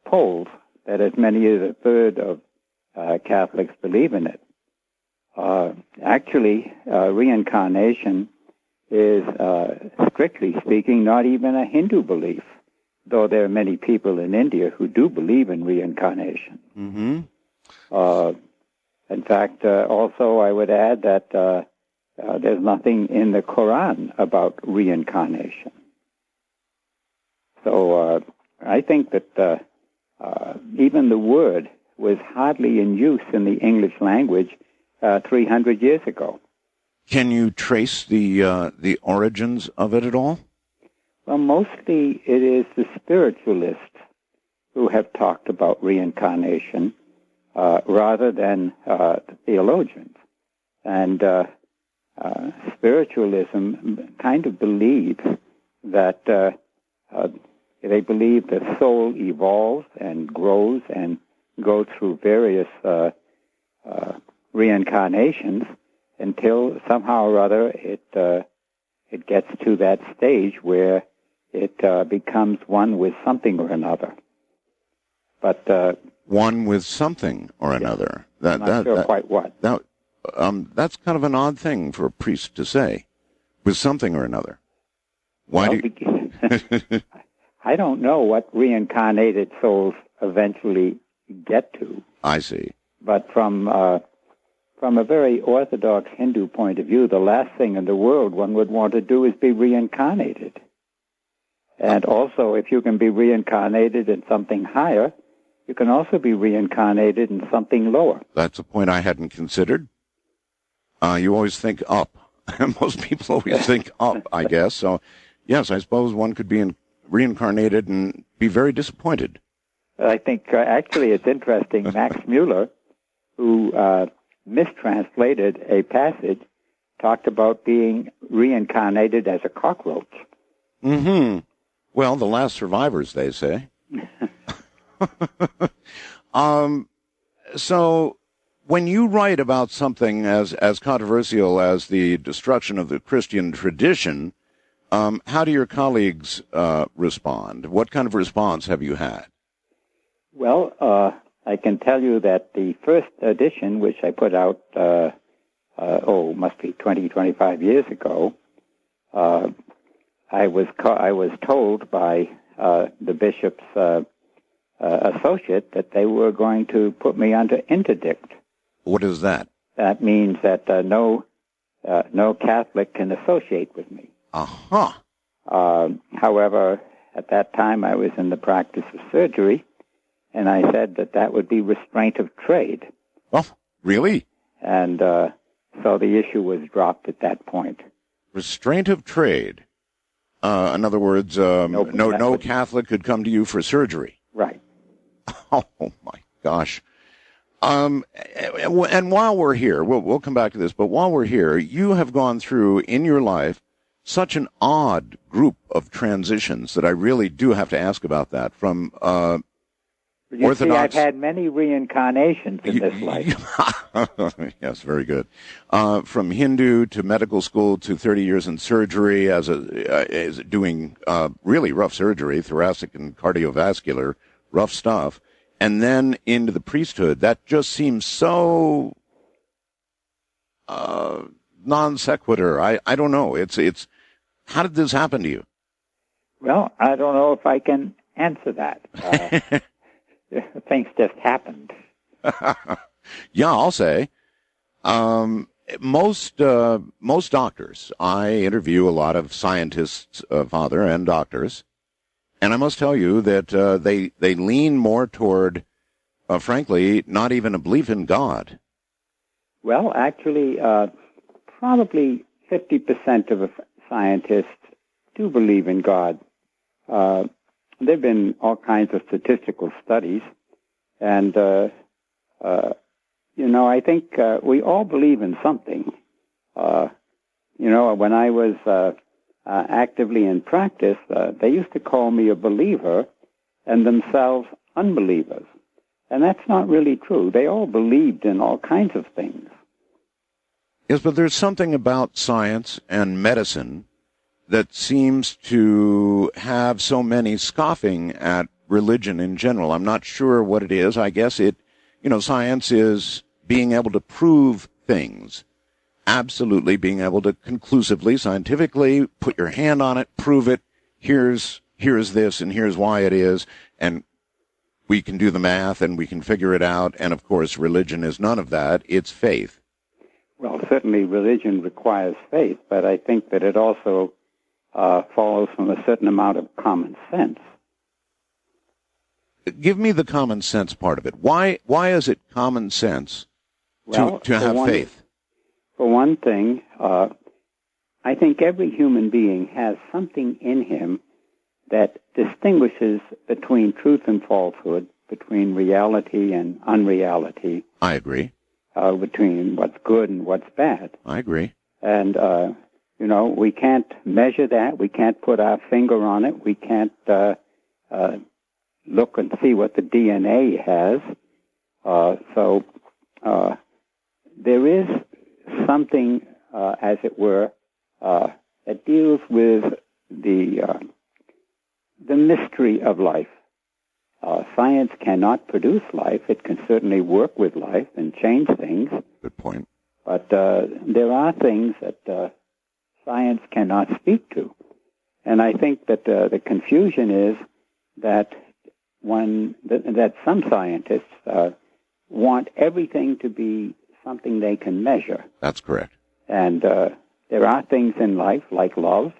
polls that as many as a third of Catholics believe in it. Actually, reincarnation is, strictly speaking, not even a Hindu belief, though there are many people in India who do believe in reincarnation. Mm-hmm. In fact, also I would add that there's nothing in the Quran about reincarnation. So I think that even the word was hardly in use in the English language 300 years ago. Can you trace the origins of it at all? Well, mostly it is the spiritualists who have talked about reincarnation rather than the theologians. And spiritualism kind of believes that they believe the soul evolves and grows and goes through various reincarnations until somehow or other it gets to that stage where it becomes one with something or another. But one with something or another. I'm not sure quite what. That's kind of an odd thing for a priest to say, with something or another. Why do you... I don't know what reincarnated souls eventually get to. I see. But from a very orthodox Hindu point of view, the last thing in the world one would want to do is be reincarnated. And also, if you can be reincarnated in something higher, you can also be reincarnated in something lower. That's a point I hadn't considered. You always think up. Most people always think up, I guess. So, yes, I suppose one could be reincarnated and be very disappointed. I think, actually, it's interesting. Max Mueller, who mistranslated a passage, talked about being reincarnated as a cockroach. Mm-hmm. Well, the last survivors, they say. So when you write about something as controversial as the destruction of the Christian tradition, how do your colleagues respond? What kind of response have you had? Well, I can tell you that the first edition, which I put out, must be 20, 25 years ago, I was told by the bishop's associate that they were going to put me under interdict. What is that? That means that no Catholic can associate with me. Uh-huh. However, at that time I was in the practice of surgery, and I said that would be restraint of trade. Oh, really? And so the issue was dropped at that point. Restraint of trade. In other words, no Catholic could come to you for surgery. Right. Oh, my gosh. And while we're here, we'll come back to this, but while we're here, you have gone through in your life such an odd group of transitions that I really do have to ask about that. From Orthodox... See, I've had many reincarnations in this life. Yes, very good. From Hindu to medical school to 30 years in surgery as doing really rough surgery, thoracic and cardiovascular, rough stuff, and then into the priesthood. That just seems so non sequitur. I don't know. It's how did this happen to you? Well, I don't know if I can answer that. Things just happened. Yeah, I'll say. Most doctors, I interview a lot of scientists, Father, and doctors, and I must tell you that they lean more toward, frankly, not even a belief in God. Well, actually, probably 50% of scientists do believe in God. There have been all kinds of statistical studies, and, I think we all believe in something. When I was actively in practice, they used to call me a believer and themselves unbelievers. And that's not really true. They all believed in all kinds of things. Yes, but there's something about science and medicine that seems to have so many scoffing at religion in general. I'm not sure what it is. I guess science is being able to prove things. Absolutely being able to conclusively, scientifically, put your hand on it, prove it. Here's this and here's why it is. And we can do the math and we can figure it out. And of course, religion is none of that. It's faith. Well, certainly religion requires faith, but I think that it also follows from a certain amount of common sense. Give me the common sense part of it. Why is it common sense to have faith? For one thing, I think every human being has something in him that distinguishes between truth and falsehood, between reality and unreality. I agree. Between what's good and what's bad. I agree. And, we can't measure that. We can't put our finger on it. We can't look and see what the DNA has. So there is something, as it were, that deals with the mystery of life. Science cannot produce life. It can certainly work with life and change things. Good point. But there are things that science cannot speak to. And I think that the confusion is that that some scientists want everything to be something they can measure. That's correct. And there are things in life, like love,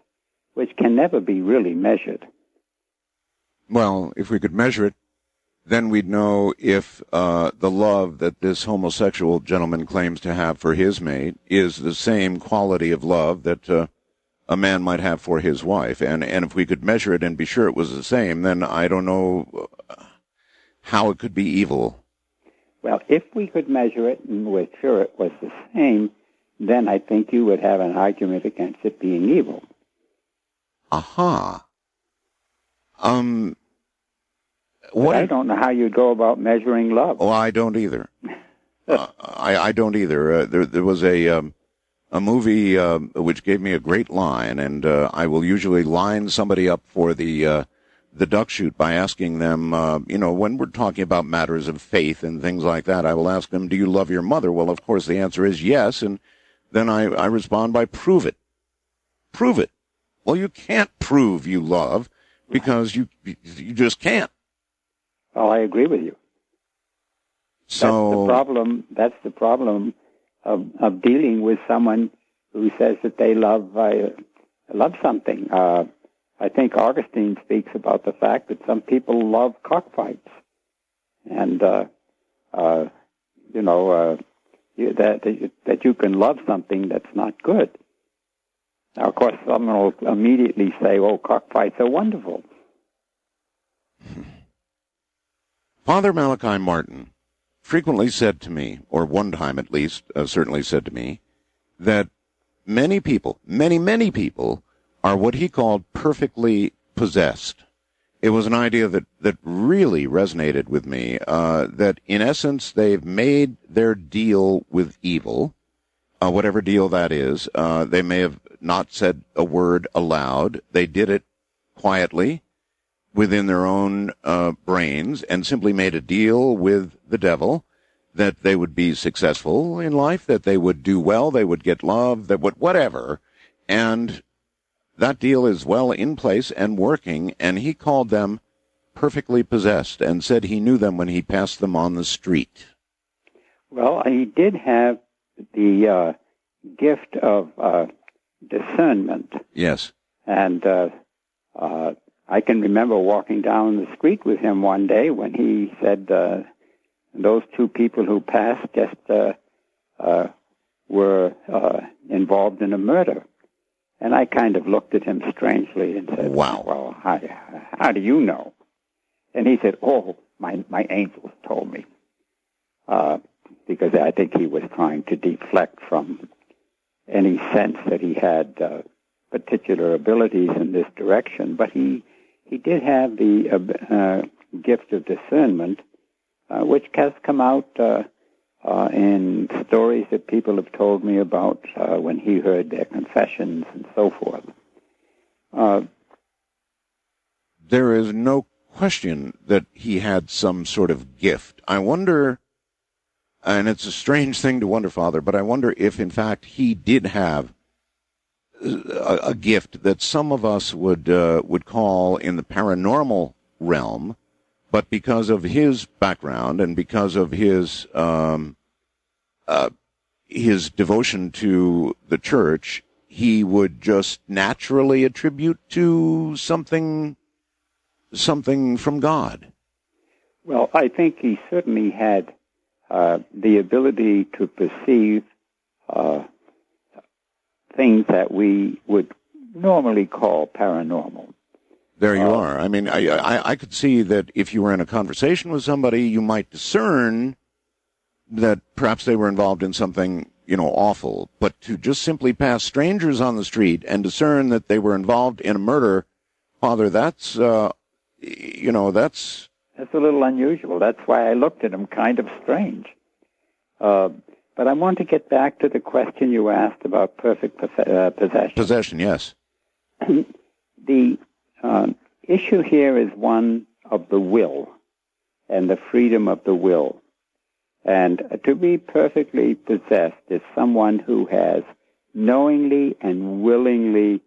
which can never be really measured. Well, if we could measure it, then we'd know if the love that this homosexual gentleman claims to have for his mate is the same quality of love that a man might have for his wife. And if we could measure it and be sure it was the same, then I don't know how it could be evil. Well, if we could measure it and we're sure it was the same, then I think you would have an argument against it being evil. Aha. I don't know how you'd go about measuring love. Oh, I don't either. I don't either. There was a movie which gave me a great line, and I will usually line somebody up for the duck shoot by asking them, when we're talking about matters of faith and things like that, I will ask them, do you love your mother? Well, of course, the answer is yes, and then I respond by, prove it. Prove it. Well, you can't prove you love because you just can't. Well, I agree with you. So that's the problem of dealing with someone who says that they love something. I think Augustine speaks about the fact that some people love cockfights, and that you can love something that's not good. Now, of course, someone will immediately say, "Oh, cockfights are wonderful." Father Malachi Martin frequently said to me, or one time at least, certainly said to me, that many people, many people, are what he called perfectly possessed. It was an idea that really resonated with me, that in essence they've made their deal with evil, whatever deal that is. They may have not said a word aloud. They did it quietly within their own brains and simply made a deal with the devil that they would be successful in life, that they would do well, they would get love, that would whatever. And that deal is well in place and working, and he called them perfectly possessed and said he knew them when he passed them on the street. Well, he did have the gift of discernment. Yes. And I can remember walking down the street with him one day when he said those two people who passed just were involved in a murder. And I kind of looked at him strangely and said, "Wow, well, how do you know?" And he said, "Oh, my angels told me." Because I think he was trying to deflect from any sense that he had particular abilities in this direction. But he did have the gift of discernment, which has come out in stories that people have told me about when he heard their confessions and so forth. There is no question that he had some sort of gift. I wonder, and it's a strange thing to wonder, Father, but I wonder if, in fact, he did have a gift that some of us would call in the paranormal realm, but because of his background and because of his devotion to the church, he would just naturally attribute to something from God. Well, I think he certainly had the ability to perceive things that we would normally call paranormal. There you are. I mean, I could see that if you were in a conversation with somebody, you might discern that perhaps they were involved in something, awful. But to just simply pass strangers on the street and discern that they were involved in a murder, Father, that's, that's a little unusual. That's why I looked at him kind of strange. But I want to get back to the question you asked about perfect possession. Possession, yes. The issue here is one of the will. and the freedom of the will. And to be perfectly possessed is someone who has knowingly and willingly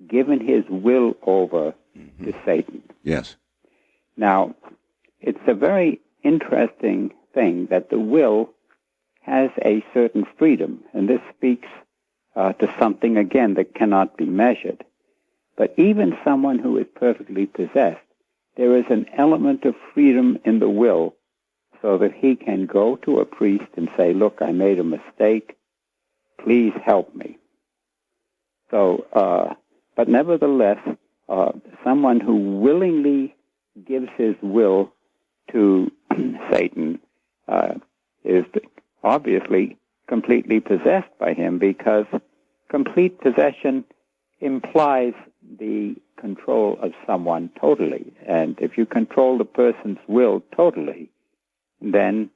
given his will over to Satan. Yes. Now, it's a very interesting thing that the will has a certain freedom, and this speaks to something, again, that cannot be measured. But even someone who is perfectly possessed, there is an element of freedom in the will so that he can go to a priest and say, look, I made a mistake. Please help me. So, but nevertheless, someone who willingly gives his will to Satan is obviously completely possessed by him, because complete possession implies the control of someone totally. And if you control the person's will totally, then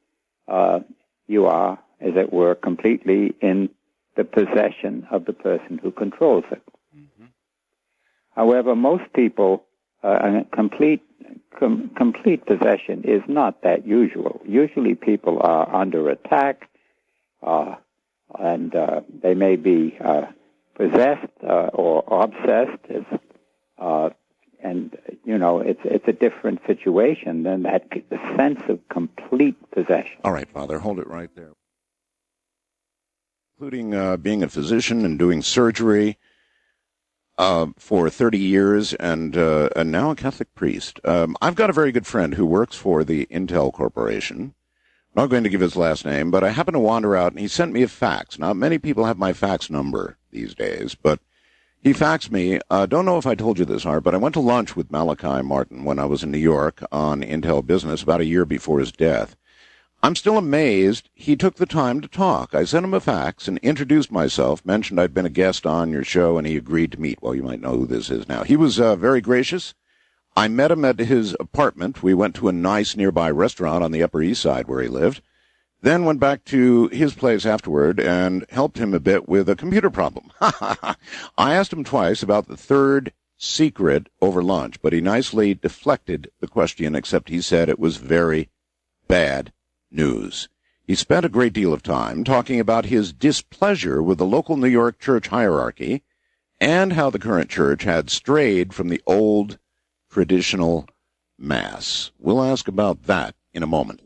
you are, as it were, completely in the possession of the person who controls it. Mm-hmm. However, most people, complete possession is not that usual. Usually people are under attack, and they may be possessed or obsessed, and it's a different situation than that sense of complete possession. All right, Father, hold it right there. Including being a physician and doing surgery for 30 years, and now a Catholic priest. I've got a very good friend who works for the Intel Corporation. I'm not going to give his last name, but I happened to wander out, and he sent me a fax. Now, many people have my fax number these days, but he faxed me. Don't know if I told you this, Art, but I went to lunch with Malachi Martin when I was in New York on Intel Business about a year before his death. I'm still amazed he took the time to talk. I sent him a fax and introduced myself, mentioned I'd been a guest on your show, and he agreed to meet. Well, you might know who this is now. He was very gracious. I met him at his apartment. We went to a nice nearby restaurant on the Upper East Side where he lived, then went back to his place afterward and helped him a bit with a computer problem. I asked him twice about the third secret over lunch, but he nicely deflected the question, except he said it was very bad news. He spent a great deal of time talking about his displeasure with the local New York church hierarchy and how the current church had strayed from the old traditional Mass. We'll ask about that in a moment.